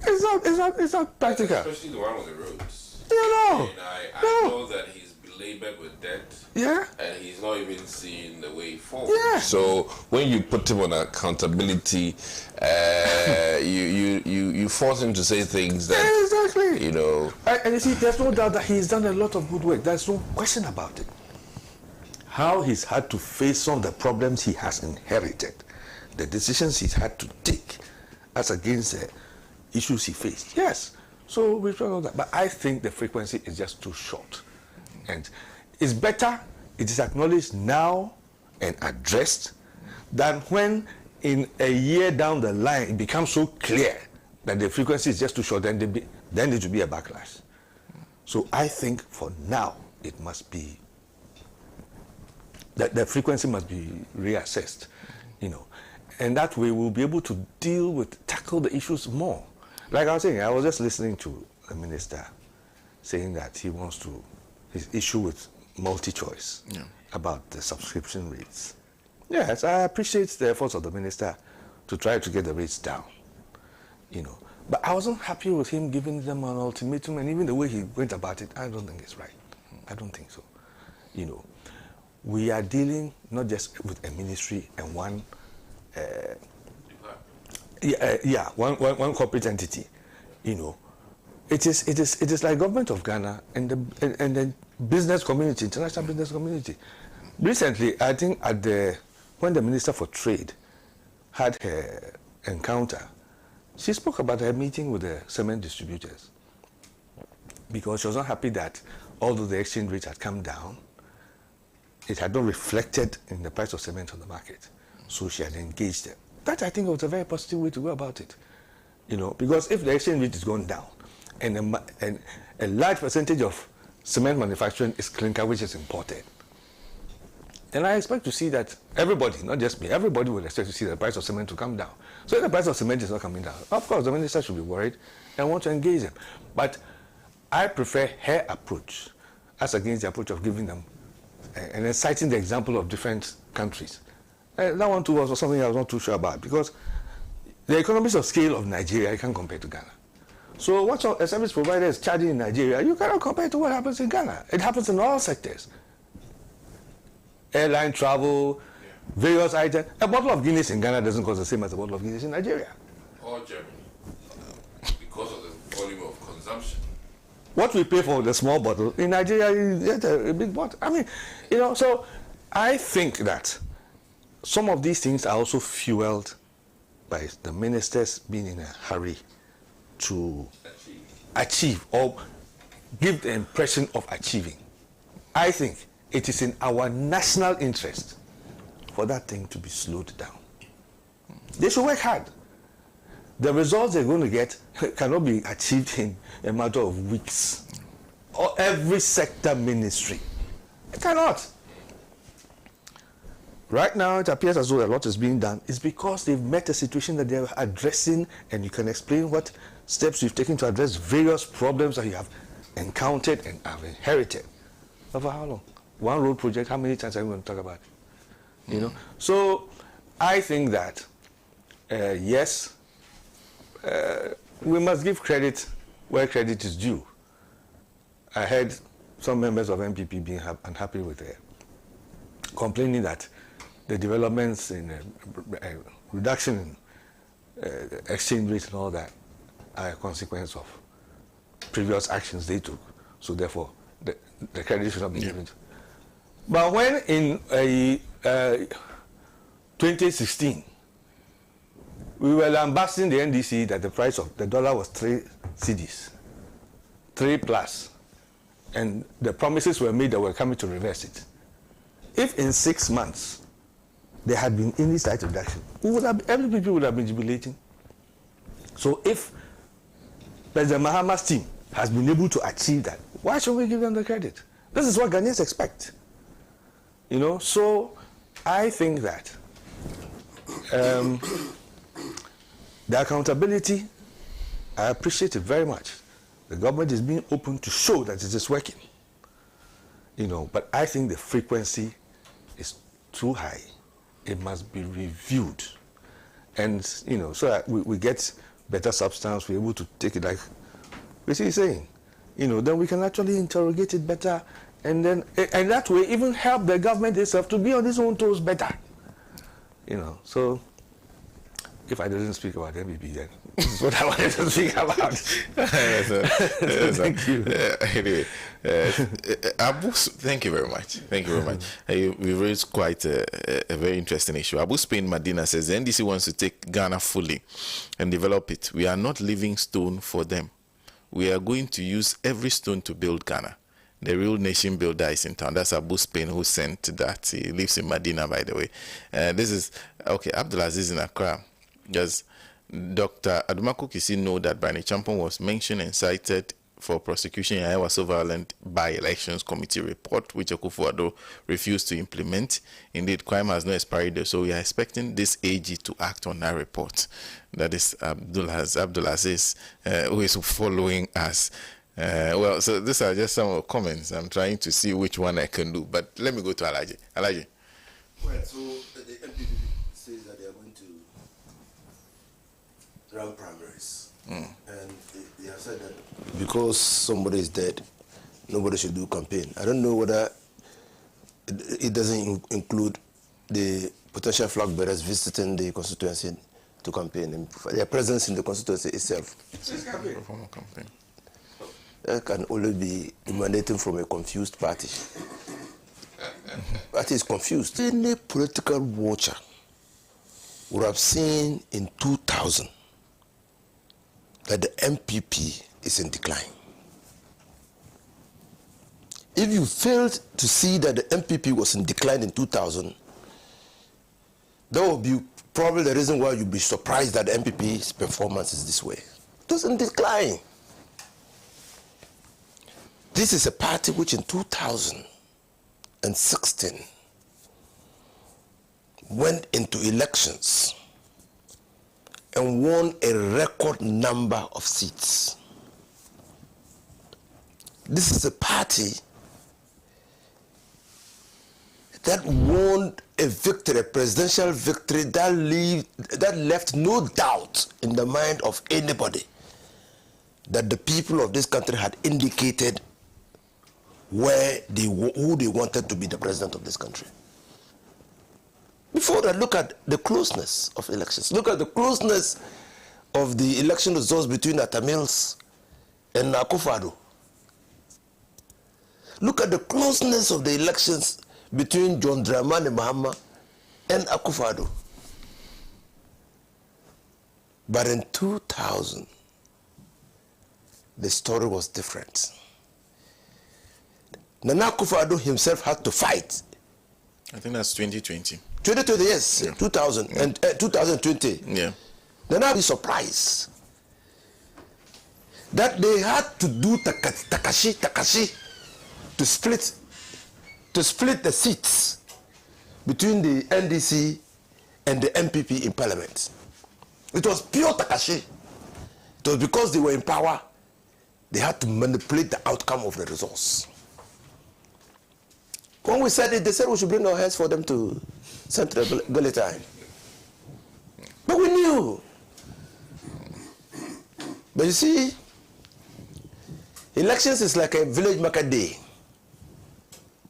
It's not practical. Especially the one on the roads. You know. I know that he's belabored with debt. Yeah. And he's not even seeing the way forward. Yeah. So when you put him on accountability, you force him to say things that, exactly. You know. And you see, there's no doubt that he's done a lot of good work. There's no question about it. How he's had to face some of the problems he has inherited, the decisions he's had to take as against the issues he faced. Yes. So we try all that. But I think the frequency is just too short. And it's better it is acknowledged now and addressed than when in a year down the line it becomes so clear that the frequency is just too short, then it will be a backlash. So I think for now it must be that the frequency must be reassessed, you know, and that way we'll be able to tackle the issues more. Like I was saying, I was just listening to the minister saying that his issue with multi-choice about the subscription rates. Yes, I appreciate the efforts of the minister to try to get the rates down, you know. But I wasn't happy with him giving them an ultimatum, and even the way he went about it, I don't think it's right. I don't think so, you know. We are dealing not just with a ministry and one corporate entity, you know. It is like government of Ghana and the business community, international business community. Recently, I think when the Minister for Trade had her encounter, she spoke about her meeting with the cement distributors, because she was not happy that although the exchange rate had come down, it had not reflected in the price of cement on the market. So she had engaged them. That, I think, was a very positive way to go about it. You know, because if the exchange rate is going down, and a large percentage of cement manufacturing is clinker, which is imported, then I expect to see that everybody, not just me, everybody will expect to see the price of cement to come down. So if the price of cement is not coming down, of course, the minister should be worried and want to engage them. But I prefer her approach as against the approach of giving them and then citing the example of different countries. That one too was something I was not too sure about, because the economies of scale of Nigeria, you can't compare to Ghana. So what a service provider is charging in Nigeria, you cannot compare to what happens in Ghana. It happens in all sectors. Airline travel, various items. A bottle of Guinness in Ghana doesn't cost the same as a bottle of Guinness in Nigeria. Or Germany, because of the volume of consumption. What we pay for the small bottle in Nigeria is a big bottle. I mean, you know, so I think that some of these things are also fueled by the ministers being in a hurry to achieve or give the impression of achieving. I think it is in our national interest for that thing to be slowed down. They should work hard. The results they're going to get cannot be achieved in a matter of weeks. Or every sector ministry. It cannot. Right now, it appears as though a lot is being done. It's because they've met a situation that they're addressing, and you can explain what steps you've taken to address various problems that you have encountered and have inherited. Over how long? one road project, how many times are we going to talk about it? You know? So I think that, yes, we must give credit where credit is due. I heard some members of MPP being unhappy with it, complaining that the developments in reduction in exchange rate and all that are a consequence of previous actions they took. So therefore, the credit should not be given. But when in 2016, we were lambasting the NDC that the price of the dollar was 3 cedis, 3 plus, and the promises were made that we're coming to reverse it. If in 6 months there had been any slight reduction, every people would have been jubilating. So if President Mahama's team has been able to achieve that, why should we give them the credit? This is what Ghanaians expect. You know, so I think that the accountability, I appreciate it very much. The government is being open to show that it is working. You know, but I think the frequency is too high. It must be reviewed. And, you know, so that we get better substance, we're able to take it like he's saying. You know, then we can actually interrogate it better, and then, and that way even help the government itself to be on its own toes better. You know, so if I didn't speak about MPP, then this is what I wanted to speak about. Thank you. Anyway, Abu, thank you very much. Thank you very much. We raised quite a very interesting issue. Abu Spain Medina says the NDC wants to take Ghana fully and develop it. We are not leaving stone for them. We are going to use every stone to build Ghana. The real nation builder is in town. That's Abu Spain who sent that. He lives in Medina, by the way. This is, okay, Abdulaziz in Accra. Does Dr. Adumaku Kisi know that Barney Champon was mentioned and cited for prosecution in Iowa So Violent by-elections committee report, which Akufo-Addo refused to implement? Indeed, crime has no expiry date, so we are expecting this AG to act on that report. That is Abdulaziz, who is following us. Well, so these are just some of the comments. I'm trying to see which one I can do, but let me go to Alhaji. Alhaji. Well, so the MPP says that they are going to run primaries. And they have said that because somebody is dead, nobody should do campaign. I don't know whether it doesn't include the potential flag bearers visiting the constituency to campaign, and their presence in the constituency itself. Campaign. That can only be emanating from a confused party. Party is confused. Any political watcher would have seen in 2000 that the MPP is in decline. If you failed to see that the MPP was in decline in 2000, that would be probably the reason why you'd be surprised that the MPP's performance is this way. It was in decline. This is a party which in 2016 went into elections and won a record number of seats. This is a party that won a victory, a presidential victory that left no doubt in the mind of anybody that the people of this country had indicated who they wanted to be the president of this country. Before that, look at the closeness of elections. Look at the closeness of the election results between Atta Mills and Akufo-Addo. Look at the closeness of the elections between John Dramani Mahama and Akufo-Addo. But in 2000, the story was different. Nana Akufo-Addo himself had to fight. I think that's 2020. 2020, yes, yeah. 2000 and 2020. Yeah. Nana be surprised that they had to do Takashi to split the seats between the NDC and the MPP in Parliament. It was pure Takashi. It was because they were in power, they had to manipulate the outcome of the results. When we said it, they said we should bring our heads for them to Central Bulletin. But we knew. But you see, elections is like a village market day.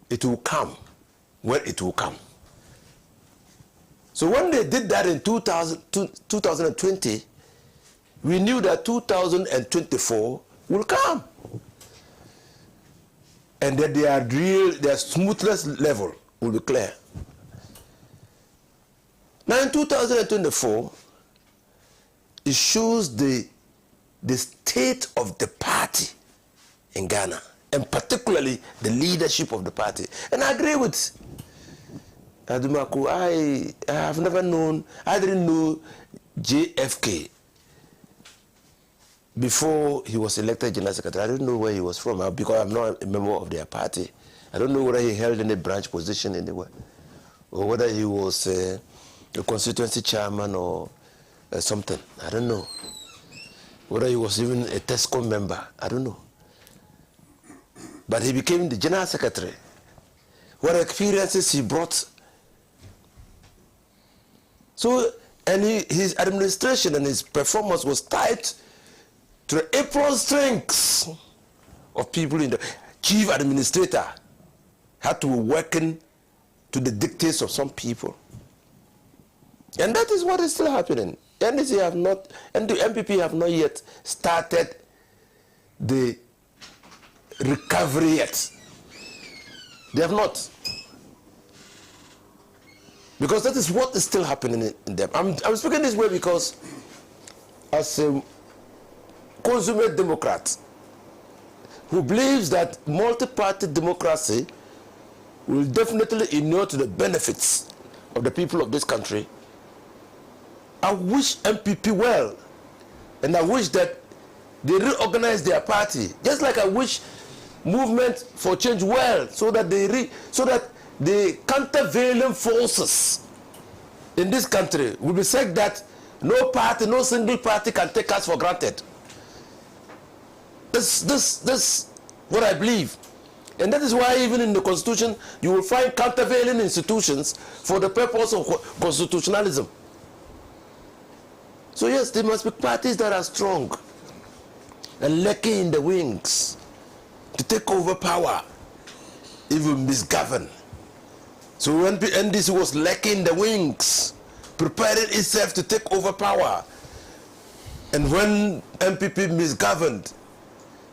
It will come when it will come. So when they did that in 2020, we knew that 2024 will come. And that their smoothness level will be clear. Now in 2024, it shows the state of the party in Ghana, and particularly the leadership of the party. And I agree with Adumaku. I have never known, I didn't know JFK before he was elected General Secretary. I didn't know where he was from because I'm not a member of their party. I don't know whether he held any branch position anywhere, or whether he was a constituency chairman or something. I don't know. Whether he was even a TESCO member. I don't know. But he became the General Secretary. What experiences he brought. So, and his administration and his performance was tied to the apron strengths of people in the chief administrator had to be working to the dictates of some people. And that is what is still happening. NDC have not, and the MPP have not yet started the recovery yet. They have not. Because that is what is still happening in them. I'm speaking this way because as a consummate Democrat who believes that multi-party democracy will definitely inure to the benefits of the people of this country, I wish MPP well, and I wish that they reorganize their party, just like I wish Movement for Change well, so that the countervailing forces in this country will be said that no party, no single party can take us for granted. This what I believe. And that is why even in the Constitution, you will find countervailing institutions for the purpose of constitutionalism. So yes, there must be parties that are strong and lacking in the wings to take over power, even misgovern. So when NDC was lacking in the wings, preparing itself to take over power, and when MPP misgoverned,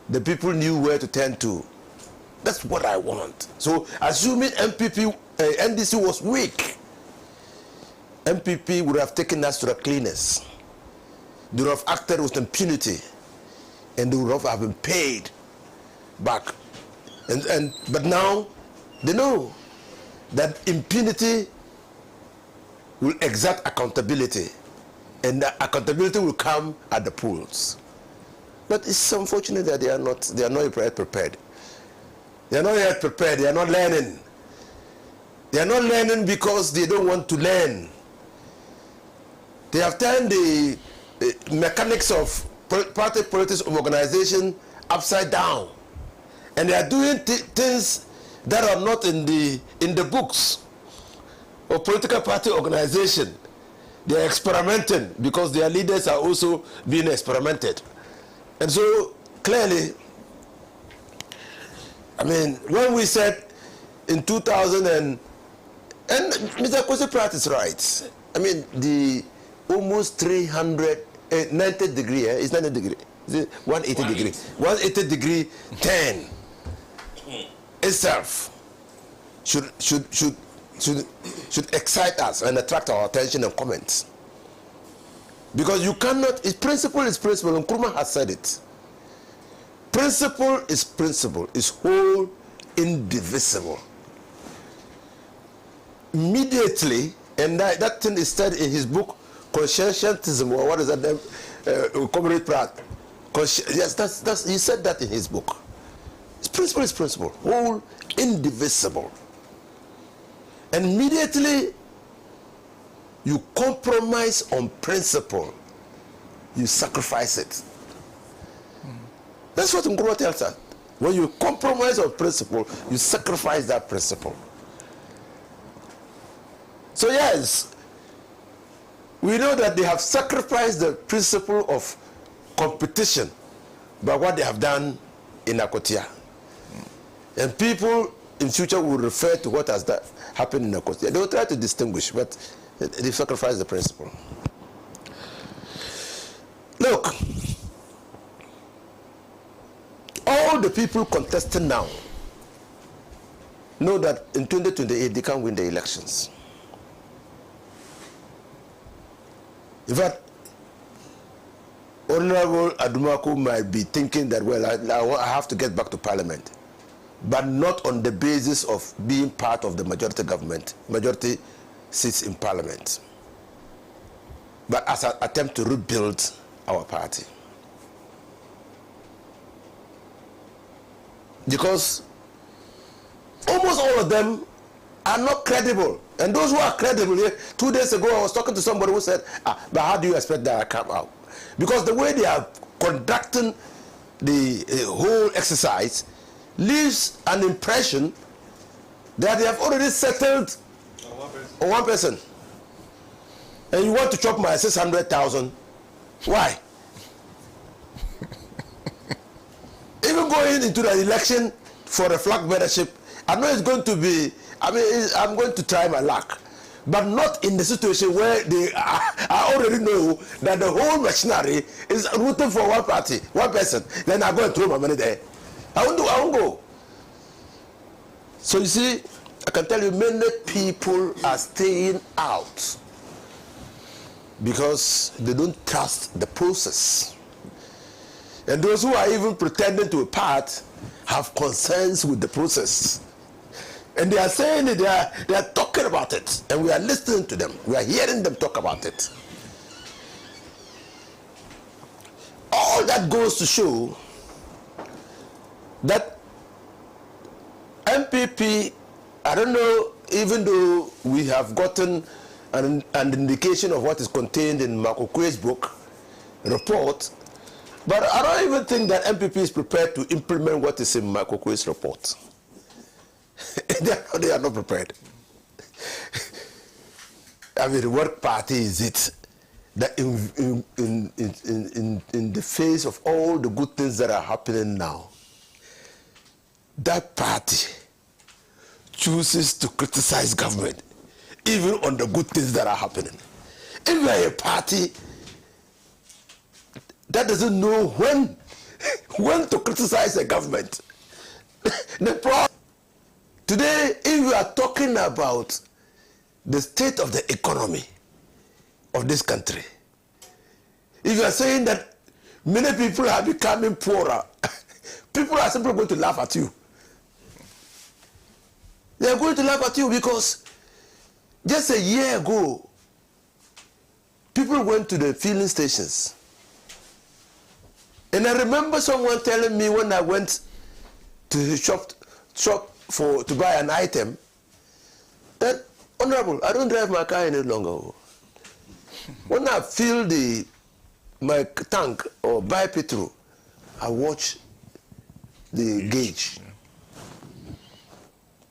the people knew where to turn to. That's what I want. So assuming NDC was weak, MPP would have taken us to the cleaners. They would have acted with impunity, and they would have been paid back. But now they know that impunity will exact accountability, and the accountability will come at the polls. But it's unfortunate that they are not yet prepared. They are not yet prepared. They are not learning. They are not learning because they don't want to learn. They have turned the mechanics of party politics of organization upside down, and they are doing things that are not in the books of political party organization. They are experimenting because their leaders are also being experimented. And so clearly, I mean, when we said in 2000 and Mr. Kwesi Pratt is right. I mean, the almost 390 degree, it's 90 degree, is it 180 degree, 180 degree turn itself should excite us and attract our attention and comments. Because you cannot, principle is principle, and Nkrumah has said it. Principle is whole, indivisible. Immediately, and that thing is said in his book, Conscientialism, or what is that name? Comrade Pratt. Yes, he said that in his book. Principle is principle, whole, indivisible. And immediately, you compromise on principle, you sacrifice it. That's what Nkrumah tells us. When you compromise on principle, you sacrifice that principle. So yes, we know that they have sacrificed the principle of competition by what they have done in Akwatia. And people in future will refer to what has happened in Akwatia. They will try to distinguish, but they sacrificed the principle. Look, all the people contesting now know that in 2028 they can't win the elections. In fact, Honorable Adumaku might be thinking that, well, I have to get back to Parliament, but not on the basis of being part of the majority government, majority seats in Parliament, but as an attempt to rebuild our party. Because almost all of them are not credible. And those who are credible, 2 days ago I was talking to somebody who said, but how do you expect that I come out? Because the way they are conducting the whole exercise leaves an impression that they have already settled on one person. And you want to chop my 600,000. Why? Even going into the election for a flag bearership, I know it's going to be, I'm going to try my luck, but not in the situation where I already know that the whole machinery is rooting for one party, one person. Then I go and throw my money there. I won't go. So you see, I can tell you many people are staying out because they don't trust the process. And those who are even pretending to be part have concerns with the process. And they are saying it, they are talking about it, and we are listening to them. We are hearing them talk about it. All that goes to show that MPP, I don't know, even though we have gotten an indication of what is contained in Makokwe's book, report, but I don't even think that MPP is prepared to implement what is in Makokwe's report. They are not prepared. I mean, what party is it that in the face of all the good things that are happening now, that party chooses to criticize government, even on the good things that are happening? If you are a party that doesn't know when to criticize a government, the problem today, if you are talking about the state of the economy of this country, if you are saying that many people are becoming poorer, people are simply going to laugh at you. They are going to laugh at you because just a year ago, people went to the filling stations. And I remember someone telling me when I went to the shop to buy an item, that, Honorable, I don't drive my car any longer. When I fill my tank or buy petrol, I watch the gauge.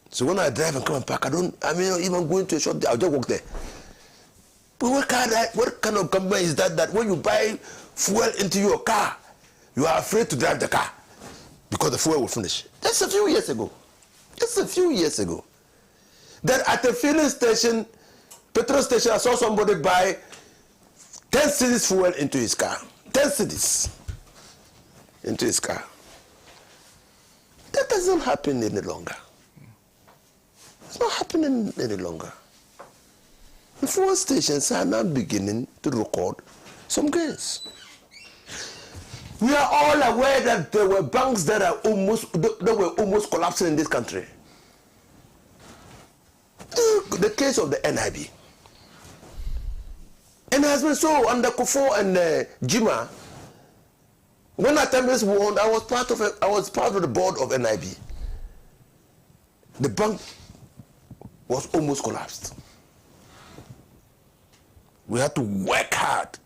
So when I drive and come and park, even going to a shop, I'll just walk there. But what kind of company is that when you buy fuel into your car, you are afraid to drive the car because the fuel will finish? That's a few years ago. Just a few years ago. Then at a filling station, petrol station, I saw somebody buy 10 cedis fuel into his car. 10 cedis into his car. That doesn't happen any longer. It's not happening any longer. The fuel stations are now beginning to record some gains. We are all aware that there were banks that were almost collapsing in this country. The case of the NIB. And it has been so under Kufo and Jima. When I attempted this war, I was part of the board of NIB. The bank was almost collapsed. We had to work hard.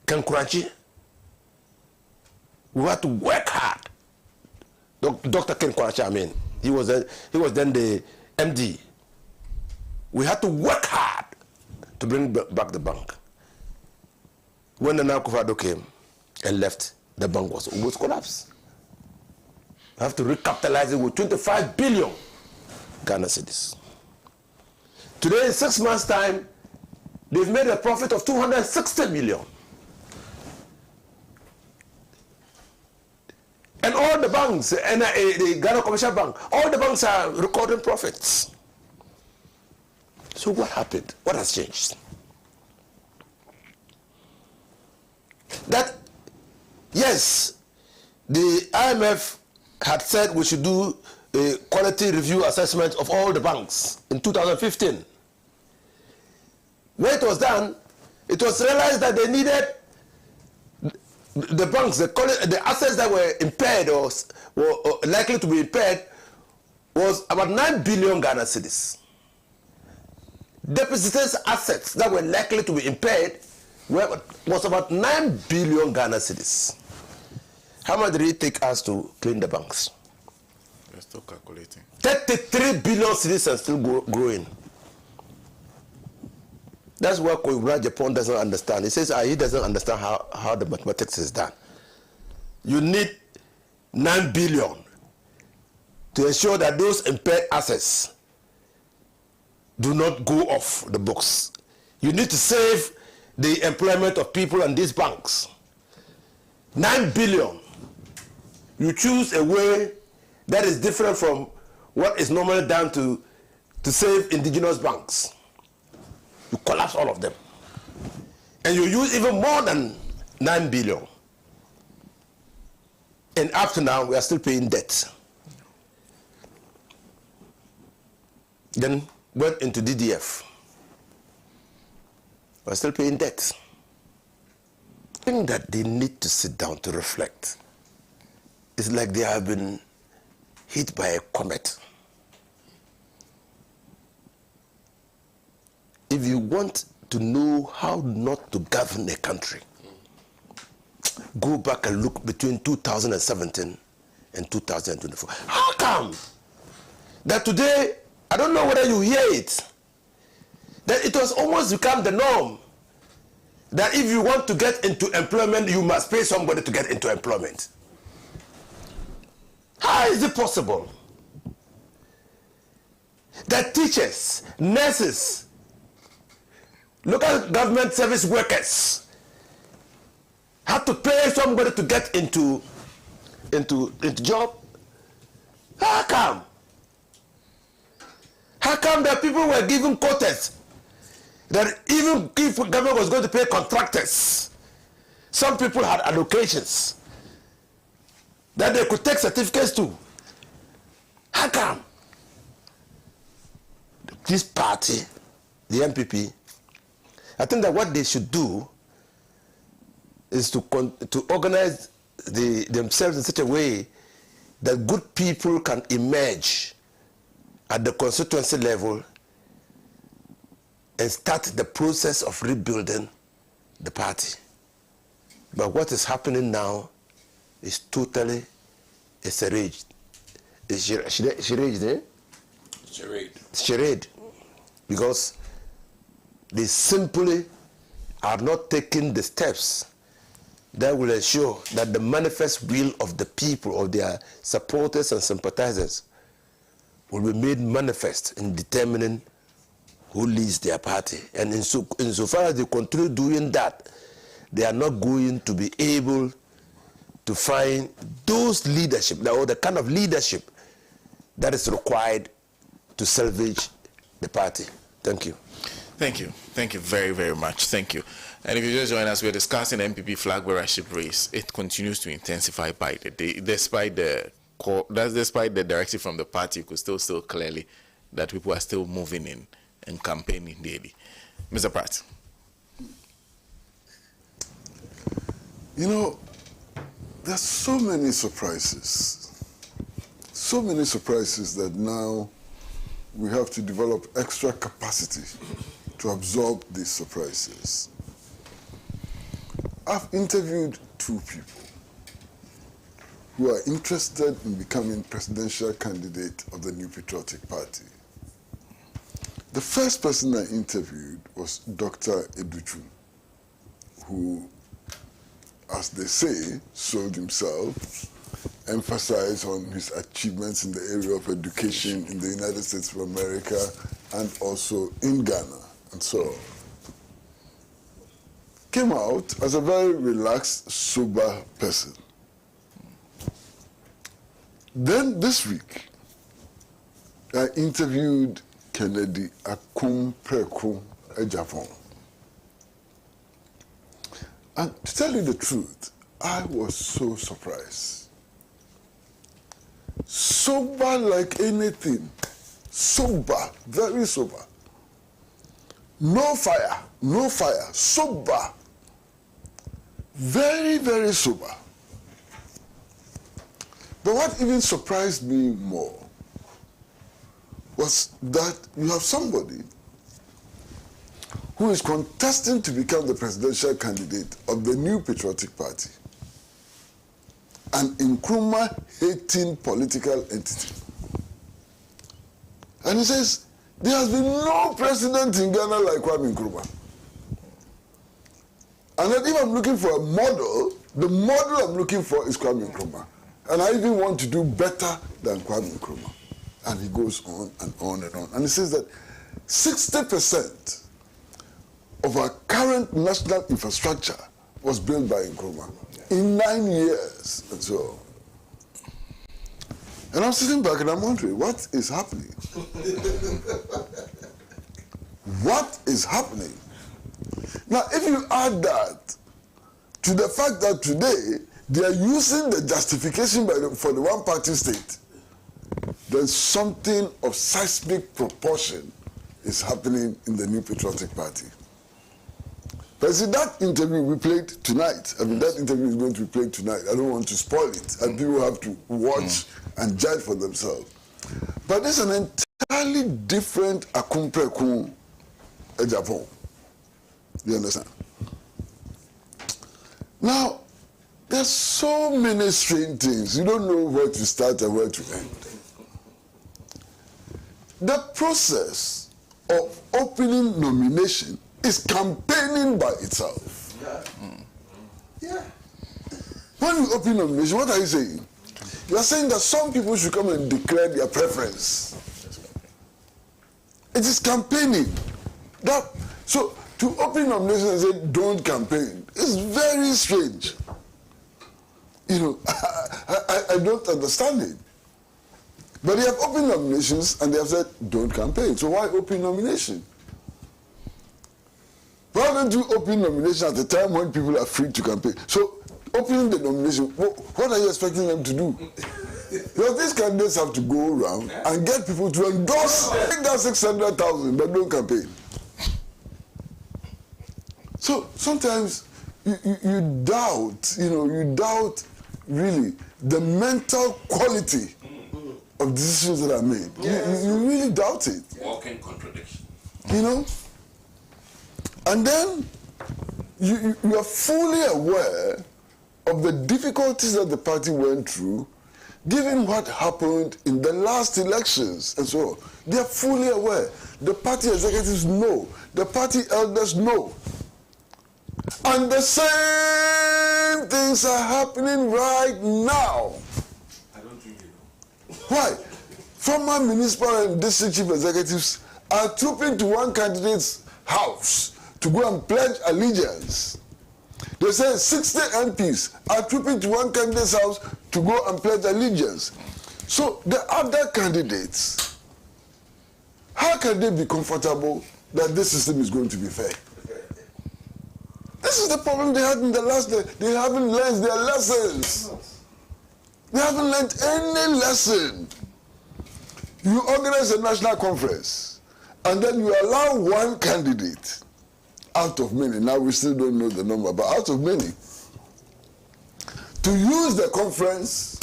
Kankurachi. We had to work hard. Dr. Ken Kwarachi, he was then the MD we had to work hard to bring back the bank. When the Nana Akufo-Addo came and left, the bank was almost collapsed. We have to recapitalize it with 25 billion Ghana cedis. Today, in 6 months' time, they've made a profit of 260 million. And all the banks, the Ghana Commercial Bank, all the banks are recording profits. So what happened? What has changed? That, yes, the IMF had said we should do a quality review assessment of all the banks in 2015. When it was done, it was realized that they needed the banks, the assets that were impaired or likely to be impaired was about 9 billion Ghana cedis. Depositors' assets that were likely to be impaired was about 9 billion Ghana cedis. How much did it take us to clean the banks? We're still calculating. 33 billion cedis are still growing. That's what Koibra Japan doesn't understand. He says he doesn't understand how the mathematics is done. You need 9 billion to ensure that those impaired assets do not go off the books. You need to save the employment of people in these banks. 9 billion. You choose a way that is different from what is normally done to save indigenous banks. You collapse all of them. And you use even more than 9 billion. And up to now, we are still paying debt. Then went into DDF. We're still paying debt. I think that they need to sit down to reflect. It's like they have been hit by a comet. If you want to know how not to govern a country, go back and look between 2017 and 2024. How come that today, I don't know whether you hear it, that it has almost become the norm that if you want to get into employment, you must pay somebody to get into employment. How is it possible that teachers, nurses, local government service workers have to pay somebody to get into job? How come? How come that people were given quotas that even if government was going to pay contractors, some people had allocations that they could take certificates to? How come? This party, the MPP, I think that what they should do is to organize themselves in such a way that good people can emerge at the constituency level and start the process of rebuilding the party. But what is happening now is totally a charade. It's charade, eh? Charade. Charade. Because they simply are not taking the steps that will ensure that the manifest will of the people, of their supporters and sympathizers, will be made manifest in determining who leads their party. And insofar as they continue doing that, they are not going to be able to find those leadership, or the kind of leadership that is required to salvage the party. Thank you. Thank you. Thank you very, very much. Thank you. And if you just join us, we're discussing MPP flag bearership race. It continues to intensify by the day, despite the directive from the party. You could still clearly that people are still moving in and campaigning daily. Mr. Pratt. You know, there's so many surprises that now we have to develop extra capacity to absorb these surprises. I've interviewed 2 people who are interested in becoming presidential candidate of the New Patriotic Party. The first person I interviewed was Dr. Educhu, who, as they say, sold himself, emphasized on his achievements in the area of education in the United States of America and also in Ghana, and so on. Came out as a very relaxed, sober person. Then this week, I interviewed Kennedy Akumpreku Ejapon. And to tell you the truth, I was so surprised. Sober like anything. Sober, very sober. No fire, sober. Very, very sober. But what even surprised me more was that you have somebody who is contesting to become the presidential candidate of the New Patriotic Party, an Nkrumah-hating political entity. And he says, there has been no president in Ghana like Kwame Nkrumah. And that if I'm looking for a model, the model I'm looking for is Kwame Nkrumah. And I even want to do better than Kwame Nkrumah. And he goes on and on and on. And he says that 60% of our current national infrastructure was built by Nkrumah in 9 years and so on. And I'm sitting back and I'm wondering, what is happening? What is happening? Now, if you add that to the fact that today they are using the justification for the one-party state, then something of seismic proportion is happening in the New Patriotic Party. But see, that interview we played tonight, I mean, that interview is going to be played tonight. I don't want to spoil it, and people have to watch and judge for themselves. But there's an entirely different Akumpreku Ejapon. You understand? Now, there's so many strange things. You don't know where to start and where to end. The process of opening nomination is campaigning by itself. Yeah. When you open nomination, what are you saying? You are saying that some people should come and declare their preference. It is campaigning. So to open nomination and say don't campaign is very strange. You know, I don't understand it. But they have opened nominations and they have said don't campaign. So why open nomination? Why don't you open nomination at a time when people are free to campaign? So opening the nomination, what are you expecting them to do? Because these candidates have to go around and get people to endorse. Take that 600,000, but don't campaign. So sometimes you doubt, you doubt really the mental quality of decisions that are made. Yes. You really doubt it. Walking contradiction. You know? And then you are fully aware of the difficulties that the party went through, given what happened in the last elections and so on. They are fully aware. The party executives know. The party elders know. And the same things are happening right now. I don't think you know. Why? Former municipal and district chief executives are trooping to one candidate's house to go and pledge allegiance. They say 60 MPs are trooping to one candidate's house to go and pledge allegiance. So the other candidates, how can they be comfortable that this system is going to be fair? This is the problem they had in the last day. They haven't learned their lessons. They haven't learned any lesson. You organize a national conference, and then you allow one candidate out of many, now we still don't know the number, but out of many, to use the conference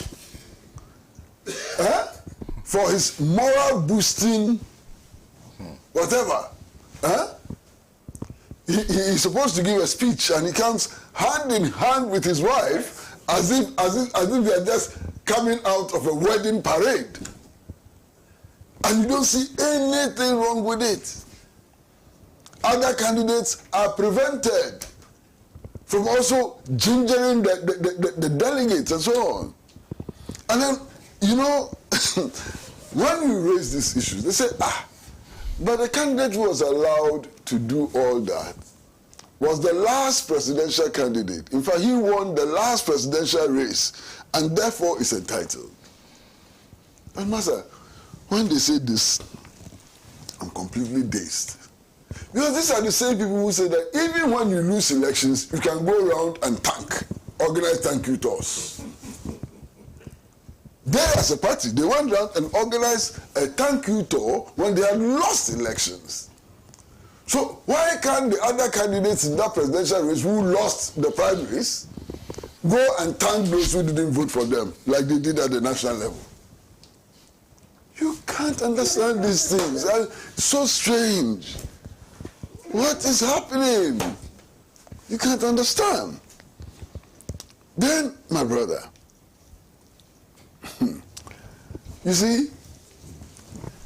for his moral boosting, whatever. He's supposed to give a speech, and he comes hand in hand with his wife as if they are just coming out of a wedding parade. And you don't see anything wrong with it. other candidates are prevented from also gingering the delegates and so on. And then, you know, when we raise these issues, they say, but the candidate who was allowed to do all that was the last presidential candidate. In fact, he won the last presidential race and therefore is entitled. And Master, when they say this, I'm completely dazed. Because these are the same people who say that even when you lose elections, you can go around and organize thank you tours. They, as a party, they went around and organized a thank you tour when they had lost elections. So why can't the other candidates in that presidential race who lost the primaries go and thank those who didn't vote for them, like they did at the national level? You can't understand these things. It's so strange. What is happening? You can't understand. Then, my brother, you see,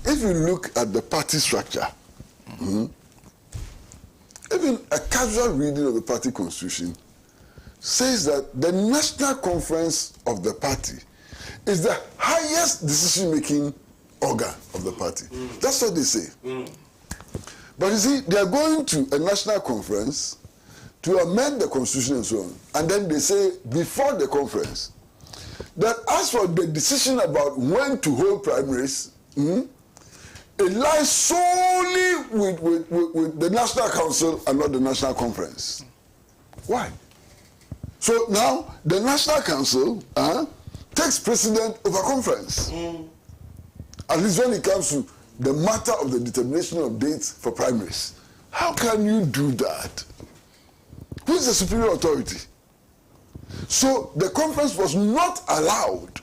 if you look at the party structure, even a casual reading of the party constitution says that the national conference of the party is the highest decision-making organ of the party. That's what they say. But you see, they are going to a national conference to amend the constitution and so on. And then they say, before the conference, that as for the decision about when to hold primaries, it lies solely with the National Council and not the National Conference. Why? So now, the National Council takes precedent over conference. At least when it comes to the matter of the determination of dates for primaries. How can you do that? Who is the superior authority? So the conference was not allowed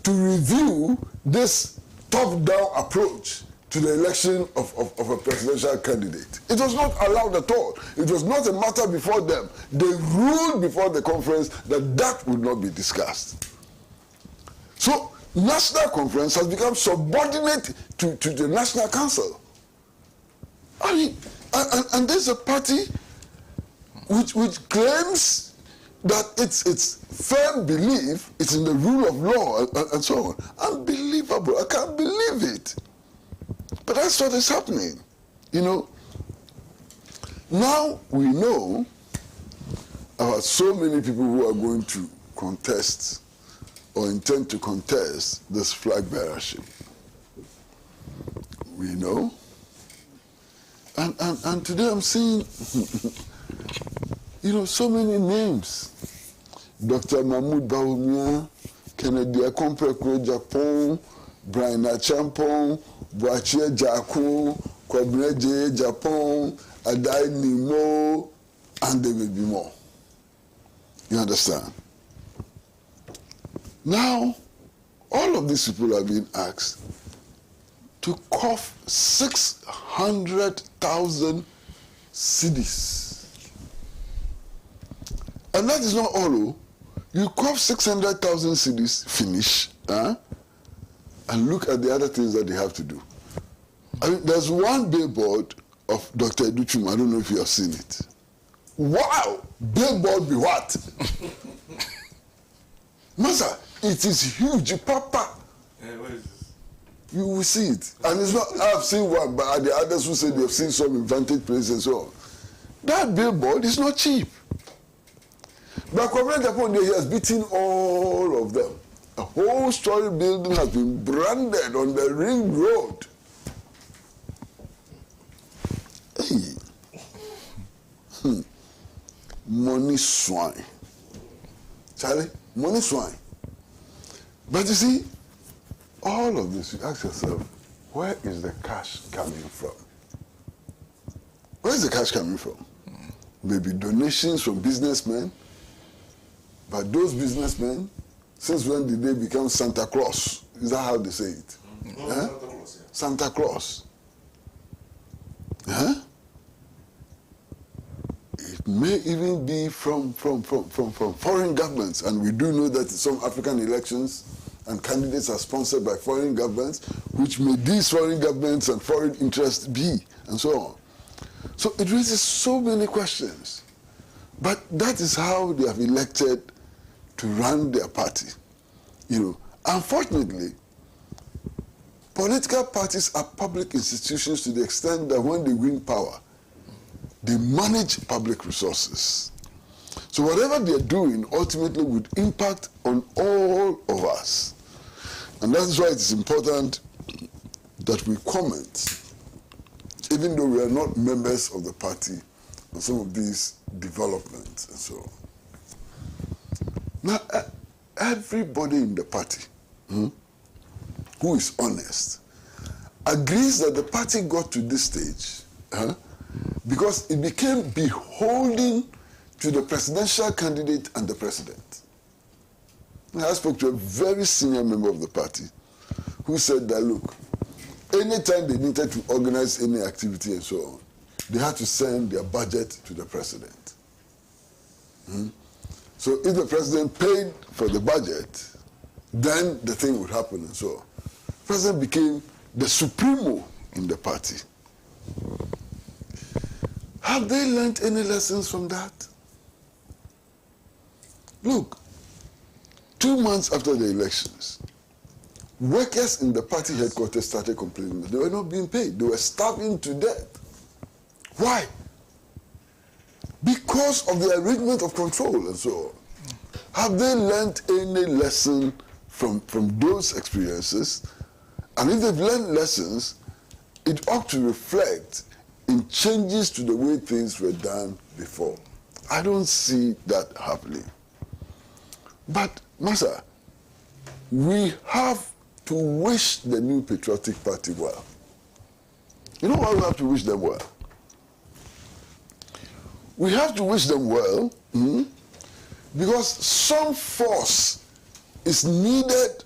to review this top-down approach to the election of a presidential candidate. It was not allowed at all. It was not a matter before them. They ruled before the conference that that would not be discussed. So National Conference has become subordinate to the National Council. I mean, and there's a party which claims that its firm belief is in the rule of law and so on. Unbelievable. I can't believe it. But that's what is happening. You know, now we know about so many people who are going to contest or intend to contest this flag bearership. We know. And today I'm seeing, you know, so many names. Dr. Mahmoud Bawumia, Kennedy Akomprekro Japan, Brian Achampong, Boachie Jaku, Kwabreje Japan, Adai Nimo, and there will be more. You understand? Now, all of these people are being asked to cough 600,000 cedis. And that is not all. You cough 600,000 cedis, finish, and look at the other things that they have to do. I mean, there's one billboard of Dr. Educhum. I don't know if you have seen it. Wow! Billboard be what? Master, it is huge, Papa. What is this? You will see it. And it's not, I've seen one, but the others who say they've seen some in vantage places and so on. That billboard is not cheap. But Kwabena Japan, he has beaten all of them. A whole story building has been branded on the ring road. Hey. Money swine. Charlie, money swine. But you see, all of this, you ask yourself, where is the cash coming from? Where is the cash coming from? Maybe donations from businessmen. But those businessmen, since when did they become Santa Claus? Is that how they say it? Santa Claus. Yeah. Santa Claus. Huh? It may even be from foreign governments, and we do know that some African elections and candidates are sponsored by foreign governments, which may these foreign governments and foreign interests be, and so on. So it raises so many questions. But that is how they have elected to run their party. You know, unfortunately, political parties are public institutions to the extent that when they win power, they manage public resources. So whatever they're doing ultimately would impact on all of us. And that's why it's important that we comment, even though we are not members of the party, on some of these developments and so on. Now, everybody in the party who is honest agrees that the party got to this stage because it became beholden to the presidential candidate and the president. I spoke to a very senior member of the party who said that, look, anytime they needed to organize any activity and so on, they had to send their budget to the president. So if the president paid for the budget, then the thing would happen and so on. The president became the supremo in the party. Have they learned any lessons from that? Look, 2 months after the elections, workers in the party headquarters started complaining that they were not being paid. They were starving to death. Why? Because of the arrangement of control and so on. Have they learned any lesson from those experiences? And if they've learned lessons, it ought to reflect in changes to the way things were done before. I don't see that happening. But, Masa, we have to wish the new patriotic party well. You know why we have to wish them well? We have to wish them well because some force is needed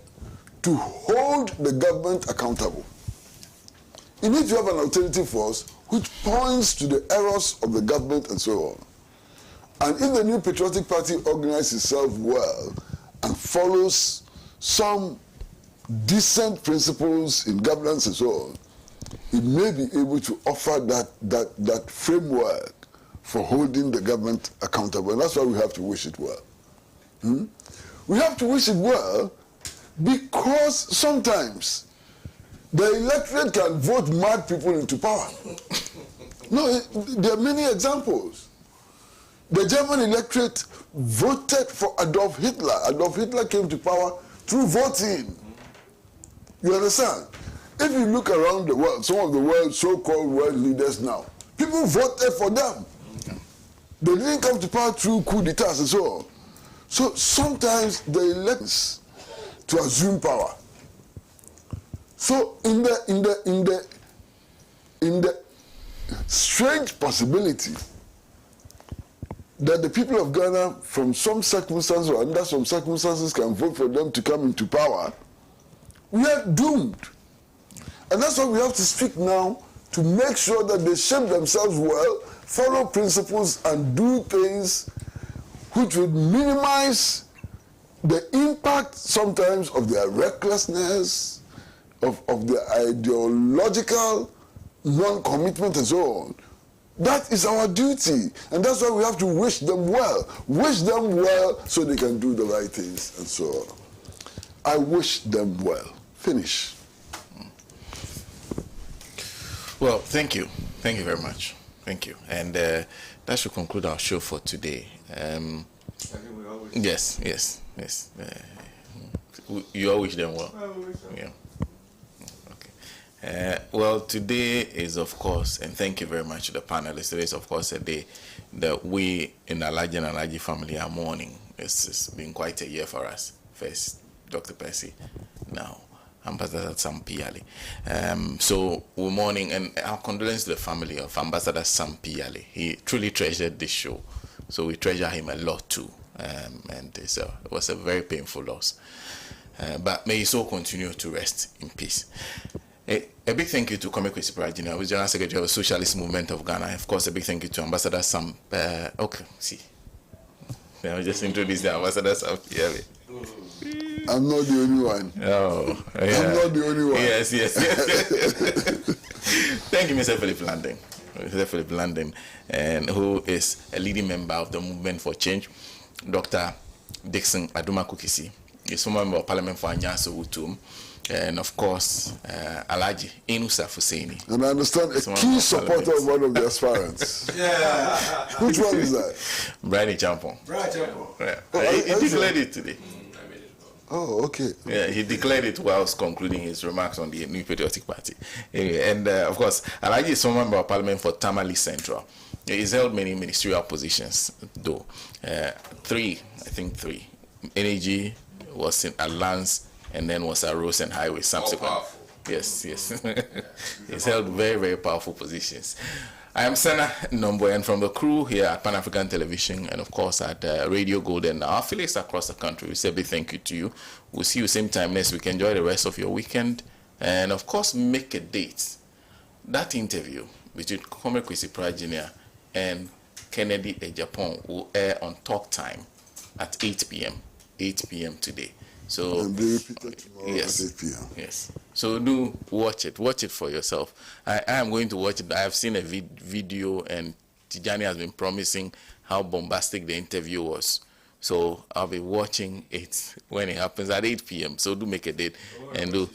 to hold the government accountable. You need to have an alternative force which points to the errors of the government and so on. And if the new patriotic party organizes itself well and follows some decent principles in governance and so on, it may be able to offer that framework for holding the government accountable. And that's why we have to wish it well. We have to wish it well because sometimes the electorate can vote mad people into power. No, there are many examples. The German electorate voted for Adolf Hitler. Adolf Hitler came to power through voting. You understand? If you look around the world, some of the world's so-called world leaders now, people voted for them. They didn't come to power through coup d'etats and so on. So sometimes the electors to assume power. So in the strange possibility that the people of Ghana, from some circumstances or under some circumstances, can vote for them to come into power, we are doomed. And that's why we have to speak now to make sure that they shape themselves well, follow principles, and do things which would minimize the impact sometimes of their recklessness, of their ideological non-commitment and so on. That is our duty, and that's why we have to wish them well. Wish them well so they can do the right things and so on. I wish them well. Finish. Well, thank you. Thank you very much. Thank you. And that should conclude our show for today. Yes. You all wish them well. Yeah. Well, today is, of course, and thank you very much to the panelists. Today is, of course, a day that we in the Alhaji and Alhaji family are mourning. It's been quite a year for us. First, Dr. Percy, now Ambassador Sam Piale. So we're mourning, and our condolences to the family of Ambassador Sam Piale. He truly treasured this show, so we treasure him a lot too. And it was a very painful loss. But may his soul continue to rest in peace. A big thank you to Kwame Kwesi Prajina, who is General Secretary of the Socialist Movement of Ghana. Of course, a big thank you to Ambassador Sam. I'll just introduce the Ambassador Sam Piale. I'm not the only one. Oh, yeah. I'm not the only one. Yes. Thank you, Mr. Philip Landon. Mr. Philip Landon, and who is a leading member of the Movement for Change. Dr. Dixon Aduma-Kukisi is former member of Parliament for Anyaso Wutum, and of course, Alhaji Enusa Fuseni. And I understand a key supporter of one of the aspirants. Yeah. Which one is that? Brian Champon. Brian Champon. Yeah. He declared it today. Oh, okay. Yeah, he declared it whilst concluding his remarks on the New Patriotic Party. Anyway, and of course, Alhaji is former member of Parliament for Tamale Central. He's held many ministerial positions, though. Three. Energy, was in Alliance, and then was at Roads and Highways subsequent. Yes. He's held very, very powerful positions. I am SENA NOMBO, and from the crew here at Pan African Television and of course at Radio Gold and our affiliates across the country, we say a big thank you to you. We'll see you same time next week. Enjoy the rest of your weekend, and of course make a date. That interview between Comrade Kwesi Prajina and Kennedy Ejapon will air on Talk Time at 8 p.m. 8 p.m. today. So and be repeated tomorrow at 8 p.m. Yes. So do watch it. Watch it for yourself. I am going to watch it. I have seen a video, and Tijani has been promising how bombastic the interview was. So I'll be watching it when it happens at 8 p.m. So do make a date and do.